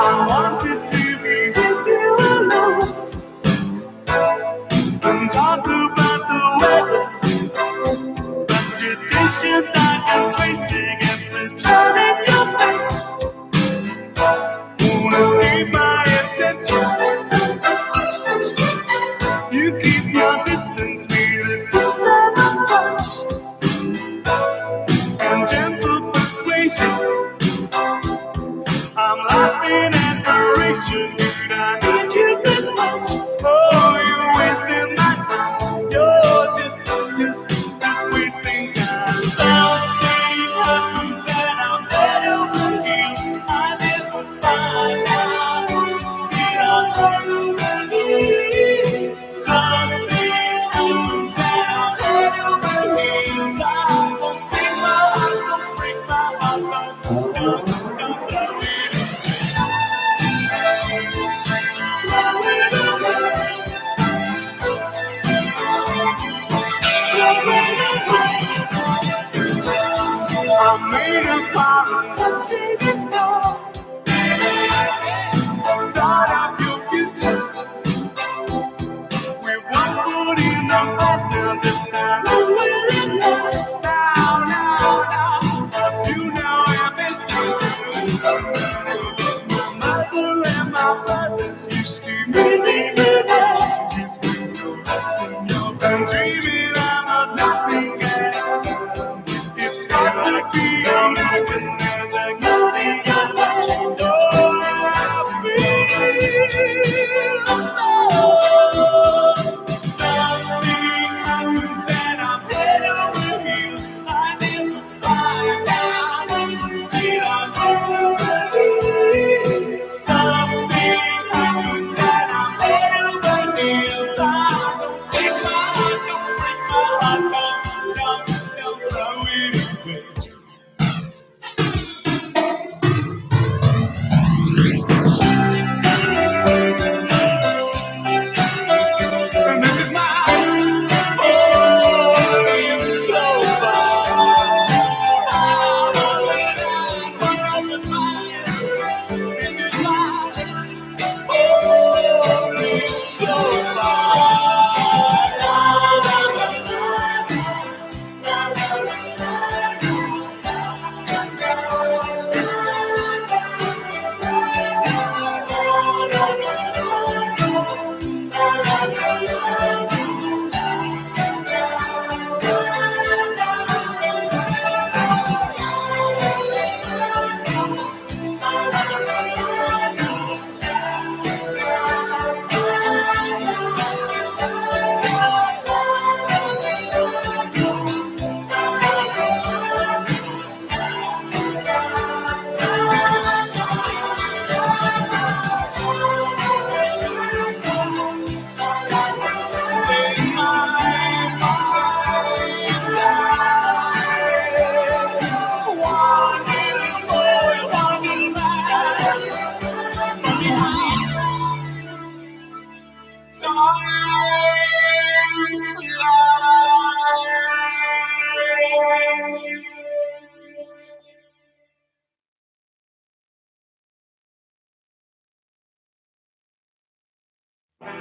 I wanted to be with you alone and talk about the weather, but traditions I can trace against the turn in your face won't escape my attention. You keep your distance with a system of touch and gentle persuasion. I'm lost in admiration. Did I hate you this much? Oh, you're wasting my time. You're just wasting time. Something happens and I'm head over heels. I never find out till I'm head over heels. Something happens and I'm head over heels. I won't take my heart, don't break my heart, don't throw it. I made a apology before. Thought of your future. With one foot in the past, now this time I'm willing to now. You know ambition. My mother and my brothers used to believe in that. Just when you're acting young and dreaming, I'm not nothing else. It's got to be a man when there's a nothing else that changes. Oh, something happens and I'm head over heels. I never find out till I'm head over heels. Something Another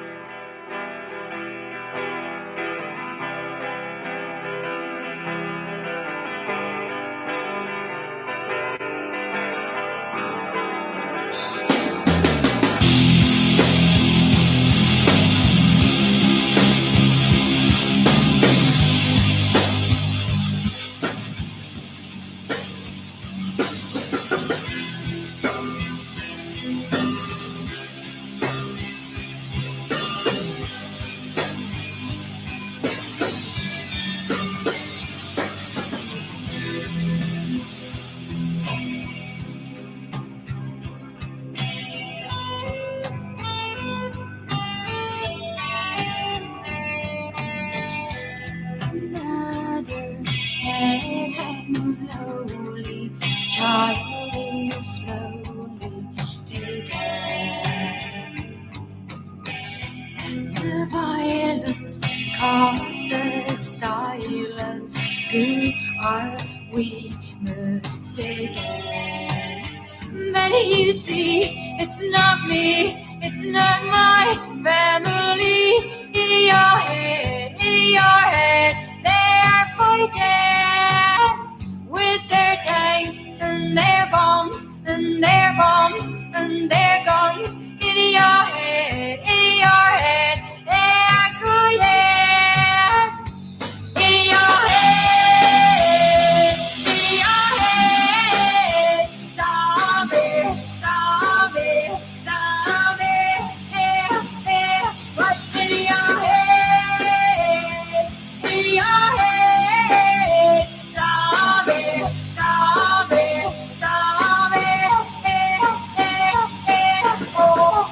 head hangs lowly, child is slowly taken, and the violence causes silence. Who are we mistaken? But you see, it's not me, it's not my family. In your head, they are fighting with their tanks and their bombs and their bombs and their guns. In your head, they are crying. In your head, zombie, zombie, zombie. What's in your head? In your head, zombie, zombie, zombie. Oh.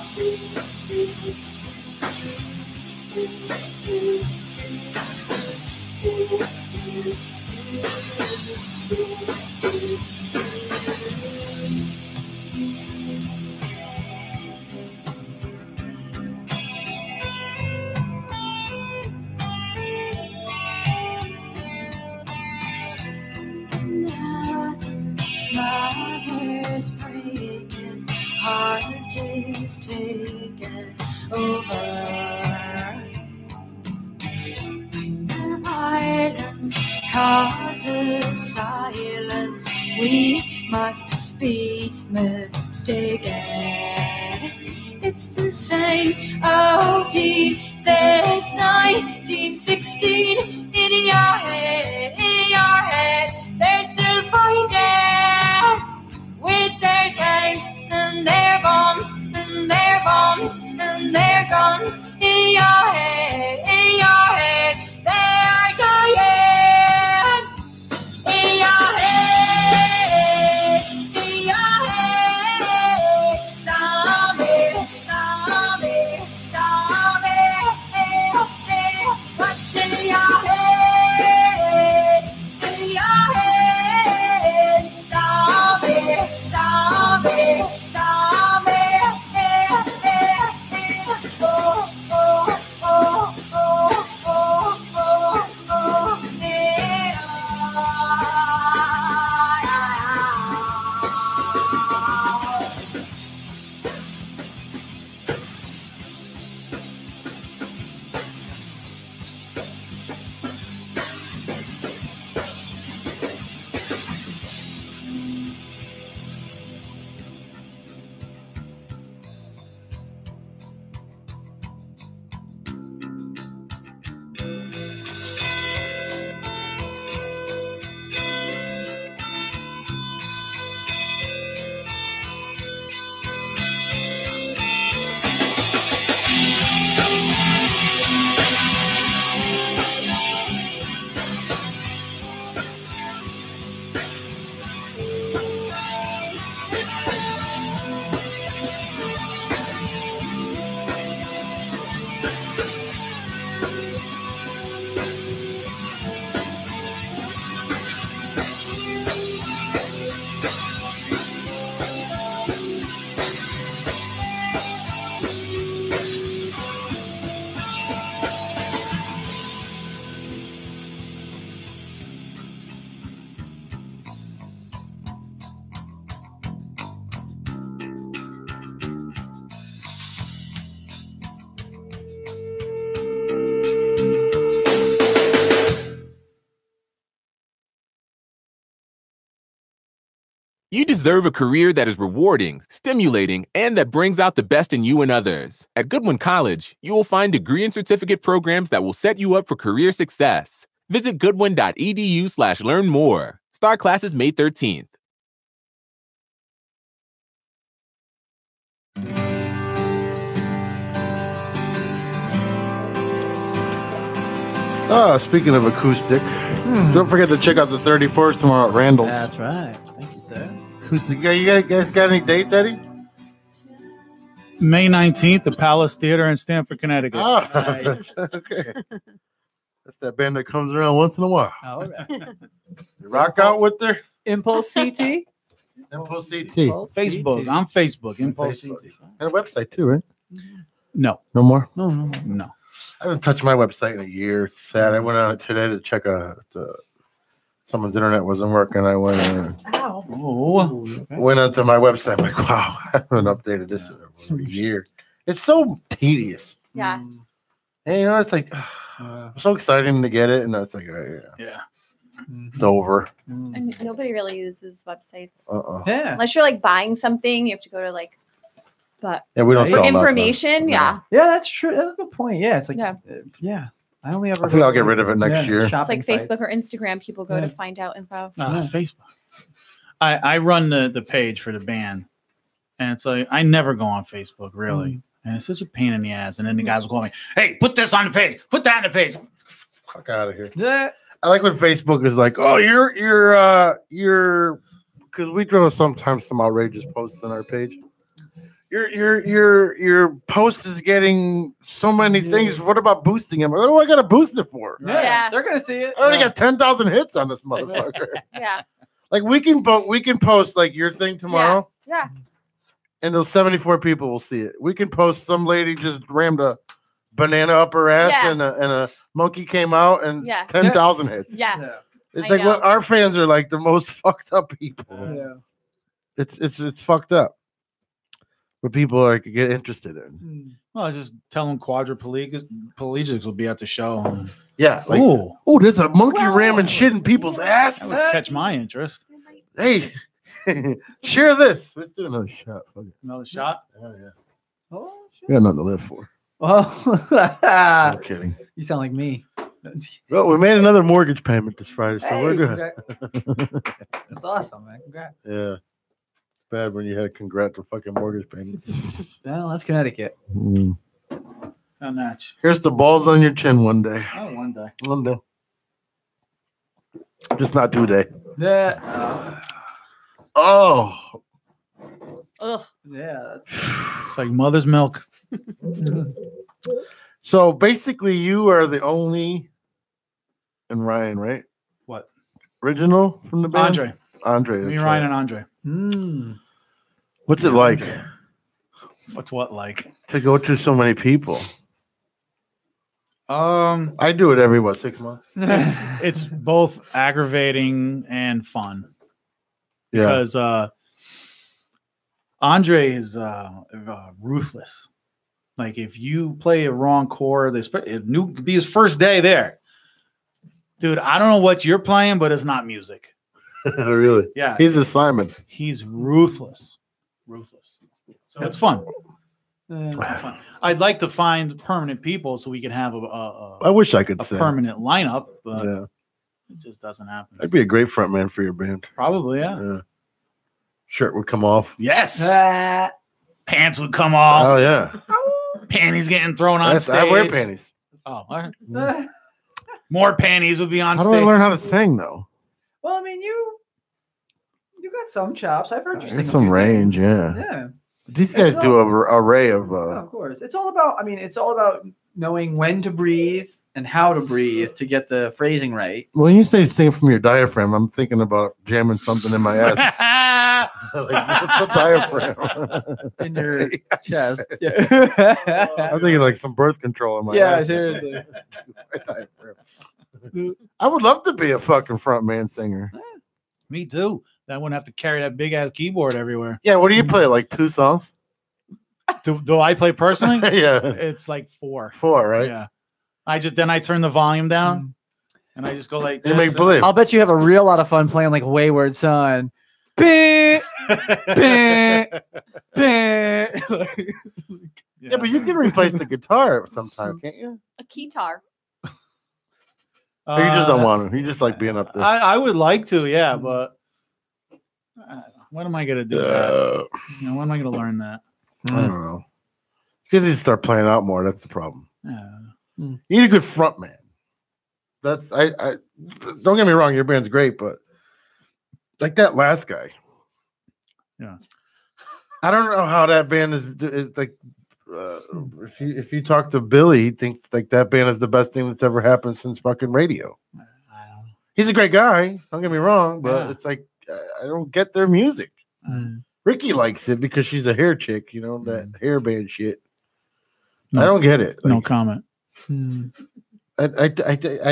Mother's breaking, heart is taken over. When the violence causes silence, we must be mistaken. It's the same old teen since 1916. In your head, they're still fighting with their tanks and their bombs and their bombs and their guns. In your head, they are dying. In your head, zombie, zombie, zombie. What's in your head? You deserve a career that is rewarding, stimulating, and that brings out the best in you and others. At Goodwin College, you will find degree and certificate programs that will set you up for career success. Visit goodwin.edu/learn more. Start classes May 13th. Speaking of acoustic, don't forget to check out the 31st tomorrow at Randall's. That's right. Thank you, sir. Acoustic. You guys got any dates, Eddie? May 19th, the Palace Theater in Stamford, Connecticut. Oh, that's okay. That's that band that comes around once in a while. Oh, okay. You rock out with their Impulse CT? Impulse CT. Facebook. I'm Facebook. Impulse CT. And a website too, right? No. No more? No. I haven't touched my website in a year. It's sad. I went on it today to check someone's internet wasn't working. I went went onto my website. I'm like, wow, I haven't updated this in over a year. It's so tedious. Yeah. And it's like so exciting to get it, and it's like, yeah. It's over. And nobody really uses websites. Yeah. Unless you're like buying something, you have to go to like. But yeah, we don't for sell nothing. information. Yeah. Yeah, that's true. That's a good point. Yeah, it's like yeah. I only ever. I think I'll get rid of it next year. It's like Facebook or Instagram. People go to find out info. Facebook. I run the page for the band, and it's like I never go on Facebook really, and it's such a pain in the ass. And then the guys will call me, "Hey, put this on the page. Put that on the page." Fuck out of here. Yeah. I like when Facebook is like, "Oh, you're," because we throw sometimes some outrageous posts on our page. Your post is getting so many things. What about boosting him? What do I got to boost it for? Yeah. They're gonna see it. I already got 10,000 hits on this motherfucker. Yeah. Like we can post like your thing tomorrow, Yeah. and those 74 people will see it. We can post some lady just rammed a banana up her ass, and a monkey came out, and 10,000 hits. Yeah. It's like what our fans are like the most fucked up people. Yeah. It's fucked up. What people like get interested in. Well, I just tell them quadriplegics will be at the show. Yeah, like there's a monkey ramming shit in people's ass. That would catch my interest. Hey, share this. Let's do another shot. Fuck it. Another shot? Oh yeah. Oh, we got nothing to live for. Oh, I'm kidding. You sound like me. Well, we made another mortgage payment this Friday, so Hey, we're good. That's awesome, man. Congrats. Yeah. Bad when you had to congrat the fucking mortgage payment. Well, that's Connecticut. Not much. Here's the balls on your chin one day. Oh, one day. One day. Just not today. Yeah. Oh. Ugh. Yeah. It's like mother's milk. So basically, you are the only, and Ryan, right? What? Original from the band? Andre. Me, that's Ryan, right. and Andre. What's it like? What's what like? To go through so many people. I do it every 6 months. It's both aggravating and fun. Yeah. Because Andre is ruthless. Like if you play a wrong chord, it could be his first day there. Dude, I don't know what you're playing, but it's not music. Really? Yeah. He's a Simon. He's ruthless. So it's fun. It's fun. I'd like to find permanent people so we can have I wish I could a say permanent lineup, but Yeah. it just doesn't happen. I'd be a great front man for your band. Probably, yeah. Shirt would come off. Yes. Pants would come off. Oh yeah. Panties getting thrown on stage. I wear panties. Oh, all right. More panties would be on How stage. do I learn how to sing though? Well, I mean, you got some chops. I've heard you sing. There's a some few range, things. yeah. Yeah. These guys do an array of. Of course, it's all about. I mean, it's all about knowing when to breathe and how to breathe to get the phrasing right. When you say sing from your diaphragm, I'm thinking about jamming something in my ass. Like, what's a diaphragm? In your chest. Yeah. I'm thinking like some birth control in my Yeah, ass. seriously. I would love to be a fucking front man singer. Me too. I wouldn't have to carry that big ass keyboard everywhere. Yeah, what do you play? Like 2 songs? Do I play personally? Yeah. It's like 4. 4, right? Yeah. I turn the volume down and I just go like You this make and- believe. I'll bet you have a real lot of fun playing like Wayward Son. Bing, bing, bing. Yeah, but you can replace the guitar sometime, can't you? A keytar. Or you just don't want to. You just like being up there. I would like to, yeah, but when am I gonna do that? You know, when am I gonna learn that? I don't know. Because you start playing out more. That's the problem. Yeah. You need a good front man. That's I. Don't get me wrong. Your band's great, but like that last guy. Yeah. I don't know how that band is. It's like if you talk to Billy, he thinks like that band is the best thing that's ever happened since fucking radio. He's a great guy. Don't get me wrong, but it's like I don't get their music. Ricky likes it because she's a hair chick, you know, that hair band shit. No, I don't get it. No Like, comment. I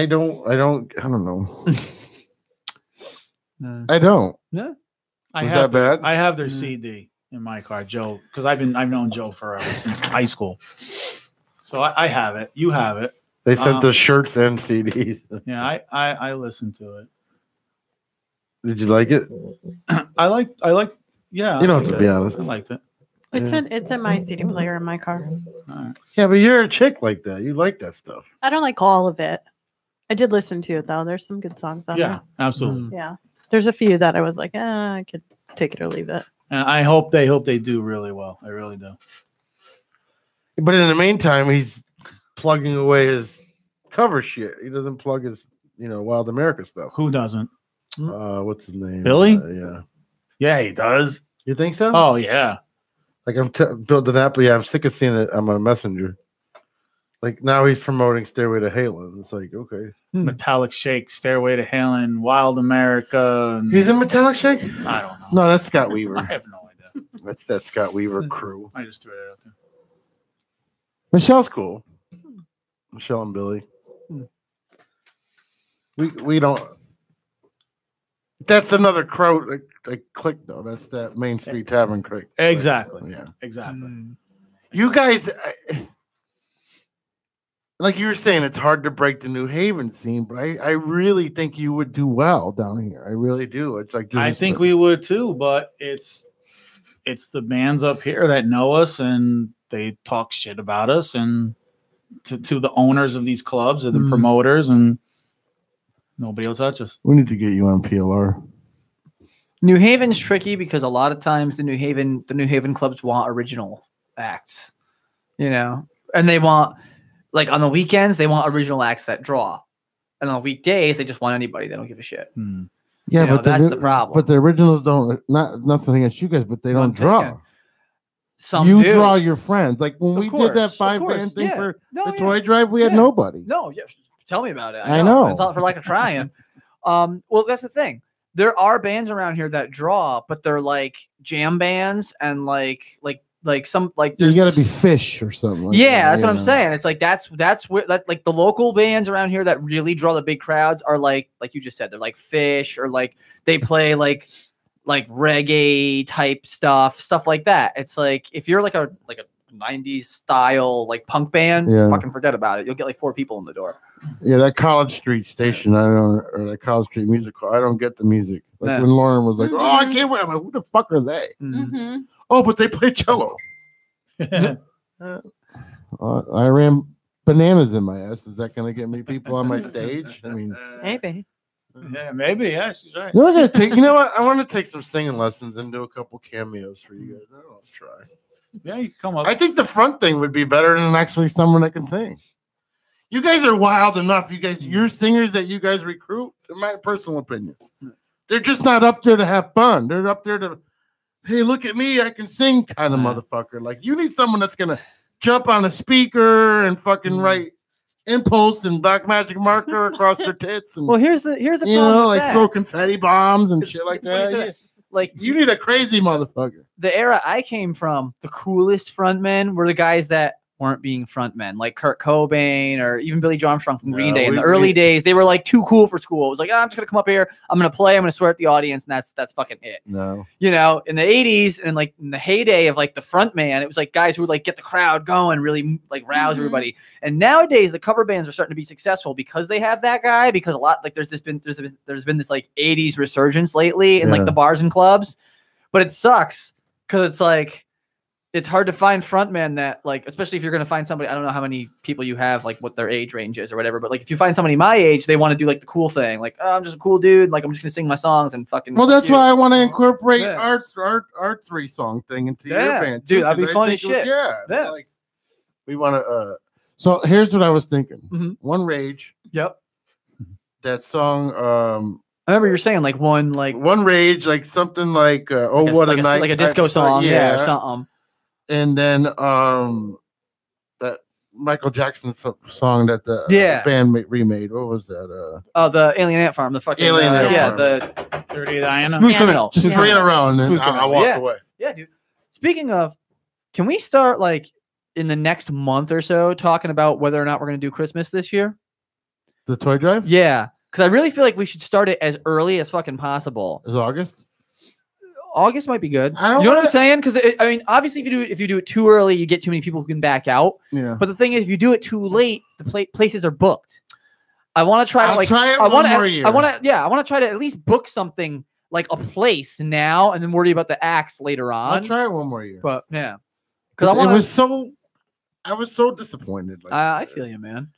don't know. I don't. No. Was that bad? I have their CD in my car, Joe, because I've known Joe forever since high school. So I have it. You have it. They sent the shirts and CDs. Yeah, I listened to it. Did you like it? I like. Yeah, You don't have to be honest. I liked it. It's in my CD player in my car. Yeah, but you're a chick like that. You like that stuff. I don't like all of it. I did listen to it though. There's some good songs on Yeah, there. absolutely. Yeah. There's a few that I was like, I could take it or leave it. And I hope they do really well. I really do. But in the meantime, he's plugging away his cover shit. He doesn't plug his, Wild America stuff. Who doesn't? What's his name? Billy? Yeah. Yeah, he does. You think so? Oh yeah. Like I'm building that, but yeah, I'm sick of seeing it on my messenger. Like now he's promoting Stairway to Heaven. It's like, okay. Metallic Shake, Stairway to Heaven, Wild America. And... He's in Metallic Shake? I don't know. No, that's Scott Weaver. I have no idea. That's that Scott Weaver crew. I just threw it out there. Michelle's cool. Michelle and Billy. We don't. That's another crow like click though. That's that Main Street Tavern click. Exactly. Yeah. Exactly. You guys, like you were saying, it's hard to break the New Haven scene, but I really think you would do well down here. I really do. It's like I think we would too, but it's the bands up here that know us and they talk shit about us and to the owners of these clubs or the promoters, and nobody will touch us. We need to get you on PLR. New Haven's tricky because a lot of times the New Haven clubs want original acts, and they want, like, on the weekends they want original acts that draw, and on the weekdays they just want anybody. They don't give a shit. Yeah, but that's the problem. But the originals don't. Nothing against you guys, but they don't draw. Some you do. draw your friends. Like when we did that 5-band thing for the toy drive, we had nobody. No, yeah, tell me about it. I know. It's not for lack of trying. Well, that's the thing. There are bands around here that draw, but they're like jam bands and like some like You got to be Fish or something. Like that's what I'm saying. It's like that's where like the local bands around here that really draw the big crowds are like you just said, they're like Fish, or like they play like reggae type stuff like that. It's like if you're like a 90s style like punk band, fucking forget about it. You'll get like 4 people in the door. Yeah, that College Street station, or that College Street music hall, I don't get the music. Like when Lauren was like, "Oh, I can't wait." I'm like, "Who the fuck are they?" Oh, but they play cello. I ran bananas in my ass. Is that going to get me people on my stage? I mean, maybe. Yeah, maybe. Yeah, she's right. You know what I gotta take? You know what? I want to take some singing lessons and do a couple cameos for you guys. I don't want to try. Yeah, you can come up. I think the front thing would be better than actually someone that can sing. You guys are wild enough. Your singers that you guys recruit, in my personal opinion, they're just not up there to have fun. They're up there to, hey, look at me, I can sing kind of motherfucker. Like, you need someone that's gonna jump on a speaker and fucking write Impulse and Black Magic Marker across their tits. And, well, here's the problem. Like throw confetti bombs and shit like that. Like you need a crazy motherfucker. The era I came from, the coolest frontmen were the guys that weren't being frontmen, like Kurt Cobain or even Billy Joe Armstrong from Green Day. In the we- early days, they were like too cool for school. It was like, I'm just gonna come up here, I'm gonna play, I'm gonna swear at the audience, and that's fucking it. No. You know, in the 80s and like in the heyday of like the frontman, it was like guys who would like get the crowd going, really like rouse everybody. And nowadays, the cover bands are starting to be successful because they have that guy. Because a lot like there's been this like 80s resurgence lately in like the bars and clubs, but it sucks because it's like. It's hard to find frontmen that like, especially if you're going to find somebody, I don't know how many people you have, like what their age range is or whatever. But like, if you find somebody my age, they want to do like the cool thing. Like, oh, I'm just a cool dude. Like, I'm just going to sing my songs and fucking. Well, that's why I want to incorporate our 3-song thing into your band. Dude, too, that'd be 'cause I fun as think it would- shit. Yeah. Like, we want to, so here's what I was thinking. One Rage. Yep. That song, I remember you were saying like one Rage, like something like, oh, like what a, a night. like a type disco of song. Yeah. Or something. And then that Michael Jackson song that the band remade. What was that? Oh, the Alien Ant Farm, the fucking Alien Ant Farm. the Dirty Diana. Smooth Criminal. Just 3 in a row, and then Smooth I Criminal. walked away. Yeah, dude. Speaking of, can we start like in the next month or so talking about whether or not we're going to do Christmas this year? The toy drive? Yeah, because I really feel like we should start it as early as fucking possible. Is August? August might be good. I don't You know what I'm wanna- saying? Because I mean, obviously, if you do it too early, you get too many people who can back out. Yeah. But the thing is, if you do it too late, the places are booked. I want to try to I'll like. try it I one want more to. year. I want to. Yeah, I want to try to at least book something like a place now, and then worry about the acts later on. I'll try it one more year. But yeah, Because because I was so disappointed. Like, I feel you, man.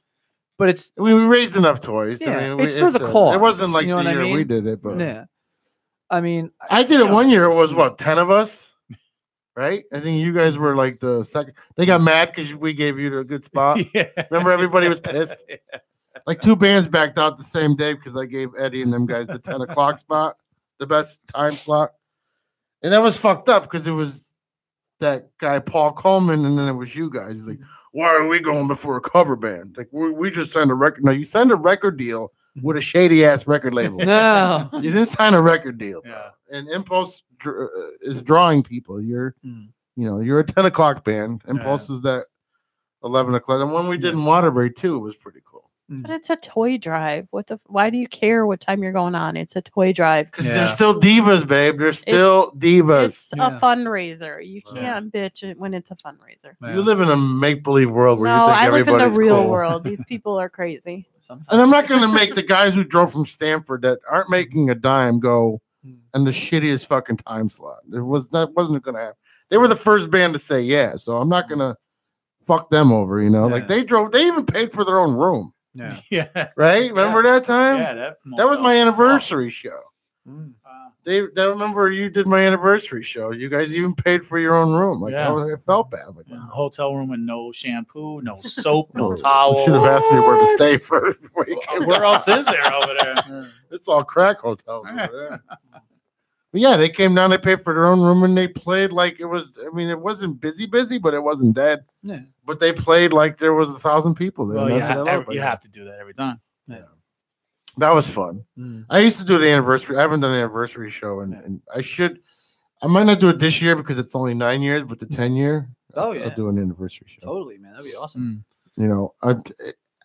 But it's we raised enough toys. Yeah, I mean, it's for the cause. It wasn't like You know the what I year we mean? did it, but yeah. I mean, I did it one year. It was what, 10 of us, right? I think you guys were like the second. They got mad because we gave you the good spot. Remember, everybody was pissed. Like 2 bands backed out the same day because I gave Eddie and them guys the 10 o'clock spot, the best time slot, and that was fucked up because it was that guy Paul Coleman, and then it was you guys. He's like, "Why are we going before a cover band? Like we just signed a record. No, you signed a record deal with a shady ass record label. No, you didn't sign a record deal. Yeah. And Impulse is drawing people. You're, you're a 10 o'clock band. Impulse is that 11 o'clock. And when we did in Waterbury too, it was pretty cool. But it's a toy drive. Why do you care what time you're going on? It's a toy drive. Because they're still divas, babe. They're still divas. It's a fundraiser. You can't bitch it when it's a fundraiser. You live in a make-believe world where No, you think I live in the everybody's real cool. world. These people are crazy. And I'm not going to make the guys who drove from Stanford that aren't making a dime go in the shittiest fucking time slot. That wasn't going to happen. They were the first band to say yeah, so I'm not going to fuck them over. Like they even paid for their own room. Yeah. Yeah. Right? Remember that time? Yeah, that was my anniversary show. I remember you did my anniversary show. You guys even paid for your own room. Like I felt bad. Like, hotel room with no shampoo, no soap, no towel. you should have asked me where to stay first before you came. Where else is there over there? It's all crack hotels over there. But yeah, they came down, they paid for their own room, and they played like it was. I mean, it wasn't busy, but it wasn't dead. Yeah. But they played like there was 1,000 people there. Well, and you that's what I love about you it. have to do that every time. Yeah. That was fun. I used to do the anniversary. I haven't done an anniversary show, and I should. I might not do it this year because it's only 9 years, but the 10-year, Oh yeah, I'll do an anniversary show. totally, man. That'd be awesome.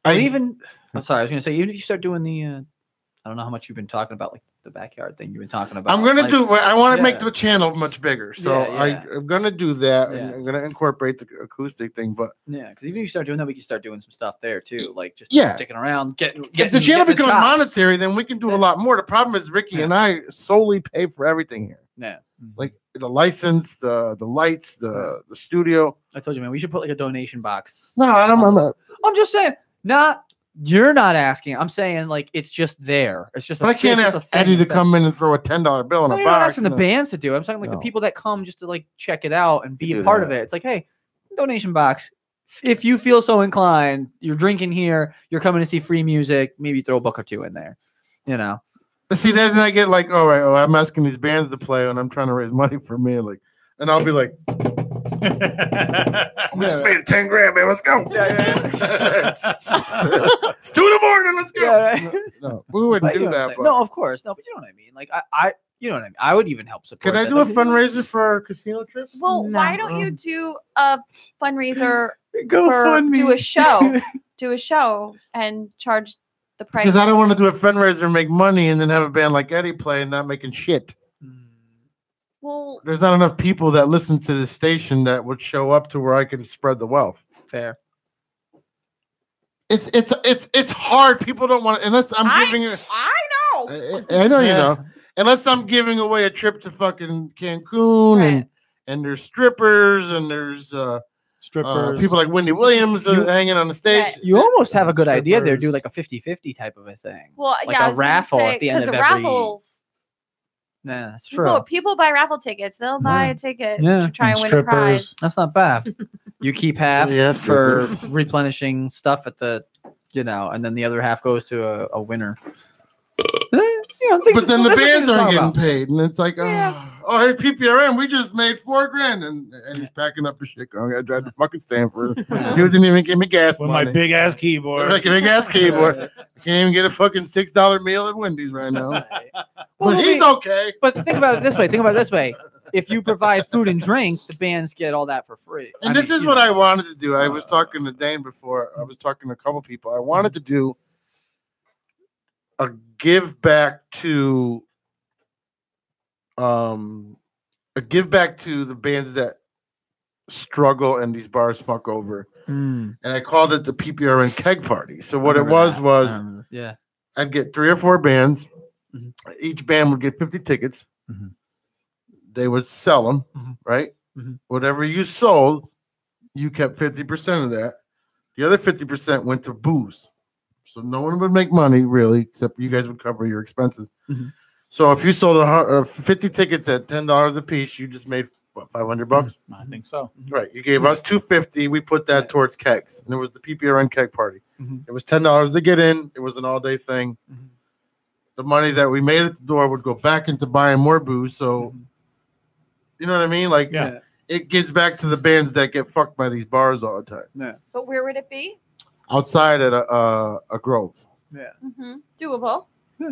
I even. I'm sorry, I was gonna say even if you start doing the, I don't know how much you've been talking about, like the backyard thing you've been talking about. I'm gonna like, do. I want to make yeah. the channel much bigger, so Yeah. I'm gonna do that. Yeah. And I'm gonna incorporate the acoustic thing, but Yeah, because even if you start doing that, we can start doing some stuff there too, like just Yeah. sticking around, getting. if the channel getting becomes chops. monetary, then we can do a lot more. The problem is Ricky and I solely pay for everything here, Yeah, like the license, the lights, the studio. I told you, man. We should put like a donation box. No, I'm not. I'm just saying, you're not asking. I'm saying like it's just there. It's just. But I can't ask Eddie to come in and throw a $10 bill in No, a you're not box. asking the bands to do it. I'm talking like the No. people that come just to like check it out and be do a part that. of it. It's like, hey, donation box. If you feel so inclined, you're drinking here, you're coming to see free music, maybe throw a buck or two in there. You know. But see, then I get like, all right, I'm asking these bands to play, and I'm trying to raise money for me, like, and I'll be like, we just made it 10 grand, man. Let's go. it's 2 in the morning. Let's go. Yeah, right. No, we wouldn't But you do know what I'm that. saying. But No, of course. No, but you know what I mean. Like I You know what I mean? I would even help support. Can I that. do a fundraiser for our casino trip? Well, why don't you do a fundraiser Go for fund me. do a show, and charge the price? Because I don't want to do a fundraiser and make money and then have a band like Eddie play and not making shit. Well, There's not enough people that listen to the station that would show up to where I can spread the wealth. Fair. It's hard. People don't want to unless I'm giving it. I know. I know you know. Unless I'm giving away a trip to fucking Cancun and there's strippers and there's strippers, people like Wendy Williams hanging on the stage. You almost have a good idea there. Do like a 50-50 type of a thing. Well, like yeah, I a was gonna raffle say, at the end 'cause of the every. raffles. Nah, that's true. People buy raffle tickets. They'll buy a ticket to try and win a strippers. prize. That's not bad. You keep half Yes, for strippers. replenishing stuff at the, and then the other half goes to a winner. But then the bands aren't getting paid, and it's like, oh, hey, PPRM, we just made $4,000, and he's packing up his shit, going, I drive to fucking Stanford. Dude didn't even give me gas with money. my big ass keyboard. Like a big ass keyboard. I can't even get a fucking $6 meal at Wendy's right now. But he's okay. But think about it this way. If you provide food and drink, the bands get all that for free. And this is what I wanted to do. I was talking to Dane before. I was talking to a couple people. I wanted to do a give back to the bands that struggle and these bars fuck over. And I called it the PPRN keg party. So what it was I'd get 3 or 4 bands. Each band would get 50 tickets. They would sell them, right? Whatever you sold, you kept 50% of that. The other 50% went to booze. So no one would make money really, except you guys would cover your expenses. So if you sold 50 tickets at $10 a piece, you just made what, $500? I think so. Right. You gave us $250. We put that towards kegs, and it was the PPRN keg party. It was $10 to get in. It was an all-day thing. The money that we made at the door would go back into buying more booze. So, you know what I mean? Like, it gives back to the bands that get fucked by these bars all the time. But where would it be? Outside at a Grove. Doable.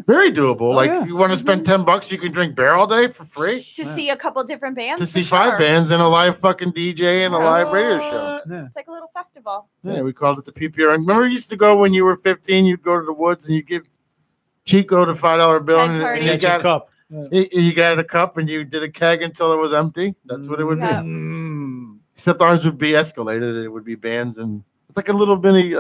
Very doable. You want to spend $10, you can drink beer all day for free. To see a couple different bands. To see for 5 sure. bands and a live fucking DJ and a live radio show. It's like a little festival. Yeah, we called it the PPR. Remember, you used to go when you were 15. You'd go to the woods and you give Chico the $5 bill, and you got a cup. You got a cup, and you did a keg until it was empty. That's what it would be. Except ours would be escalated. It would be bands, and it's like a little mini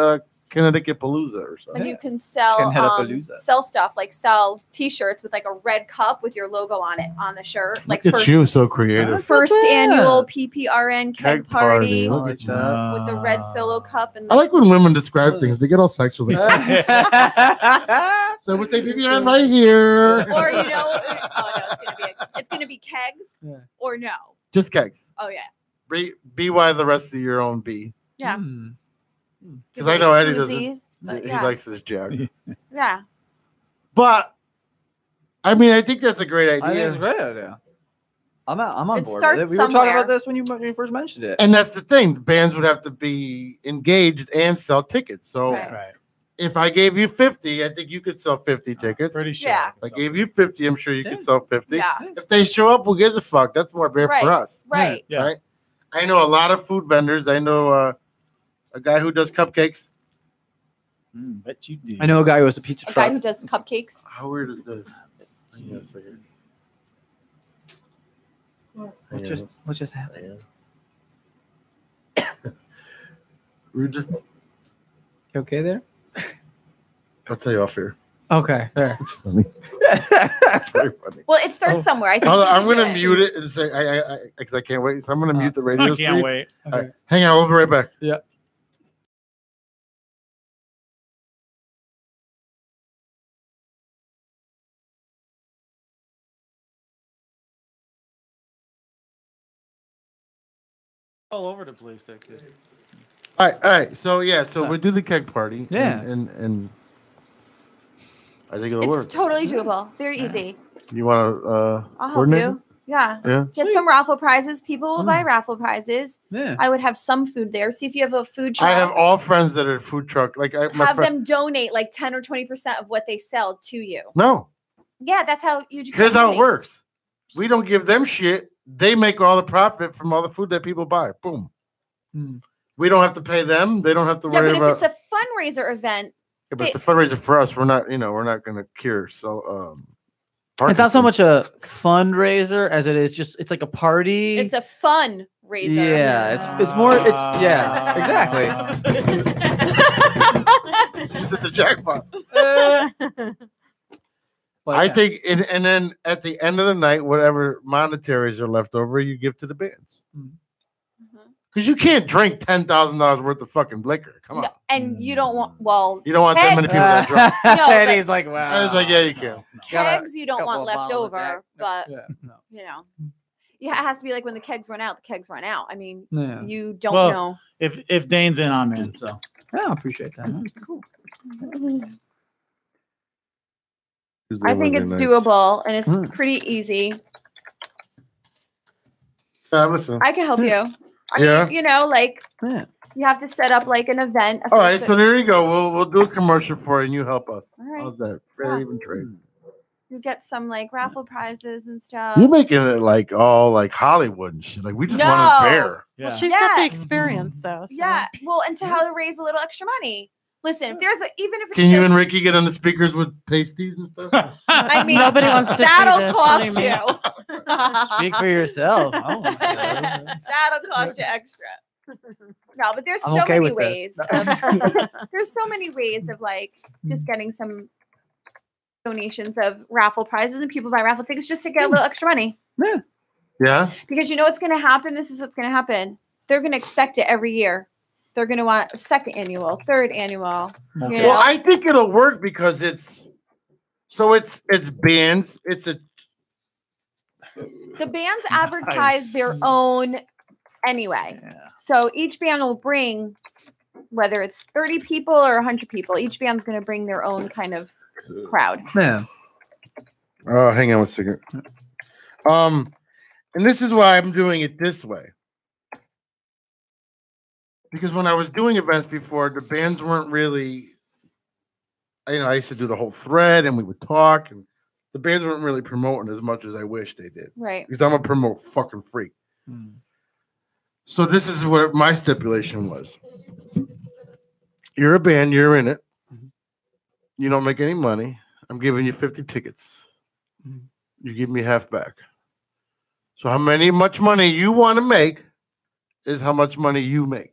Connecticut Palooza or something. And you can sell stuff, like sell T-shirts with like a red cup with your logo on it on the shirt. Like Look at you, so creative. First annual PPRN keg party Look at you. with the red solo cup and I like when women describe things. They get all sexual. Like, so we say PPRN right here. Or it's gonna be kegs or no. Just kegs. Oh yeah. BY the rest of your own B. Yeah. Because I know Eddie doesn't. But He yeah. likes his jug. Yeah. But I mean, I think that's a great idea. I think it's a great idea. I'm on It board with starts it. We were talking somewhere. about this when you first mentioned it. And that's the thing. Bands would have to be engaged and sell tickets. So if I gave you 50, I think you could sell 50 tickets. Pretty sure. Yeah. If I gave you 50, I'm sure you could sell 50. Yeah. If they show up, who gives a fuck? That's more beer for us. Right. Yeah. Right. I know a lot of food vendors. I know a guy who does cupcakes. Bet you did. I know a guy who has a pizza A truck. guy who does cupcakes. How weird is this? Hang on a second. What just happened? We're just. You okay there? I'll tell you off here. Okay, fair. It's funny. It's very funny. Well, it starts somewhere. I think Hold on, you I'm should. gonna mute it and say because I can't wait. So I'm gonna mute the radio. I can't feed. wait. All right, hang on, we'll be right back. Yeah. All over the place, that kid. All right. So we do the keg party. Yeah. and I think it'll It's work. totally doable. Very easy. You want to I'll help coordinate? you. Yeah. Yeah. Get some raffle prizes. People will buy raffle prizes. Yeah. I would have some food there. See if you have a food truck. I have all friends that are food truck. Like my have friend. them donate like 10 or 20% of what they sell to you. No. Yeah, that's how you. Here's how it works. We don't give them shit. They make all the profit from all the food that people buy. Boom. We don't have to pay them. They don't have to Yeah, worry but about. if it's a fundraiser event, Yeah, but it's a fundraiser for us. We're not going to cure. So, it's not so much a fundraiser as it is just it's like a party. it's a fun raiser. Yeah, it's more. It's exactly. Just at the jackpot. But, I think, and then at the end of the night, whatever monetaries are left over, you give to the bands. Because you can't drink $10,000 worth of fucking liquor. Come on. No, and you don't want You don't want that many people that drunk. No, and but he's like, wow. And it's like, yeah, you can. kegs you don't want couple of left bottles of over, but no. you know, yeah, it has to be like when the kegs run out. The kegs run out. I mean, Yeah. you don't Well, know. If Dane's in, I'm in. So yeah, I appreciate that. Cool. I think it's doable and it's pretty easy. Listen. I can help you. I Yeah. mean, you know, like you have to set up like an event. All right, so there you go. We'll do a commercial for you and you help us. All right. How's that? Fair even trade. You get some like raffle prizes and stuff. You're making it like all like Hollywood and shit. Like we just want No. it there. Well, she's got the Yeah. experience though. So. Yeah. Well, and to how to raise a little extra money. Listen, if there's even if it's Can you just, and Ricky get on the speakers with pasties and stuff? I mean, Nobody wants to see that'll this, cost believe you. Speak for yourself. That'll cost you extra. No, but there's I'm so okay many with ways. this. There's so many ways of like just getting some donations of raffle prizes and people buy raffle tickets just to get a little extra money. Yeah. Because you know what's going to happen? This is what's going to happen. They're going to expect it every year. They're going to want a second annual, third annual. You know? Well, I think it'll work because it's bands. It's a The bands advertise their own anyway. So each band will bring, whether it's 30 people or 100 people, each band's going to bring their own kind of crowd. Yeah. Oh, hang on one second. And this is why I'm doing it this way. Because when I was doing events before, the bands weren't really, I used to do the whole thread and we would talk, and the bands weren't really promoting as much as I wish they did. Right. Because I'm a promote fucking freak. So this is what my stipulation was. You're a band, you're in it. You don't make any money. I'm giving you 50 tickets. You give me half back. So how much money you want to make is how much money you make.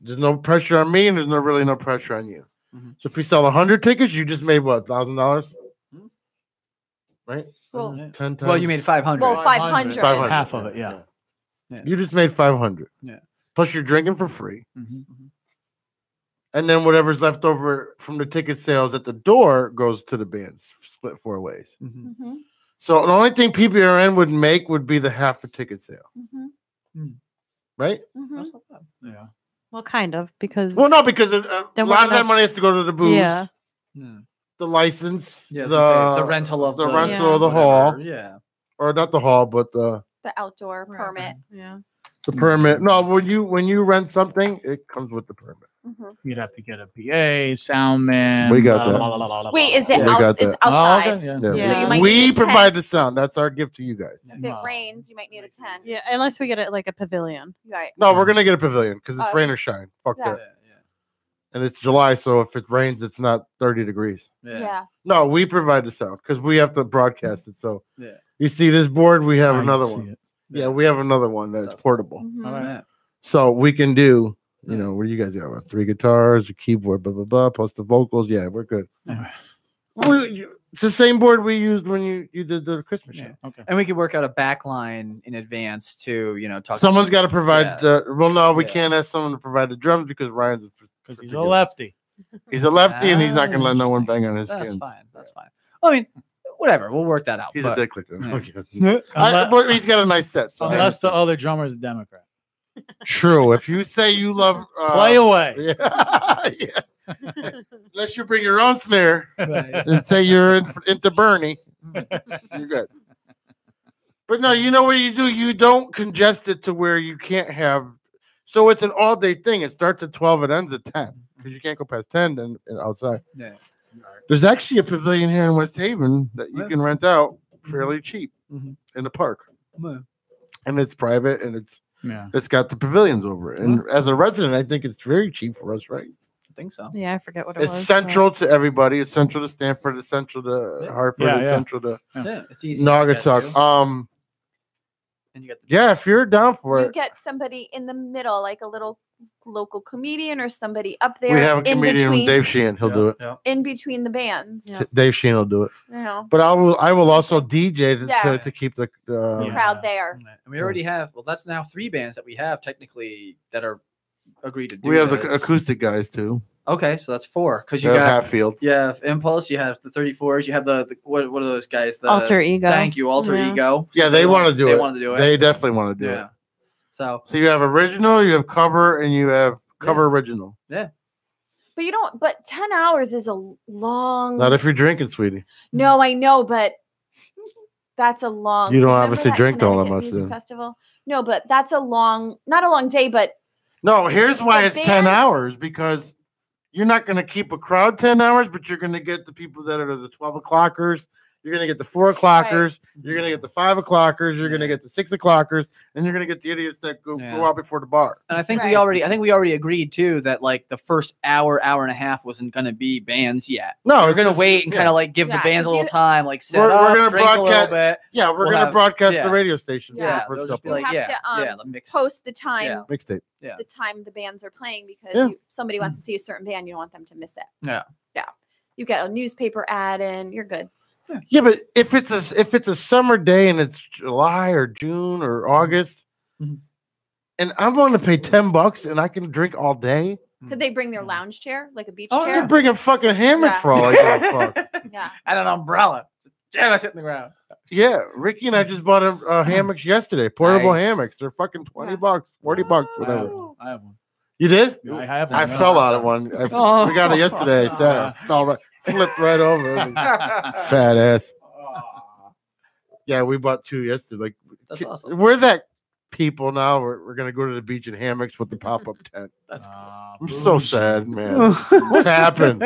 There's no pressure on me, and there's really no pressure on you. So if we sell 100 tickets, you just made what, $1,000? Right? Well, 10 times. Well, you made 500. Well, 500. 500. half of it, yeah. You just made 500. Yeah. Plus you're drinking for free. And then whatever's left over from the ticket sales at the door goes to the bands, split 4 ways. So the only thing PPRN would make would be the half a ticket sale. Right? Yeah. Well, kind of because. Well, no, because a Then we're lot of gonna- that money has to go to the booze, Yeah. the license, Yeah, I was gonna say, the rental of the the- rental of the whatever, hall. yeah. Or not the hall, but the outdoor permit. Yeah. permit. No, when you rent something, it comes with the permit. You'd have to get a PA, sound man. We got that. Wait, is it We got it's that. outside? Oh, okay, yeah. So you might need We a tent. provide the sound. That's our gift to you guys. If it rains, you might need a tent. Yeah, unless we get it like a pavilion. Right. No, we're gonna get a pavilion because it's Oh. rain or shine. Fuck Yeah. that. And it's July, so if it rains, it's not 30 degrees. Yeah. No, we provide the sound because we have to broadcast it. So Yeah. you see this board, we have I another see one. it. Yeah, we have another one that's portable. All right. So we can do, what do you guys got? About 3 guitars, a keyboard, blah, blah, blah, plus the vocals. Yeah, we're good. It's the same board we used when you did the Christmas show. Okay. And we could work out a back line in advance to, talk. Someone's got to provide Yeah. the. Well, no, we Yeah. can't ask someone to provide the drums because Ryan's Because he's a lefty. He's a lefty, and he's not going to let no one bang on his That's skins. fine. That's fine. I mean, whatever. We'll work that out. He's but- a dick licker. Yeah. Okay. Unless- But he's got a nice set. So Unless the other drummer is a Democrat. True. If you say you love Play away. Yeah. Unless you bring your own snare Right. and say you're into Bernie, you're good. But no, you know what you do? You don't congest it to where you can't have. So it's an all day thing. It starts at 12, it ends at 10 because you can't go past 10 then outside. Yeah. There's actually a pavilion here in West Haven that you can rent out fairly cheap. in the park, Yeah. and it's private, and Yeah. it's got the pavilions over it. And as a resident, I think it's very cheap for us, right? I think so. Yeah, I forget what it It's was. central to everybody. It's central to Stanford. It's central to Hartford. Yeah, it's yeah. central to Yeah, it's easy. to get to. Naugatuck. And you got Yeah, if you're down for You it, get somebody in the middle, like a little local comedian or somebody up there we have a in comedian, between, Dave Sheehan. He'll do it. in between the bands. Dave Sheehan will do it. You know, But I will also DJ Yeah. to keep the crowd there. And we already have. Well, that's now 3 bands that we have technically that are agreed to do. We have the this. acoustic guys too. Okay, so that's 4 because you Yeah, got Hatfield. You have Impulse. You have the 34s. You have the what are those guys? The Alter Ego. Thank you, Alter Yeah. Ego. Yeah, So they want to do it. They want to do it. They definitely want to do Yeah. it. So So you have original, you have cover, and you have cover original. yeah. But you don't. But 10 hours is a long. Not if you're drinking, sweetie. No, I know, but that's a long. You don't remember obviously that drink all that Connecticut much Music then. Festival? No, but that's a long, not a long day, but No, here's why The it's 10 band- hours, because you're not going to keep a crowd 10 hours, but you're going to get the people that are the 12 o'clockers. You're going to get the 4 o'clockers. You're going to get the 5 o'clockers. You're going to get the 6 o'clockers. And you're going to get the idiots that go out before the bar. And I think we already agreed too that like the first hour and a half wasn't going to be bands yet. No, we're it's going to just- wait and yeah. kind of like give the Yeah, bands a 'cause little you- time, like set We're up, gonna drink a little broadcast- bit. Yeah, we're We'll going to have- broadcast yeah. the radio station. Yeah, for the they'll first just be couple. like, you have yeah, to yeah, the mix. post the time, Mixtape. Yeah. the time the bands are playing because Yeah. if somebody wants to see a certain band, you don't want them to miss it. Yeah. Yeah, you get a newspaper ad and you're good. Yeah, but if it's a summer day and it's July or June or August, and I'm going to pay $10 and I can drink all day, Could they bring their lounge chair, like a beach oh, chair? you're bringing fucking hammock Yeah. for all I give a fuck. Yeah. And an umbrella. Yeah, that's it in the ground. Yeah, Ricky and I just bought hammocks yesterday. Portable Nice. hammocks. They're fucking $20, $40, whatever. I have one. You did? Yeah, I have one. I fell out of one. We got it yesterday. I said I fell right, flipped right over. Fat ass. Yeah, we bought 2 yesterday. Like, That's awesome. we're that people now. We're gonna go to the beach in hammocks with the pop-up tent. I'm so sad, man. What happened?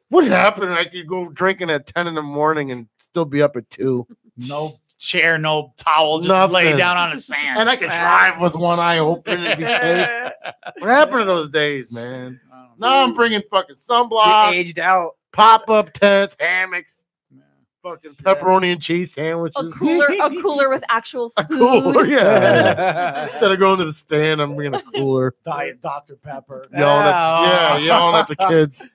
What happened? I could go drinking at 10 in the morning and still be up at 2. No chair, no towel, just lay Nothing. down on the sand. And I could drive with one eye open and be safe. What happened to those days, man? Now I'm bringing fucking sunblock, You aged out. pop-up tents, hammocks, fucking pepperoni and cheese sandwiches. A cooler with actual food. Cooler, yeah. Instead of going to the stand, I'm bringing a cooler. Diet Dr. Pepper. Yelling at the kids.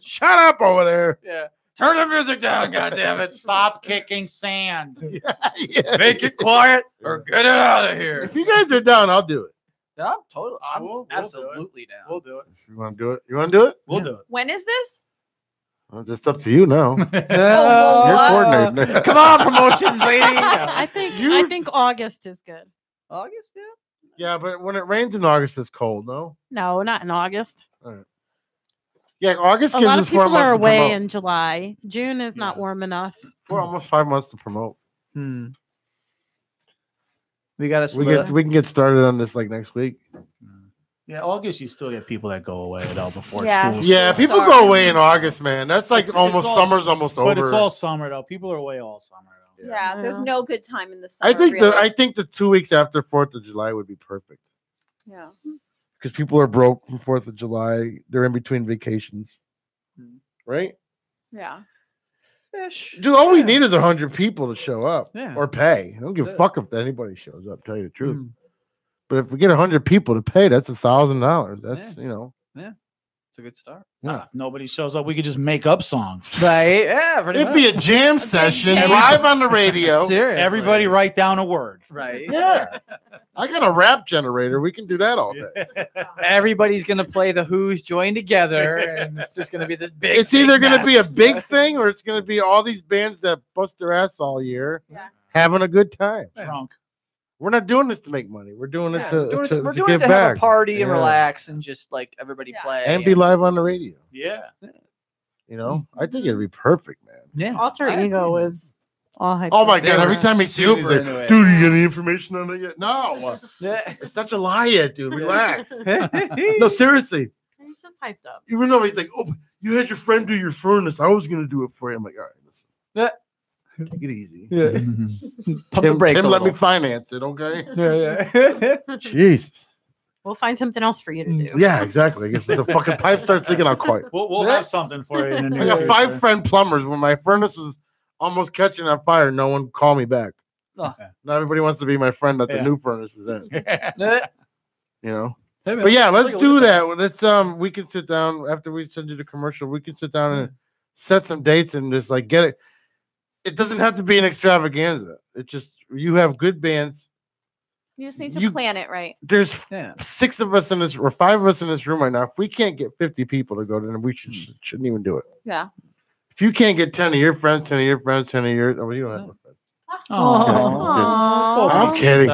Shut up over there. Yeah. Turn the music down, goddammit. Stop kicking sand. Yeah. Make it quiet or get it out of here. If you guys are down, I'll do it. Yeah, I'm totally. I'm We'll do it. absolutely down. We'll do it. If you want to do it, you want to do it? We'll do it. When is this? Well, it's up to you now. You're what? coordinating it. Come on, promotions, lady. I think August is good. August, yeah. Yeah, but when it rains in August, it's cold, no? No, not in August. All right. Yeah, August A gives lot us of 4 people months are to away promote. in July. June is not warm enough. For almost 5 months to promote. We got to We can get started on this like next week. Yeah, August, you still get people that go away though before Yeah. school. Yeah, starts. people go away in August, man. That's like It's almost all- summer's almost over. But it's all summer though. People are away all summer though. Yeah, there's no good time in the summer. I think really. I think the 2 weeks after 4th of July would be perfect Yeah. because people are broke from 4th of July. They're in between vacations, right? Yeah. Dude, all we need is 100 people to show up Yeah. or pay. I don't give a fuck if anybody shows up. Tell you the truth. But if we get 100 people to pay, that's $1,000. That's Yeah. It's a good start. Yeah. If nobody shows up, we could just make up songs. Right? Yeah. pretty It'd be a much. jam session jam. live on the radio. Seriously. Everybody write down a word. Right. Yeah. I got a rap generator. We can do that all day. Everybody's gonna play the Who's joined together, and it's just gonna be this big. It's either big going to be a mess. big thing or it's going to be all these bands that bust their ass all year having a good time. Drunk. We're not doing this to make money. We're doing it Yeah, to, we're doing it, to, we're to doing give it to back. have a party and Yeah. relax and just like everybody play And be live on the radio. Yeah. You know, I think it'd be perfect, man. Yeah. Alter Ego is all hyped Oh my up. God. Every were time he sees it, he's super like, into it. dude, you get any information on it yet? No. Yeah. It's not July yet, dude. Relax. No, seriously. He's just hyped up. Even though he's like, oh, you had your friend do your furnace. I was going to do it for you. I'm like, all right, listen. Take it easy. Yeah. Pump the Tim, brakes Tim a let me little. finance it, okay? Yeah. Jesus. We'll find something else for you to do. Yeah, exactly. If the fucking pipe starts leaking, I'll quit. We'll have something for you in the near I got future. 5 friend plumbers. When my furnace was almost catching on fire, no one called me back. Oh. Now everybody wants to be my friend that the Yeah. new furnace is in. Yeah. You know. Hey, man, But yeah, let's let's take a look do at that. Let's we can sit down after we send you the commercial. We can sit down and set some dates and just like get it. It doesn't have to be an extravaganza. It just you have good bands. You just need to You- plan it right. There's Yeah. 6 of us in this or 5 of us in this room right now. If we can't get 50 people to go, then we shouldn't even do it. Yeah. If you can't get 10 of your friends, 10 of your friends, 10 of your you don't have a friend. Aw. I'm kidding.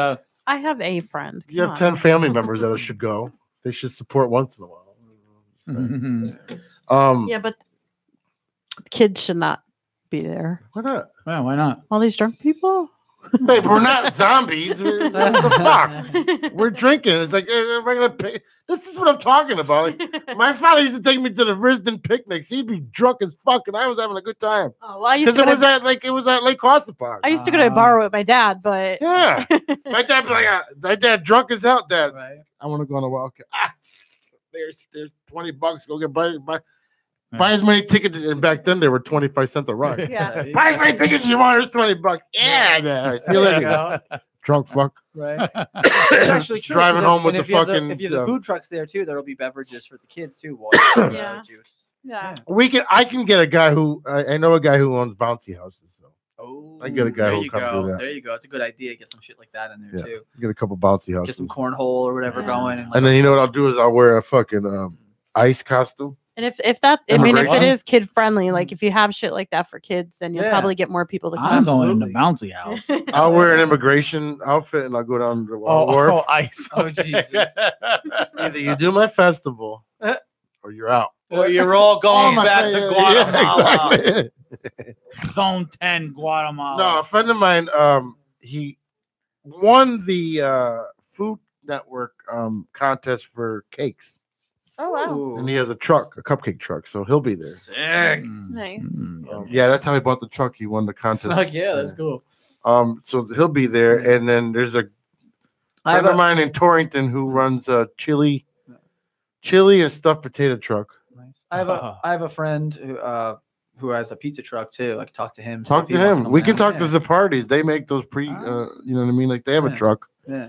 I have a friend. You have 10 family members that should go. They should support once in a while. Yeah, but kids should not be there. Why not? Yeah, why not? All these drunk people. Babe, we're not zombies. What the fuck? We're drinking. It's like regular. This is what I'm talking about. Like, my father used to take me to the Risden picnics. He'd be drunk as fuck, and I was having a good time. Oh, well, I used Because to it go was to, at Lake Costapog. I used to go to a bar with my dad, but Yeah, my dad be like, my dad drunk as hell. Dad, Right. I want to go on a walk. There's $20. Go get buy as many tickets. And back then they were 25 cents a ride. Yeah. Buy as many tickets as you want. There's $20. Yeah, yeah. Right. See you There you later. go. Drunk fuck. Right. It's actually true. Driving 'cause home with and the if you have fucking. if you have the food trucks there too, there'll be beverages for the kids too. Water, Yeah. juice. Yeah. I can get a guy who I know a guy who owns bouncy houses. So Oh, I get a guy there who'll you come go. do that. There you go. It's a good idea. Get some shit like that in there Yeah, too. get a couple bouncy Get houses. some cornhole or whatever going. And, like, And then you know what I'll do is I'll wear a fucking ice costume. and if that, I mean, if it Immigration? is kid friendly, like if you have shit like that for kids, then you'll Yeah. probably get more people to come. I'm going in the bouncy house. I'll wear an immigration outfit and I'll go down to the wharf. ice. Oh Jesus! Either you do my festival or you're out. Well, you're all going my back to friend, Guatemala. yeah, exactly. Zone 10, Guatemala. No, a friend of mine, he won the Food Network contest for cakes. Oh wow. Ooh. And he has a truck, a cupcake truck, so he'll be there. Sick. Nice. Yeah, that's how he bought the truck. He won the contest. Fuck yeah, that's cool. So he'll be there, and then there's a I have friend of a, mine in Torrington who runs a chili and stuffed potato truck. I have a friend who has a pizza truck too. I can talk to him. see Talk if he to wants him. come We can down. talk to the parties. They make those you know what I mean? Like they have a Yeah. truck. Yeah.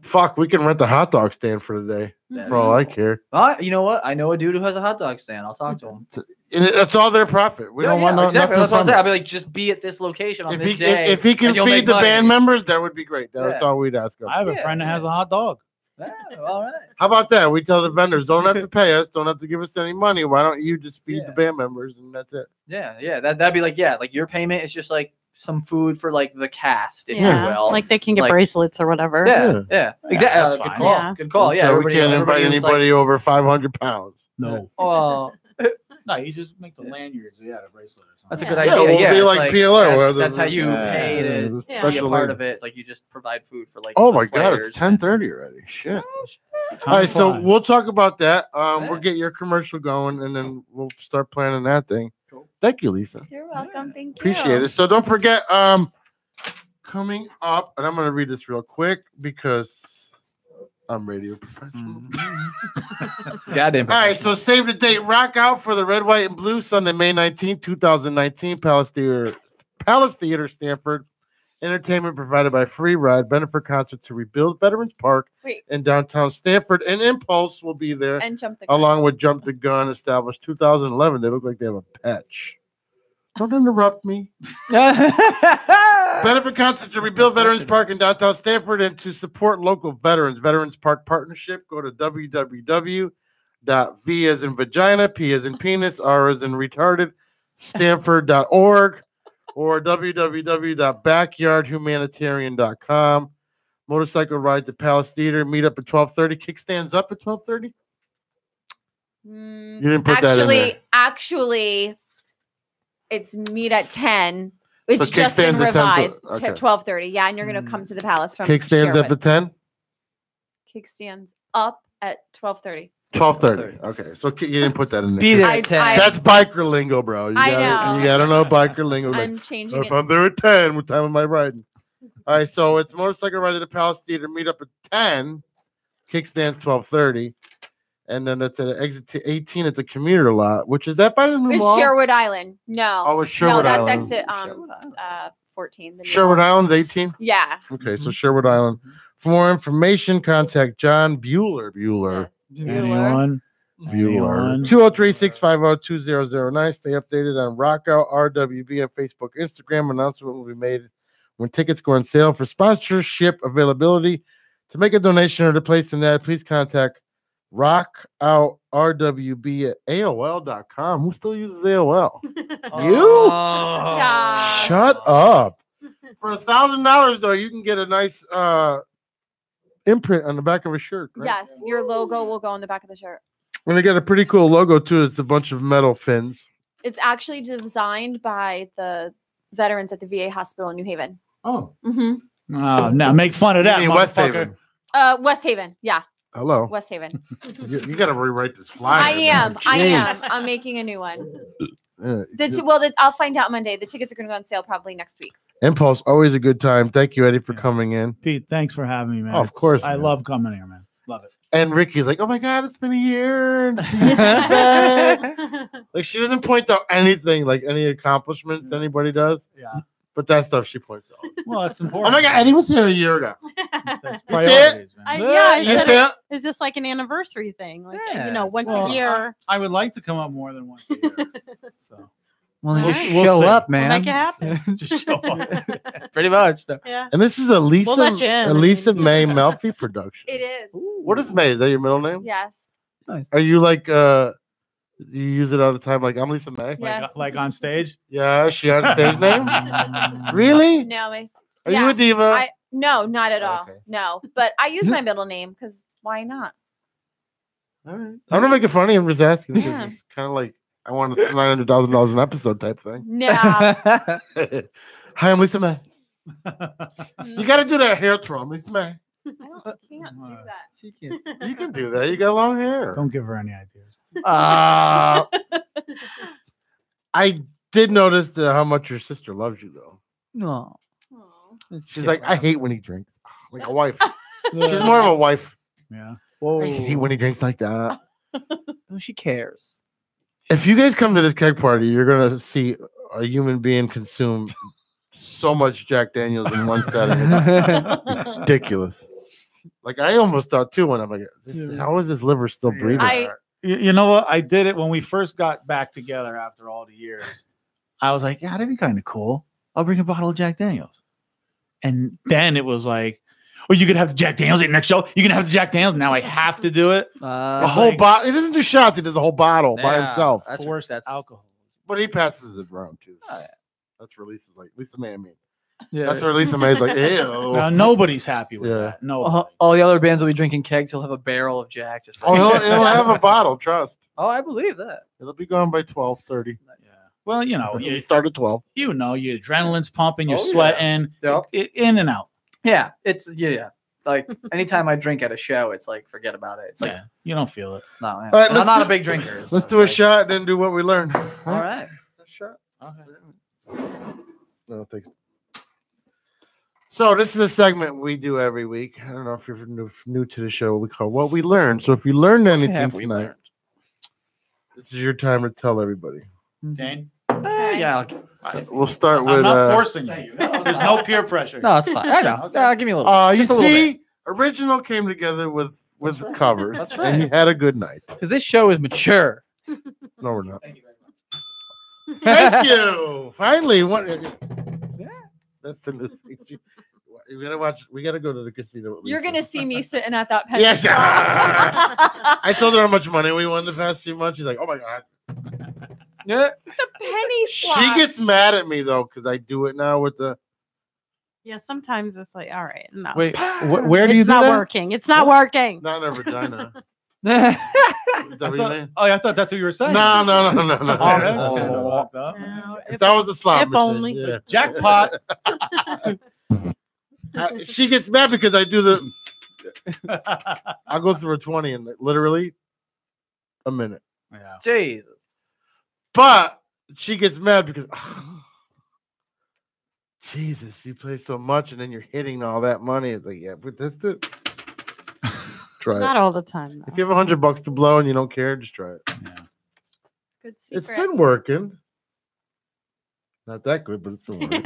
Fuck, we can rent a hot dog stand for the day. Yeah. For all I care. You know what? I know a dude who has a hot dog stand. I'll talk to him. And it's all their profit. We don't want no, exactly. nothing That's what I'm from saying. it. I'll be like, just be at this location on If this he, day. if he can and you'll feed make the money. band members, that would be great. That's Yeah. all we'd ask him. I have a friend that has a hot dog. Yeah, all right. How about that? We tell the vendors, don't have to pay us, don't have to give us any money. Why don't you just feed the band members and that's it? Yeah. That'd be like, like your payment is just like some food for like the cast, if Yeah, you will. like they can get Like- bracelets or whatever. Yeah, exactly. that's Good fine. call. Yeah. Good call. Yeah, So we everybody- can't invite everybody was like, anybody over 500 pounds. No. oh, No, you just make the lanyards. Yeah, a bracelet or something. that's a good Yeah, idea. we'll Yeah, be it's like PLR, where That's, the- that's how you yeah, pay the to be a special part lane. of it. It's like you just provide food for like. Oh the my god, players. it's 10:30 already. Shit. Time All right, so flies. we'll talk about that. Yeah. We'll get your commercial going and then we'll start planning that thing. Cool. Thank you, Lisa. You're welcome. Thank you. Appreciate it. So don't forget, coming up, and I'm gonna read this real quick because I'm radio professional. Goddamn. All right, so save the date. Rock out for the Red, White, and Blue Sunday, May 19th, 2019, Palace Theater, Stanford. Entertainment provided by Free Ride, benefit concert to rebuild Veterans Park Wait. in downtown Stanford. And Impulse will be there, And jump the gun. along with Jump the Gun, established 2011. They look like they have a patch. Don't interrupt me. Benefit concert to rebuild Veterans Park in downtown Stanford and to support local veterans. Veterans Park Partnership. Go to www.v as in vagina, p as in penis, r as in retarded, stanford.org or www.backyardhumanitarian.com. Motorcycle ride to Palace Theater. Meet up at 12:30. Kickstands up at 12:30. You didn't put that in there. Actually, it's meet at 10. It's So just been kickstands at 10 to- revised to okay. 12:30. Yeah, and you're gonna come to the palace from Kickstands up Sherwood. at 10. Kickstands up at 12:30. 12:30. Okay, so you didn't put that in there. Be there at 10. That's biker lingo, bro. You I gotta, know. You gotta know biker lingo. I'm Like, changing if it. I'm there at 10, what time am I riding? All right, so it's motorcycle ride to the Palace Theater. Meet up at 10. Kickstands 12:30. And then it's at exit to 18 at the commuter lot, which is that by the new It's mall? Sherwood Island. No. Oh, it's Sherwood no, that's Island. exit 14. The new Sherwood mall. Island's 18? Yeah. Okay, so Sherwood Island. For more information, contact John Bueller. Anyone? Bueller. 203-650-2009. Stay updated on Rockout RWB on Facebook, Instagram. Announcement will be made when tickets go on sale. For sponsorship availability, to make a donation or to place an ad, please contact Rockout RWB at AOL.com. Who still uses AOL? You? Stop. Shut up. For $1,000 though, you can get a nice imprint on the back of a shirt. Right? Yes, your logo will go on the back of the shirt. And they got a pretty cool logo too. It's a bunch of metal fins. It's actually designed by the veterans at the VA hospital in New Haven. Oh. Mm-hmm. Oh, now make fun of that, You mean West motherfucker. Haven. West Haven. Yeah. Hello. West Haven. You got to rewrite this flyer. I am. Jeez. I'm making a new one. Yeah. I'll find out Monday. The tickets are going to go on sale probably next week. Impulse, always a good time. Thank you, Eddie, for coming in. Pete, thanks for having me, man. Oh, of course, I man. love coming here, man. Love it. And Ricky's like, oh my God, it's been a year. Like, she doesn't point out anything, like any accomplishments anybody does. Yeah. But that stuff she points out. Well, it's important. Oh my God, Eddie was here a year ago. It's You see it? I You said see it- it? is this like an anniversary thing? Like, Yeah. once Well, a year. I would like to come up more than once a year. So. Well, then We'll- just we'll show see. up, We'll man. make it happen. Just show up. Pretty much. Yeah. And this is a Lisa, We'll let you in. a Lisa May Melfi production. It is. What is May? Is that your middle name? Yes. Nice. Are you like, you use it all the time? Like, I'm Lisa May? Yes. Like on stage? Yeah, is she on stage name? Really? No, Are you a diva? No, not at all. Okay. No, but I use my middle name because why not? All right. I'm not making fun of you. I'm just asking. Because Yeah. It's kind of like I want $900,000 an episode type thing. No. Hi, I'm Lisa May. You got to do that hair twirl, Lisa May. I can't do that. She can't. You can do that. You got long hair. Don't give her any ideas. I did notice how much your sister loves you, though. No. She's like, I hate when he drinks. Like a wife. She's more of a wife. Yeah. I hate when he drinks like that. No, she cares. If you guys come to this keg party, you're gonna see a human being consume so much Jack Daniels in one setting. It's ridiculous. Like I almost thought too when I'm like, how is this liver still breathing? You know what? I did it when we first got back together after all the years. I was like, yeah, that'd be kind of cool. I'll bring a bottle of Jack Daniels. And then it was like, oh, you can have the Jack Daniels at next show. You can have the Jack Daniels. Now I have to do it. A whole bottle. He doesn't do shots. He does a whole bottle by Yeah, himself. that's Forced alcohol. But he passes it around too. Oh, yeah. That's where Lisa's like, Lisa May, I mean. Yeah. That's where Lisa May's like, ew. Now, nobody's happy with Yeah. that. No. All the other bands will be drinking kegs. He'll have a barrel of Jack. Just Oh, he'll have a bottle, trust. Oh, I believe that. It'll be gone by 12:30. Well, you know, You start at 12. you know, your adrenaline's pumping, you're Oh, yeah. sweating, Yep. in and out. Yeah, it's yeah. Like anytime I drink at a show, it's like forget about it. It's like Yeah, you don't feel it. no, yeah. All right, And let's I'm not do- a big drinker. Let's do a shot and then do what we learned. All right. Shot. No, thank you. So this is a segment we do every week. I don't know if you're new to the show. We call What We Learned. So if you learned anything have we tonight, learned? this is your time to tell everybody. Dane? Yeah. We'll start I'm with. not forcing you. There's no peer pressure. No, it's fine. I know. Give me a little. You just a little bit. see, original came together with covers, That's and right. you had a good night. Because this show is mature. No, we're not. Thank you very much. Thank you. Finally, what? That's the new thing. We gotta watch. We gotta go to the casino. at You're least. gonna see me sitting at that penny Yes. stop. I told her how much money we won the past few months. She's like, "Oh my god." Yeah. The penny She slot. gets mad at me though because I do it now with the. Yeah, sometimes it's like, all right, no. Wait, where do you it's do not that? working. It's not working. Not in her vagina. I Is that what you thought, mean? oh, I thought that's what you were saying. No. Oh, that's kind of fucked up. No, If that was a slot if machine, only. yeah. Jackpot. She gets mad because I do the. I'll go through a 20 and literally a minute. Yeah. Jesus. But she gets mad because Jesus, you play so much and then you're hitting all that money. It's like, yeah, but that's it. Try Not it. all the time. If you have $100 to blow and you don't care, just try it. Yeah. Good It's secret. been working. Not that good, but it's been working.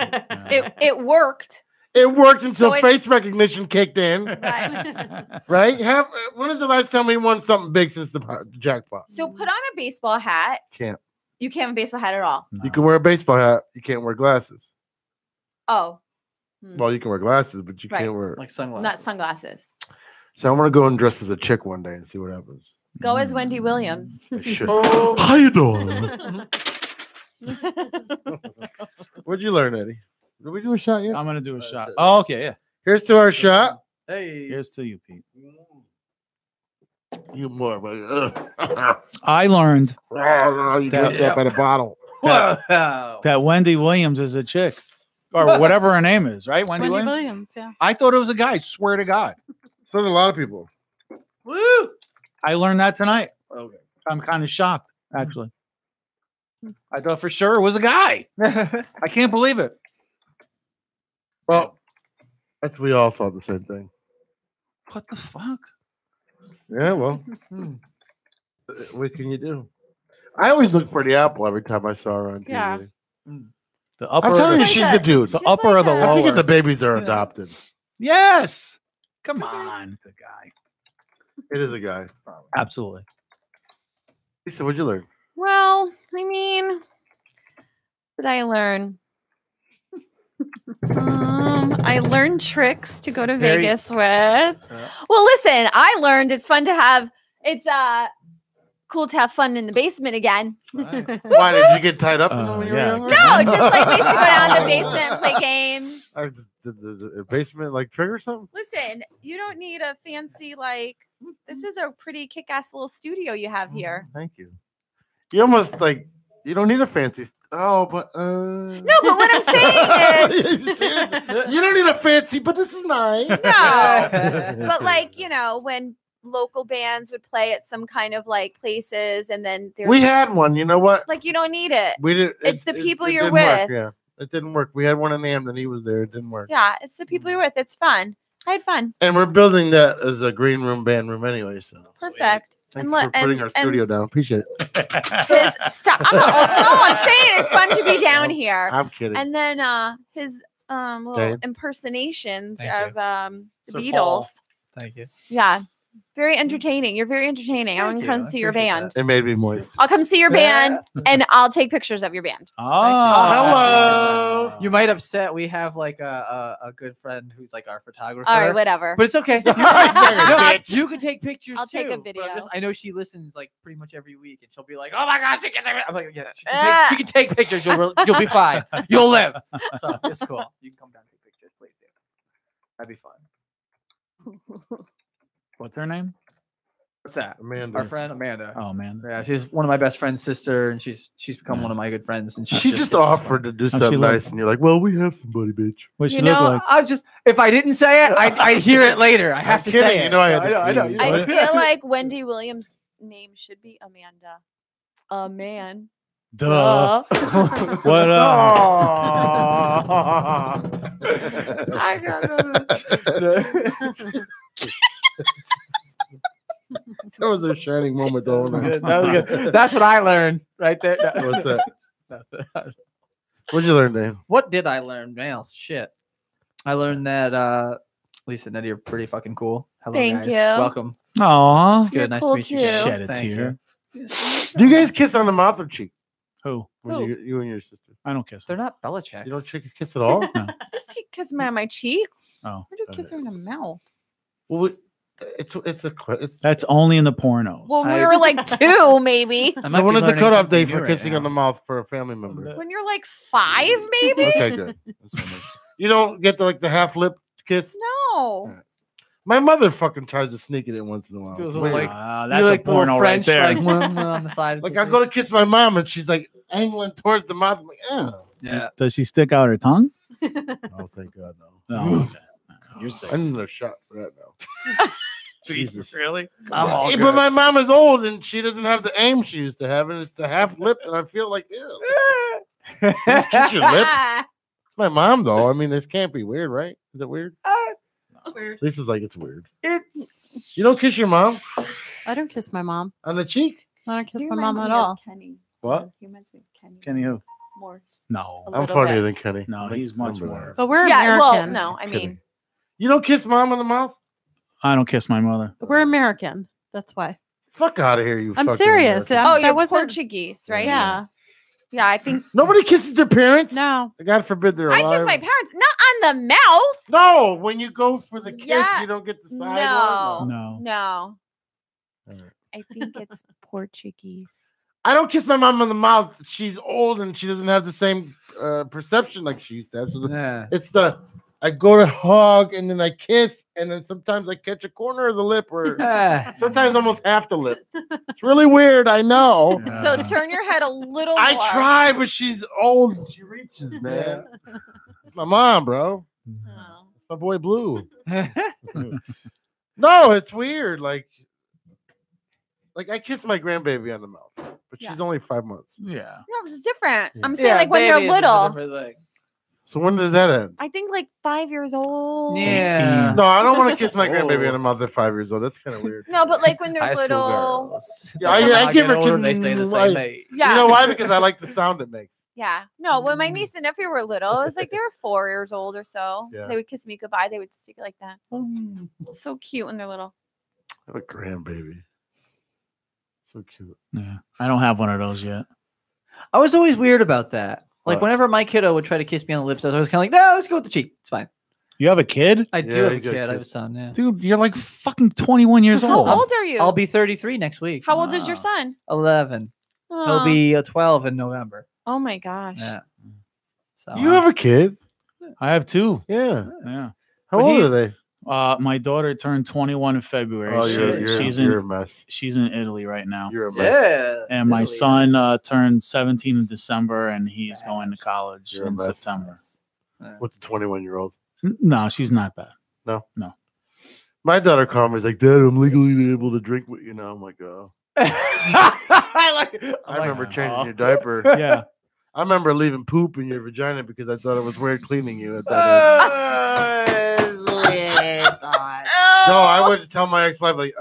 It worked. It worked until So it- face recognition kicked in. Right. Right? When is the last time we won something big since the jackpot? So put on a baseball hat. Can't. You can't have a baseball hat at all. You can wear a baseball hat. You can't wear glasses. Oh, Well, you can wear glasses, but you Right. can't wear. Like sunglasses. not sunglasses. So I'm gonna go and dress as a chick one day and see what happens. Go as Wendy Williams. I should. How you doing? What'd you learn, Eddie? Did we do a shot yet? I'm gonna do a shot. Oh, okay, yeah. Here's to our shot. Hey. Here's to you, Pete. You more, but I learned you dropped that by the bottle. that Wendy Williams is a chick, or whatever her name is, right? Wendy Wendy Williams. Williams, yeah. I thought it was a guy. Swear to God. So did a lot of people. Woo! I learned that tonight. Okay. I'm kind of shocked, actually. I thought for sure it was a guy. I can't believe it. Well, that's we all thought the same thing. What the fuck? Yeah, well, what can you do? I always look for the apple every time I saw her on TV. Yeah. The upper. I'm telling you, Like she's a- a dude. The upper or the I'm lower? thinking the babies are adopted. Yes. Come on, it's a guy. It is a guy. Absolutely. Lisa, what'd you learn? Well, I mean, what did I learn? I learned tricks to go to Very- Vegas with. Well, listen, I learned it's fun to have. It's cool to have fun in the basement again. Why did you get tied up when you were yeah. younger? No, just like we used to go down to the basement and play games. The basement like trigger something? Listen, you don't need a fancy like. This is a pretty kick-ass little studio you have here. Thank you. You almost like you don't need a fancy. Oh, but No, but what I'm saying is, you don't need a fancy, but this is nice. no. But like when local bands would play at some kind of like places, and then We had one. You know what? like you don't need it. We did. It's the people you're didn't work, with. Yeah, it didn't work. We had one in Hamden. He was there. It didn't work. Yeah, it's the people you're with. It's fun. I had fun. And we're building that as a green room, band room anyway. So Perfect. thanks And for putting our studio down. Appreciate it. Stop. I'm saying it's fun to be down here. I'm kidding. And then his little Dave? impersonations Thank of the Sir Beatles. Paul. Thank you. Yeah. Very entertaining. You're very entertaining. I want to Thank you. come I see your appreciate band. that. It made me moist. I'll come see your band and I'll take pictures of your band. Hello. You might upset. We have like a good friend who's like our photographer. All right, whatever. But it's okay. Bitch. You can take pictures. I'll take a too, but video. I know she listens like pretty much every week, and she'll be like, "Oh my god, she can take." I'm like, "Yeah, Ah. she can take pictures. You'll be fine. You'll live." So it's cool. You can come down and take pictures, please do. That'd be fun. What's her name? What's that? Amanda. Our friend Amanda. Oh man. Yeah, she's one of my best friend's sister, and she's become one of my good friends. And She just offered to do she something look? nice, and you're like, "Well, we have somebody, bitch." What she You look know, like? I just if I didn't say it, I'd hear it later. I have to kidding. say You it. know I had to I know. tell you. I feel like Wendy Williams' name should be Amanda. A man. Duh. What I got That was a shining moment, though. Good. That was good. That's what I learned right there. What's that? that? What'd you learn, Dave? What did I learn? Man, shit. I learned that Lisa and Eddie are pretty fucking cool. Hello, Thank guys. you. Welcome. Aw. It's good. You're Nice cool to meet you. too. guys. Shed a Thank tear. you. Do you guys kiss on the mouth or cheek? Who? When you and your sister. I don't kiss. They're not Belichick. You don't kiss at all? No. Does he kiss me on my cheek? Oh. Where do you kiss her in the mouth? Well, it's That's only in the pornos. Well, we were like 2, maybe. I might so when be is the learning cutoff something date new for right kissing now. on the mouth for a family member? When you're like 5, maybe? Okay, good. That's fine. You don't get the half lip kiss. No. My mother fucking tries to sneak it in once in a while. Feels It's weird. like- That's You're a like little porno right French, there. like on the side. Like I go to kiss my mom and she's like angling towards the mouth. I'm like, oh. Yeah. Does she stick out her tongue? Oh, thank God, no. No. Okay. You're safe. I need another shot for that now. Jesus. Really? Hey, but my mom is old and she doesn't have the aim she used to have, and it's a half lip, and I feel like, ew. Just kiss your lip. It's my mom, though. I mean, this can't be weird, right? Is it weird? Weird. Lisa's like, it's weird. It's You don't kiss your mom I don't kiss my mom. on the cheek? I don't kiss He my mom reminds at me of all. Kenny. What? He reminds me of Kenny. Kenny who? Morse. No. A I'm little funnier bit. than Kenny. No, he's much more. But we're Yeah, American. well, no, I Kidding. mean, You don't kiss mom on the mouth? I don't kiss my mother. We're American. That's why. Fuck out of here, you I'm fucking serious. American. I'm- oh, that you're wasn't- Portuguese, right? Yeah. Yeah, I think Nobody kisses their parents? No. God forbid they're I alive. kiss my parents, not on the mouth. No, when you go for the kiss, Yeah. you don't get the side No, one? No. no. All right. I think it's Portuguese. I don't kiss my mom on the mouth. She's old and she doesn't have the same perception like she used to have. So Yeah. it's I go to hug and then I kiss, and then sometimes I catch a corner of the lip or sometimes almost half the lip. It's really weird, I know. So turn your head a little I more. try, but she's old and she reaches, man. It's my mom, bro. Oh. It's my boy Blue. No, it's weird. Like I kiss my grandbaby on the mouth, but she's only 5 months. Yeah. No, it's different. Yeah. I'm saying like when they're little. So when does that end? I think like 5 years old. Yeah. No, I don't want to kiss my grandbaby on the mouth at 5 years old. That's kind of weird. No, but like when they're High school little. girls. Yeah, I give her older, they stay the same age. Yeah. You know why? Because I like the sound it makes. Yeah. No, when my niece and nephew were little, it was like they were 4 years old or so. Yeah. They would kiss me goodbye. They would stick it like that. It's so cute when they're little. I have a grandbaby. So cute. Yeah. I don't have one of those yet. I was always weird about that. Like What? whenever my kiddo would try to kiss me on the lips, I was always kind of like, no, let's go with the cheek. It's fine. You have a kid? I do Yeah, have a he's got a kid. I kid. have a son. Yeah. Dude, you're like fucking 21 years How old. old are you? I'll be 33 next week. How old is your son? 11. He'll Aw. be 12 in November. Oh my gosh. Yeah. So You have a kid? I have two. Yeah. Yeah. How But old he- are they? My daughter turned 21 in February. Oh, she's you're a in mess. she's in Italy right now. You're a mess. And my Italy son is- turned 17 in December, and he's going to college You're a in mess. September. What's the 21-year-old? No, she's not bad. No. No. My daughter called me. She's like, Dad, I'm legally able to drink with you now. I'm like, oh. I remember changing your diaper. Yeah. I remember leaving poop in your vagina because I thought it was weird cleaning you at that age. No, I would tell my ex-wife, like,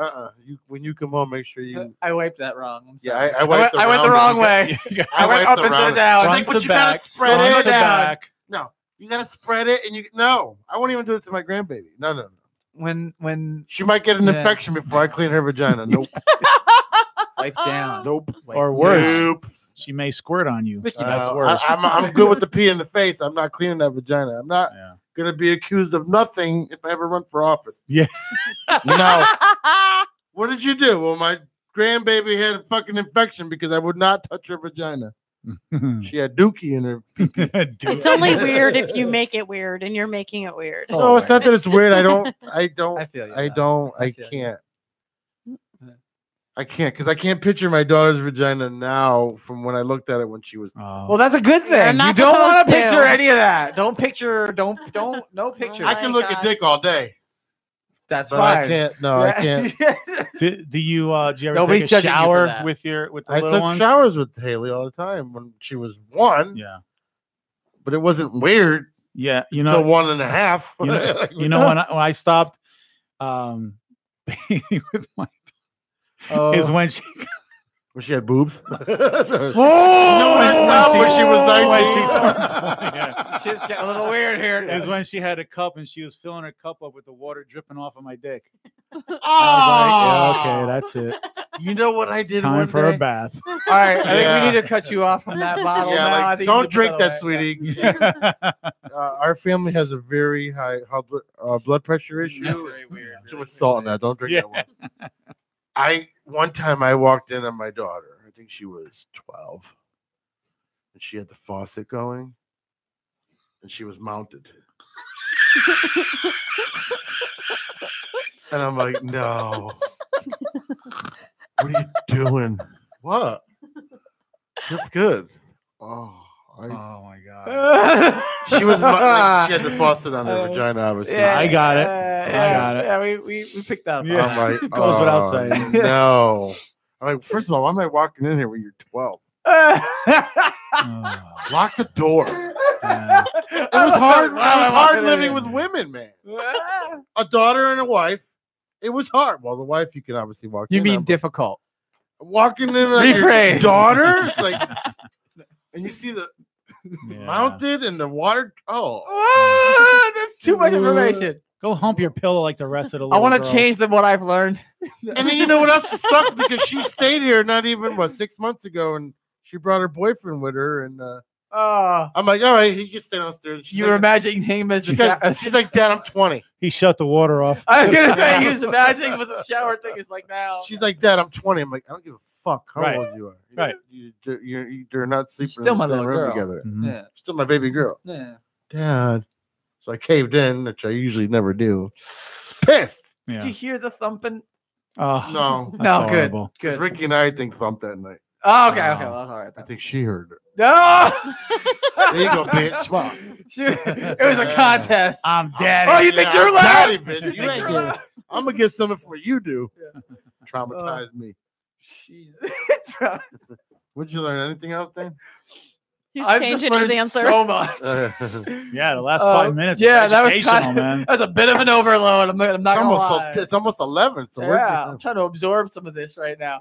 when you come home, make sure you. I wiped that wrong. I'm Yeah, sorry. I wiped I went the wrong way. I went wiped up the instead wrong- of down. She's like, Front but to you gotta back, spread front it to down. back. No, you gotta spread it, and you no. I won't even do it to my grandbaby. No. When She might get an Yeah. infection before I clean her vagina. Nope. wipe down. Nope. Or worse, Nope. she may squirt on you. Ricky, That's worse. I'm good with the pee in the face. I'm not cleaning that vagina. I'm not Yeah. gonna be accused of nothing if I ever run for office. Yeah. No. What did you do? Well, my grandbaby had a fucking infection because I would not touch her vagina. She had dookie in her. It's only weird if you make it weird, and you're making it weird. No, it's not that it's weird. I I feel you. I though. don't. I feel you. can't. I can't because I can't picture my daughter's vagina now from when I looked at it when she was. Well, that's a good You're thing. You not don't want supposed to picture to. any of that. Don't picture. Don't. No picture. I can look at dick all day. That's but fine. I can't. No, I can't. Do you do you ever Nobody's take a judging you for shower that. with the I little took one? showers with Haley all the time when she was 1. Yeah. But it wasn't weird Yeah, you until know, 1.5. you know when I stopped bathing with my is when she when she had boobs. Oh! No, I stopped when she was 19. when she turned 20, yeah. Shit's getting a little weird here. Is when she had a cup and she was filling her cup up with the water dripping off of my dick. Oh, I was like, yeah, okay, that's it. You know what I did Time one for day? a bath. All right, I Yeah. think we need to cut you off from that bottle Yeah, now. I like, think you don't need to drink put that, away. sweetie. Our family has a very high blood pressure issue. Very weird. Too much salt in that. Don't drink that one. One time I walked in on my daughter. I think she was 12, and she had the faucet going, and she was mounted. And I'm like, no. What are you doing? What? That's good. Oh, my god. She was like, she had the faucet on her vagina, obviously. I got it. got it. Yeah, we picked that up. Yeah. I'm like, Goes without saying. No. I'm like, first of all, why am I walking in here when you're 12? Lock the door. It was hard. It was hard living with women, man. A daughter and a wife. It was hard. Well, the wife you can obviously walk in. You mean on, but difficult? walking in like your Rephrase. daughter? It's like, and you see the mounted and the water. Oh, that's too much information. Go hump your pillow like the rest of the. I want to girls. change what I've learned. And then you know what else sucked because she stayed here not even 6 months ago, and she brought her boyfriend with her, and I'm like, all right, he can stay downstairs. You were imagining him as she's like, Dad, I'm 20. He shut the water off. I was gonna say he was imagining what the shower thing is like now. She's like, Dad, I'm 20. I'm like, I don't give a fuck how Right. old you are. Right. You're not sleeping Still in my the same little room girl. together. Mhm. Yeah. Still my baby girl. Yeah. Dad. So I caved in, which I usually never do. Pissed. Did you hear the thumping? Oh, No. No, good. horrible. Because Ricky and I think thumped that night. Oh, okay, okay. Well, that's all right. I think she heard it. No. There you go, bitch. Wow. It was a contest. I'm daddy. Oh, you think Yeah, you're I'm loud? daddy, bitch. You ain't good. I'm gonna get something before you do. Traumatize me. Jesus. What'd you learn? Anything else, Dan? He's I've changing just his learned answer. so much. Yeah, the last 5 minutes. Yeah, was that was educational, kind of, man. that was a bit of an overload. I'm not gonna lie. It's almost 11. So Yeah, I'm trying to absorb some of this right now.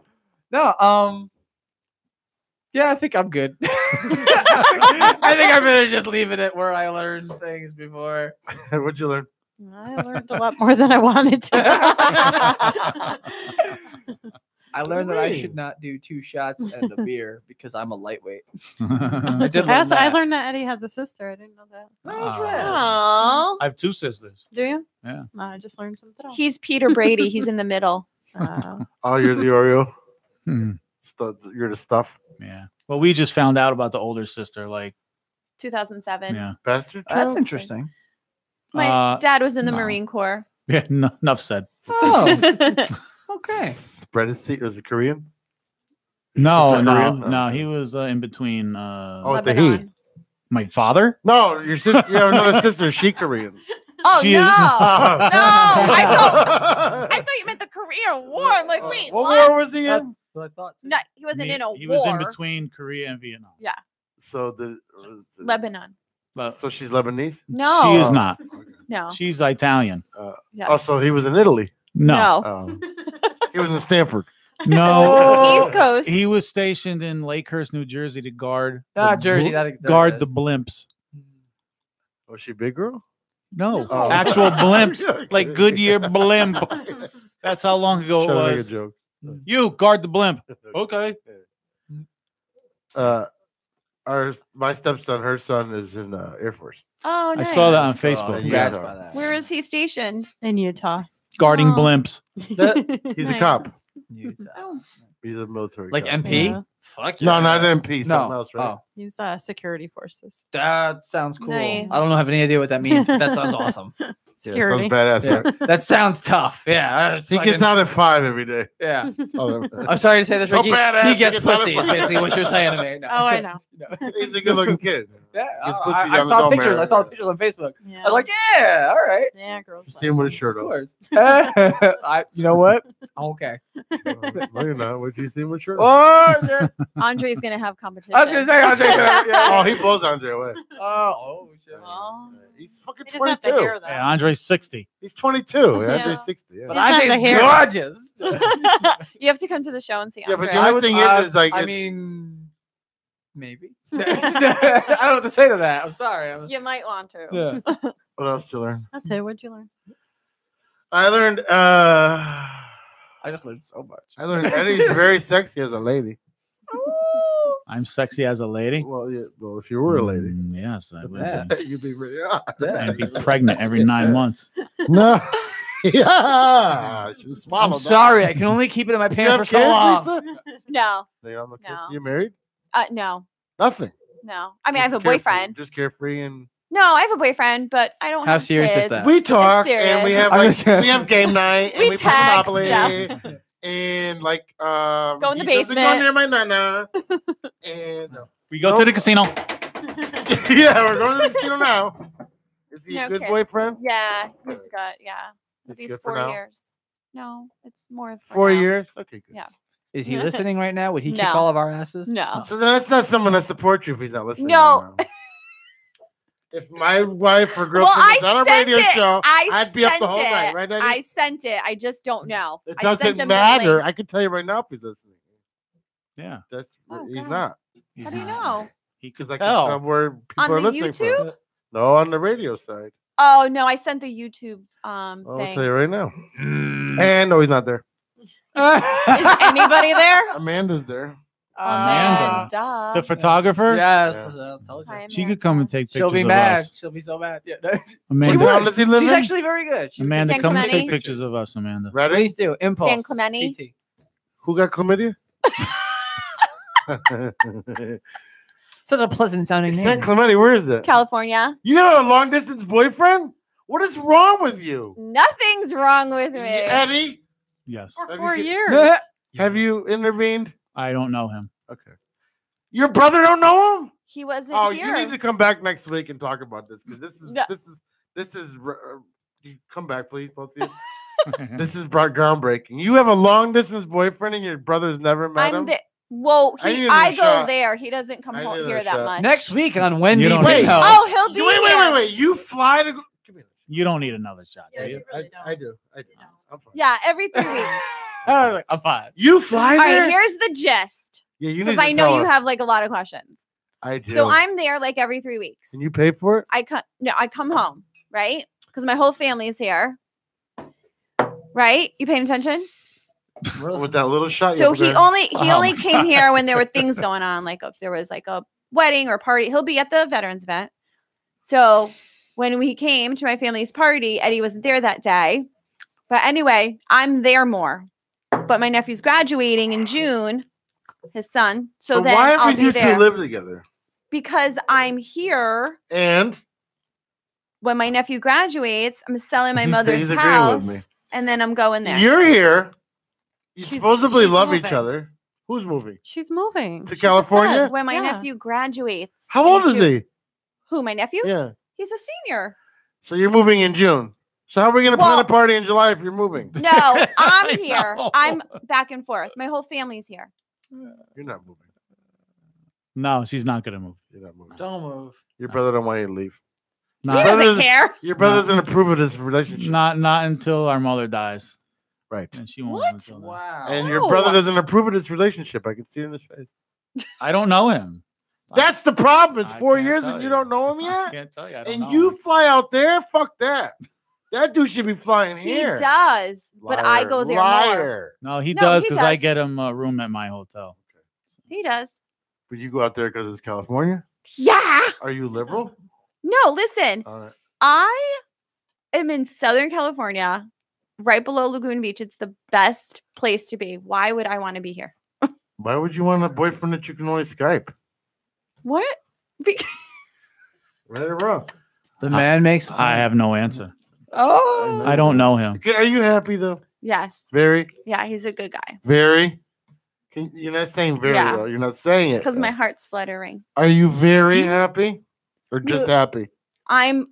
No, yeah, I think I'm good. I think I'm gonna just leave it at where I learned things before. What'd you learn? I learned a lot more than I wanted to. I learned that I should not do 2 shots and a beer because I'm a lightweight. I did learn I that. learned that Eddie has a sister. I didn't know that. I have 2 sisters. Do you? Yeah. No, I just learned something else. He's Peter Brady. He's in the middle. Oh, you're the Oreo. Hmm. You're the stuff. Yeah. Well, we just found out about the older sister. Like, 2007. yeah. Bastard. That's interesting. My dad was in the no. Marine Corps. Yeah. No, enough said. Oh, okay. Spread his seat. Was it Korean? No, Sister no, Korean? no. He was in between. Oh, it's a he. My father? No, your sister. You have another sister. Is she Korean? Oh She no! is- No, I thought you meant the Korean War. I'm like, wait, What war was he in? I thought. No, he wasn't in a He war. was in between Korea and Vietnam. Yeah, So the Lebanon. So she's Lebanese. No, She is not. No. She's Italian. Yeah. Oh, so he was in Italy. No. Oh. He was in Stanford. No. East Coast. He was stationed in Lakehurst, New Jersey to guard Jersey. guard the blimps. Was she a big girl? No. Oh. Actual blimps. Like Goodyear blimp. That's how long ago it Trying to make was. a joke. You guard the blimp. Okay. My stepson, her son is in Air Force. Oh, I nice. saw that on Facebook. Congrats by that. Where is he stationed? In Utah. Guarding Oh. blimps. He's a cop. Oh. He's a military Like cop. MP? Yeah. Fuck No, yeah. not MP. Something No. else, right? Oh, He's security forces. that sounds cool. Nice. I don't have any idea what that means, but that sounds awesome. Yeah, Security. sounds badass, Yeah. right? That sounds tough. Yeah. He gets out at 5 every day. Yeah. Oh, I'm sorry to say this, So Ricky. badass, He he gets gets out at pussy. Is 5. basically what you're saying to me. No. Oh, I know. He's a good-looking kid. Yeah, Gets oh, pussy I on his saw own pictures. merit. I saw the pictures on Facebook. Yeah. I was like, yeah, all right. Yeah, girls. You see him with his shirt Of off. course. You know what? I'm okay. No, you're not. What you see him with shirt Oh, off? shit. Andre's gonna have competition. I was going to say, Andre. Oh, he blows Andre away. Oh, shit. Well, He's fucking he doesn't have the 22. hair, though. Yeah, Andre's 60. He's 22. Yeah. Andre's 60. Yeah. But He doesn't have Andre's the hair. gorgeous. You have to come to the show and see. Yeah, but Andre. the only thing is like, I mean, maybe. I don't know what to say to that. I'm sorry. You might want to. Yeah. what else did you learn? That's it. What'd you learn? I learned. I just learned so much. I learned Eddie's very sexy as a lady. I'm sexy as a lady. Well, yeah. Well, if you were a lady, Yes, I would. Yeah. be. you'd be really hot. I'd be pregnant every 9 months. No. Yeah. I should have swallowed I'm that. sorry. I can only keep it in my You pants have for so kids, long. Lisa? No, No. No. You married? no, Nothing. no. I mean, I have Just a boyfriend. Just carefree and No, I have a boyfriend, but I don't. How have serious is kids. that? we talk serious. and we have I'm like just- we have game night and We we play text, Monopoly yeah. and like Go in the he doesn't go basement. near my nana and We go to the casino. yeah, we're going to the casino now. Is he a No good kids. boyfriend? Yeah, he's got. Yeah, It'll be good for 4 now? years. No, it's more. For 4 now. years? Okay, good. Yeah. Is he listening right now? Would he kick No. all of our asses? No. So then that's not someone that supports you if he's not listening. No. right now. If my wife or Well, girlfriend I was on a sent radio it. show, I I'd be up the sent whole it. night, right, Eddie? I sent it. I just don't know. It I sent doesn't him the matter. link. I can tell you right now if he's listening. Yeah. That's Oh, he's God. not. How do you know? Because I tell. can tell where people On are the listening YouTube? from. No, on the radio side. Oh no, I sent the YouTube I'll thing. tell you right now. And no, he's not there. Is anybody there? Amanda's there. Amanda, Duh. the photographer. Yes. Yeah. I told you. Hi, She could come and take pictures She'll be of mad. us. She'll be so mad. Yeah. Amanda, What town does he live She's in? actually very good. She Amanda, San come and Clemente? take pictures of us, Amanda. Ready? Please do. Impulse. San Clemente? TT. Who got chlamydia? Such a pleasant sounding San name. Clemente, where is that? California. You have a long distance boyfriend? What is wrong with you? Nothing's wrong with me. Eddie, Yes. For Have 4 you years. have you intervened? I don't know him. Okay. Your brother don't know him? He wasn't Oh, here. you need to come back next week and talk about this because No. this is you come back, please, both of you. This is groundbreaking. You have a long distance boyfriend and your brother's never met him. Whoa, I need I another go shot. there. He doesn't come I home need here another that shot. much. Next week on Wendy You don't Wait. Pinho. Oh, he'll be here. Wait. You fly to go. Come here. You don't need another shot, do Yeah, you? you really don't. I do. I'm fine. Yeah, every 3 weeks. I'm fine. You fly All there? right, here's the gist. Yeah, you need Because to I know tell you us. have like a lot of questions. I do. So I'm there like every 3 weeks. Can you pay for it? I come home, right? Because my whole family is here. Right? You paying attention? With that little shot. So you he there? only came here when there were things going on, like if there was like a wedding or party. He'll be at the veterans event. So when we came to my family's party, Eddie wasn't there that day. But anyway, I'm there more. But my nephew's graduating in June, his son. So then why I'll haven't be you there two live together? because I'm here And when my nephew graduates. I'm selling my He's mother's agreeing with me. house, and then I'm going there. you're here. You She's- supposedly she's love moving. each other. Who's moving? She's moving. To California? when my Yeah. nephew graduates. How in old is June. he? Who, my nephew? Yeah. He's a senior. So you're moving in June. So how are we going to plan Well- a party in July if you're moving? No, I'm here. I'm back and forth. My whole family's here. You're not moving. No, she's not gonna move. You're not moving. Don't move. Your brother don't want you to leave. He Not, doesn't care. Your brother doesn't approve of this relationship. not until our mother dies, Right. and she won't. What? Until then. Wow. And your brother doesn't approve of this relationship. I can see it in his face. I don't know him. That's the problem. It's I 4 can't years tell and you. you don't know him I yet. can't tell you. I don't And know you him. fly out there? Fuck that. That dude should be flying He here. does, but I Liar. go there more. Liar. No, he No, does he because I does. get him a room at my hotel. He does. But you go out there because it's California? Yeah. Are you liberal? No, listen. All right. I am in Southern California, right below Lagoon Beach. It's the best place to be. Why would I want to be here? Why would you want a boyfriend that you can only Skype? What? Be- Right or wrong? The man makes. I have no answer. Oh. I don't know him. Okay, are you happy though? yes. Very, Yeah, he's a good guy. very. You're not saying very Yeah. though. You're not saying it. Because though. my heart's fluttering. Are you very happy, or just happy? I'm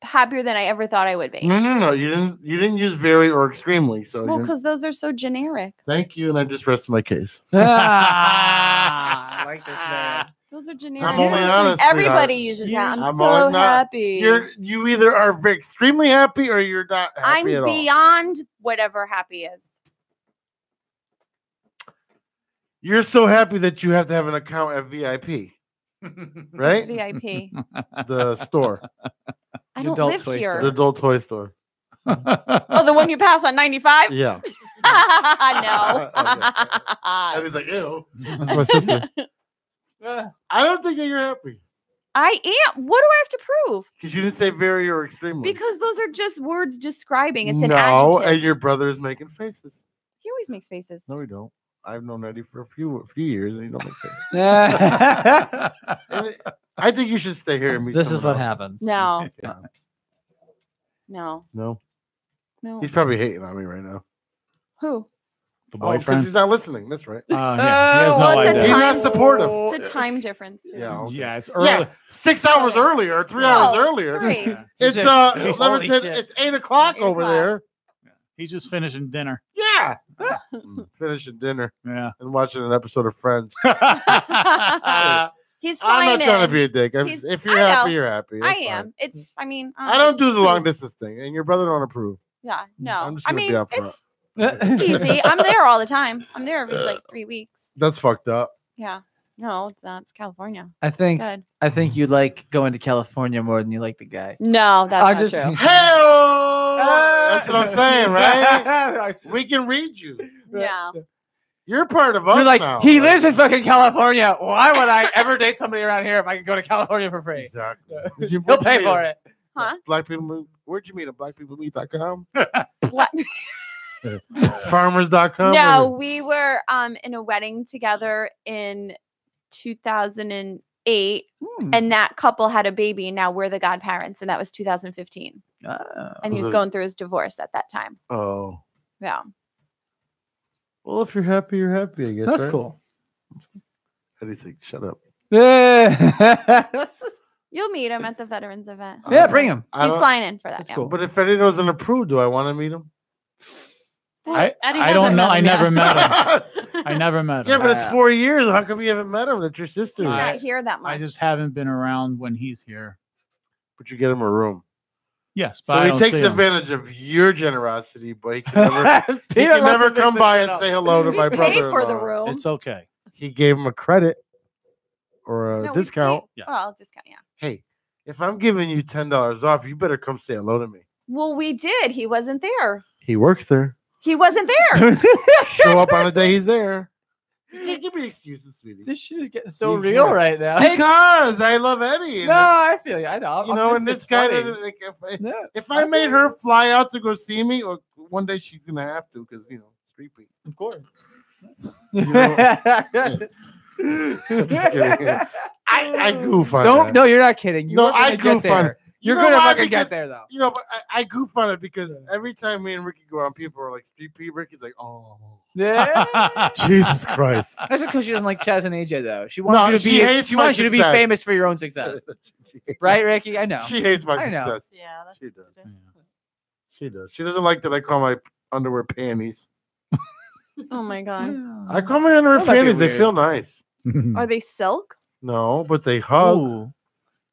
happier than I ever thought I would be. No. You didn't use very or extremely. So Well, you- because those are so generic. thank you, and I just rest my case. I like this man. Those are generic. I'm only honest. Everybody sweetheart. uses that. I'm I'm so always not- happy. You either are very extremely happy or you're not happy I'm at all. beyond whatever happy is. You're so happy that you have to have an account at VIP, right? VIP. The store, I don't adult live toy here. the adult toy store. Oh, the one you pass on 95? Yeah. No. And he's like, ew. That's my sister. I don't think that you're happy I am. What do I have to prove? because you didn't say very or extremely. Because those are just words describing. It's an no, adjective. and your brother is making faces. He always makes faces. No, we don't. I've known Eddie for a few years, and he don't make faces. Yeah. I think you should stay here and meet. This is someone what else. happens. No. Yeah. No. No, No. he's probably hating on me right now. Who? The Oh, because boyfriend. he's not listening. That's right. Yeah, he has no Well, it's a idea. He's not time- supportive. It's a time difference. Too. Yeah. okay. Yeah, it's early. Yeah, 6 hours earlier, 3 No, hours it's earlier. 3. It's Holy 11, shit. it's 8 o'clock 8 over o'clock. there. He's just finishing dinner. Yeah. Finishing dinner. Yeah. And watching an episode of Friends. He's I'm flying not trying to in. be a dick. He's- If you're I happy, know. you're happy. I That's am. fine. It's. I mean. I don't do the long distance thing, and your brother don't approve. Yeah. No. I'm just I gonna be mean, up front. it's easy. I'm there all the time. I'm there every like 3 weeks. That's fucked up. Yeah. No, it's not. It's California. I think Good. I think you like going to California more than you like the guy. No, that's I not just- true. Hell, that's what I'm saying, right? We can read you. Yeah. You're part of us You're like, now. he lives in fucking California. Why would I ever date somebody around here if I could go to California for free? Exactly. He'll pay for it. Huh? Black people. Where'd you meet him? BlackPeopleMeet.com. Black- Farmers.com. No, we were in a wedding together in 2008, and that couple had a baby, and now we're the godparents, and that was 2015. And he was going through his divorce at that time. Oh. Yeah. Well, if you're happy, you're happy. I guess. That's right? cool. Eddie's like, shut up. You'll meet him at the veterans event. Yeah, bring him. I He's don't- flying in for that. Yeah. But if Eddie doesn't approve, do I want to meet him? I don't know. I never met him. I never met him. Yeah, but it's 4 years. How come you haven't met him? That's your sister. He's not here that much. I just haven't been around when he's here. But you get him a room. Yes, but So I he don't takes see him. advantage of your generosity, but he can never, he Peter can wants never to mix come this by shit and up. say hello to my We brother. pay for the room. It's okay. He gave him a credit or a No, we discount. paid- Well, discount, yeah. Hey, if I'm giving you $10 off, you better come say hello to me. Well, we did. He wasn't there. He works there. He wasn't there. Show up on the day he's there. You can't give me excuses, sweetie. This shit is getting so You real can't. right now. Because I love Eddie. and No, I feel you. I know. you know, and this guy doesn't. Like, if I made her fly out to go see me, or one day she's gonna have to, because you know, street beat. Of course. You know? I'm just kidding. I goof on Don't. that. No, you're not kidding. You No, are gonna I get goof on there. it. You You're know gonna why? fucking Because- get there though. You know, but I goof on it because every time me and Ricky go out, people are like, "Street Pete." Ricky's like, "Oh, Yeah. Jesus Christ." That's because she doesn't like Chaz and AJ though. She wants No, you to she be. hates She my wants you to be success. famous for your own success, right, Ricky? I know. She hates my I know. success. Yeah, that's She does. She does. She doesn't like that I call my underwear panties. Oh my god. I call my underwear That might be panties. They weird. feel nice. Are they silk? No, but they hug. Ooh,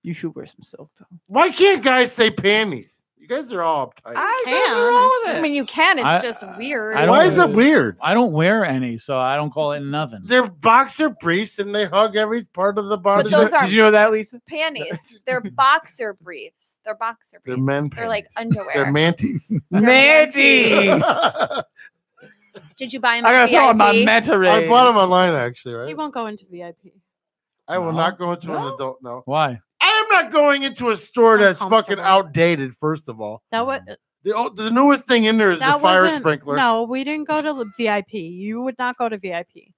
you should wear some silk though. Why can't guys say panties? You guys are all uptight. I mean, you can. It's I- just weird. I don't- Why is it weird? I don't wear any, so I don't call it nothing. They're boxer briefs and they hug every part of the body. But those are Did you know that, Lisa? panties. They're boxer briefs. They're boxer They're briefs. men They're like panties. underwear. They're manties. Mantis. Did you buy them? I gotta at throw on my VIP? manta I rays. bought them online actually, He right? won't go into VIP. I will No. not go into an adult. No, Why? I am not going into a store that's fucking Uncomfortable. outdated. First of all, That was the newest thing in there is the that fire wasn't- sprinkler. No, we didn't go to the VIP. You would not go to VIP.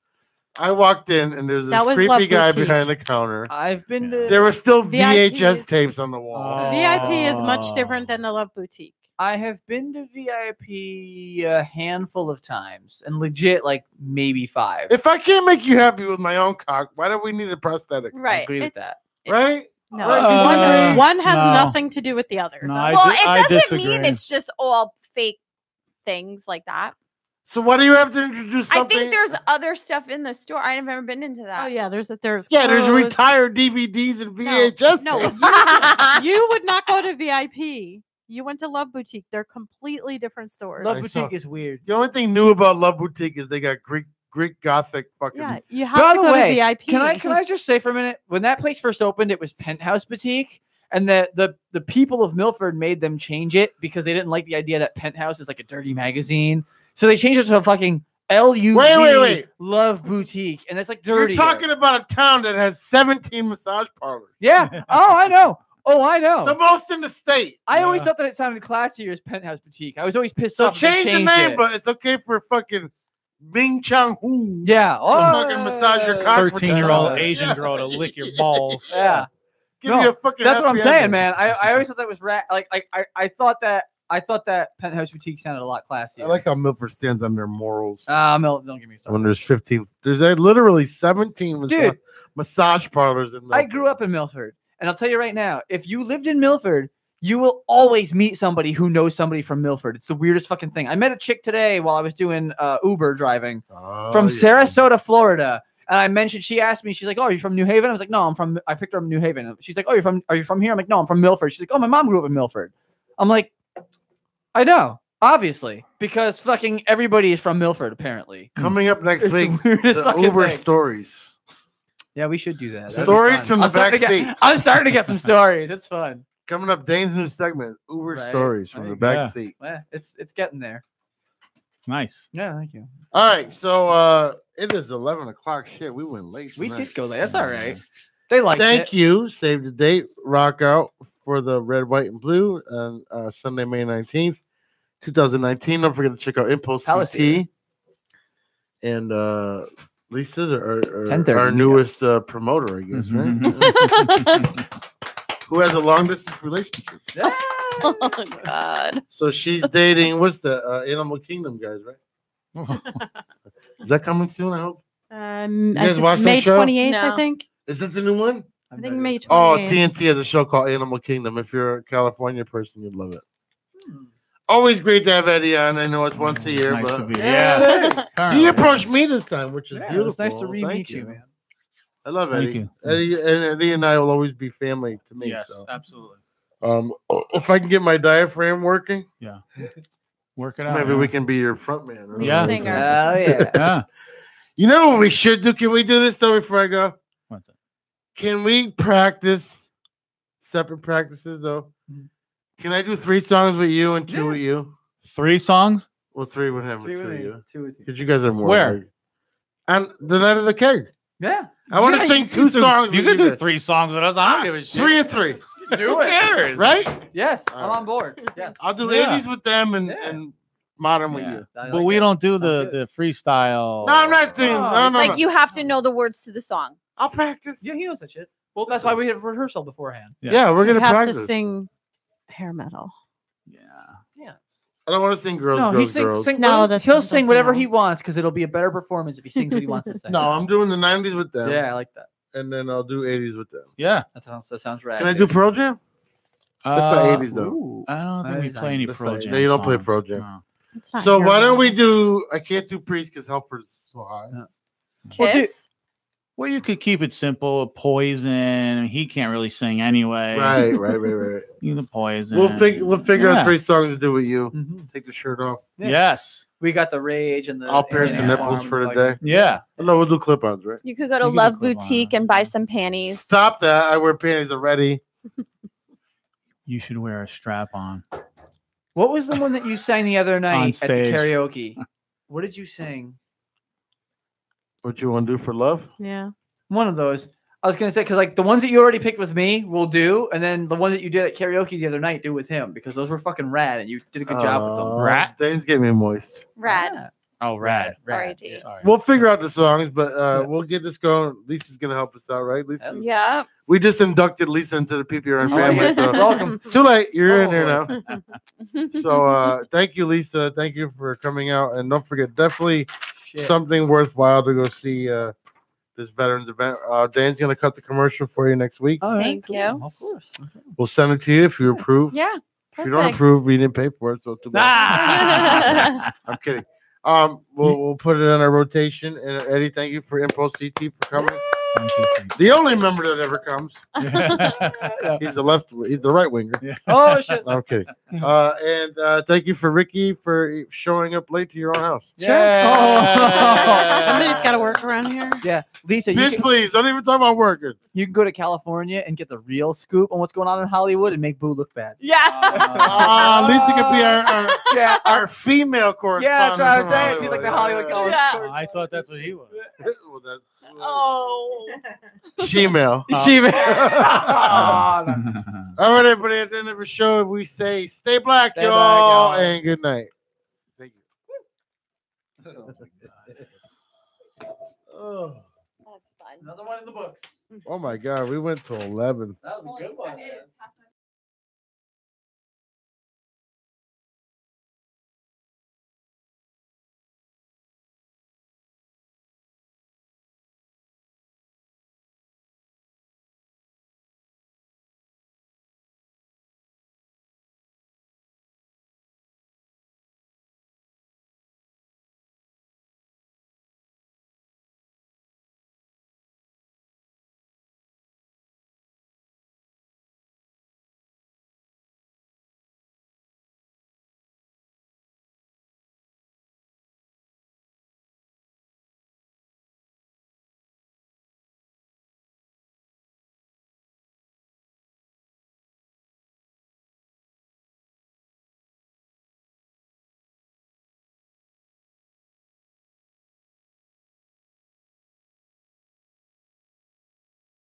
I walked in and there's this That was creepy Love guy Boutique. behind the counter. I've been to. There were still VIP VHS is- tapes on the wall. VIP is much different than the Love Boutique. I have been to VIP a handful of times, and legit, like maybe 5. If I can't make you happy with my own cock, why do we need a prosthetic? I Right. agree with that. Right? No, Right, one has no. nothing to do with the other. No, Well, I it doesn't disagree. mean it's just all fake things like that. So why do you have to introduce I something? think there's other stuff in the store. I've never been into that. Oh yeah, there's Oh, yeah, there's clothes. retired DVDs and VHS No, tapes. you would not go to VIP. You went to Love Boutique. They're completely different stores. Love I Boutique saw- is weird. The only thing new about Love Boutique is they got Greek Gothic fucking. Yeah, you have By to the go way, to VIP. can I just say for a minute, when that place first opened, it was Penthouse Boutique, and the people of Milford made them change it because they didn't like the idea that Penthouse is like a dirty magazine, so they changed it to a fucking LUV Wait. Love Boutique, and it's like dirty. You're talking about a town that has 17 massage parlors. Yeah. Oh, I know. Oh, I know. The most in the state. I always thought that it sounded classier as Penthouse Boutique. I was always pissed So off. that they change the changed name, it. but it's okay for fucking Ming Chang Hu. Yeah. To fucking massage your cock for 13-year-old $10. Asian Yeah. girl to lick your balls. Yeah. Give No, you a fucking that's what I'm happy saying, ending. man. I always thought that was I thought that Penthouse Boutique sounded a lot classier. I like how Milford stands on their morals. Don't get me started. When there's 15, there's literally 17 Dude. massage parlors in Milford. I grew up in Milford, and I'll tell you right now, if you lived in Milford, you will always meet somebody who knows somebody from Milford. It's the weirdest fucking thing. I met a chick today while I was doing Uber driving from Sarasota, Florida. And I mentioned, she asked me, she's like, "Oh, are you from New Haven?" I was like, "No, I picked her up in New Haven." She's like, "Oh, are you from here?" I'm like, "No, I'm from Milford." She's like, "Oh, my mom grew up in Milford." I'm like, "I know, obviously, because fucking everybody is from Milford, apparently." Coming up next It's the week, weirdest the fucking Uber thing. stories. Yeah, we should do that. That'd be Stories fun. from the I'm starting back to get- seat. I'm starting to get some stories. It's fun. Coming up, Dane's new segment, Uber Right. stories from There the you back go. seat. Yeah, it's getting there. Nice. Yeah, thank you. All right, so it is 11 o'clock. Shit, we went late. We tonight. did go late. That's all right. They like Thank it. you. Save the date. Rock out for the red, white, and blue on Sunday, May 19th, 2019. Don't forget to check out Impulse Palace CT. And Lisa's our 10:30, newest promoter, I guess, right? Who has a long distance relationship. Oh God. So she's dating, what's the Animal Kingdom guys, right? Is that coming soon? I hope. You guys watch May that show? 28th, No. I think. Is that the new one? I think May 28th. Oh, TNT has a show called Animal Kingdom. If you're a California person, you'd love it. Always great to have Eddie on. I know it's once a year, Nice to but be- yeah. he approached me this time, which is Yeah, beautiful. it was nice to Thank re-meet you, man. I love Thank Eddie. you. Eddie and I will always be family to me. Yes, So. absolutely. If I can get my diaphragm working, Yeah. Work it out. maybe man. we can be your front man. or Yeah. something. Singer. Oh yeah. Yeah. You know what we should do? Can we do this though before I go? What's that? Can we practice separate practices though? Can I do 3 songs with you and 2 with you? 3 songs? Well, 3 with him 3 and 2 with with me, you. 2 with you. Because you guys are more. Where? like- on the night of the keg. Yeah. I want to Yeah, sing you 2 can do- songs. You with can do guys. 3 songs with us. I don't give a shit. 3 and 3. Do it. cares? Right? Yes, All I'm right. on board. Yes. I'll do Yeah. 80s with them and, Yeah. and modern with Yeah. you. I But like we it. don't do Sounds the freestyle. No, I'm not doing. No, no, Like no. you have to know the words to the song. I'll practice. Yeah, he knows that shit. Well, that's why we have rehearsal beforehand. Yeah, we're You gonna have practice. to sing hair metal. Yeah. Yeah. I don't want to sing girls, No, he girls, sing, girls. sing, No, no, he'll sing that's whatever no. he wants because it'll be a better performance if he sings what he wants to say. No, I'm doing the 90s with them. Yeah, I like that. And then I'll do 80s with them. Yeah. That sounds rad. Can I do Pro Jam? That's the 80s though. Ooh. I don't think we That play any That's Pro like- Jam. no, you don't play songs. Pro Jam. No. It's not So hair why don't metal. we do? I can't do Priest because Helford's so high. Well, dude, Kiss. Well, you could keep it simple. Poison. He can't really sing anyway. Right. You the Poison. We'll figure Yeah. out 3 songs to do with you. Mhm. Take the shirt off. Yeah. Yes. We got the rage and the. I'll pierce the and nipples farm, for the like- day. Yeah. No, we'll do clip-ons, right? You could go to You could Love do clip-ons. Boutique and buy some panties. Stop that! I wear panties already. You should wear a strap on. What was the one that you sang the other night at the stage. karaoke? What did you sing? What you want to do for love? Yeah. One of those. I was gonna say because like the ones that you already picked with me will do, and then the one that you did at karaoke the other night do with him because those were fucking rad and you did a good job with them. Rat? Dane's getting me moist. Rad. Oh, rad. R.A.D. Sorry. We'll figure out the songs, but we'll get this going. Lisa's gonna help us out, right? Lisa. Yeah. We just inducted Lisa into the PPRN Oh, family, yeah. so Welcome. it's too late. You're in Oh, there boy. now. So thank you, Lisa. Thank you for coming out, and don't forget, definitely Shit. something worthwhile to go see this veterans event. Dan's gonna cut the commercial for you next week. All right, Thank cool. you. Of course. Okay. We'll send it to you if you approve. Yeah. If you don't perfect. approve, we didn't pay for it, so too bad. I'm kidding. We'll put it on our rotation. And Eddie, thank you for Impulse CT for coming. Thank you. The only member that ever comes. He's the right winger. Yeah. Oh shit. No, I'm kidding. And thank you for Ricky for showing up late to your own house. Yeah. Somebody's got to work around here. Yeah, Lisa, you Bitch, can, please don't even talk about working. you can go to California and get the real scoop on what's going on in Hollywood and make Boo look bad. Yeah. Lisa could be our Yeah, our female yeah, correspondent. that's what I was from saying. She's like the Hollywood college. Yeah. I thought that's what he was. Well, that's- Oh. She-male. She All right, everybody. At the end of the show, we say, "Stay black, Stay black, y'all," y'all. and good night. Thank you. Oh, That's fun. Another one in the books. oh my God, we went to 11. That was a good one.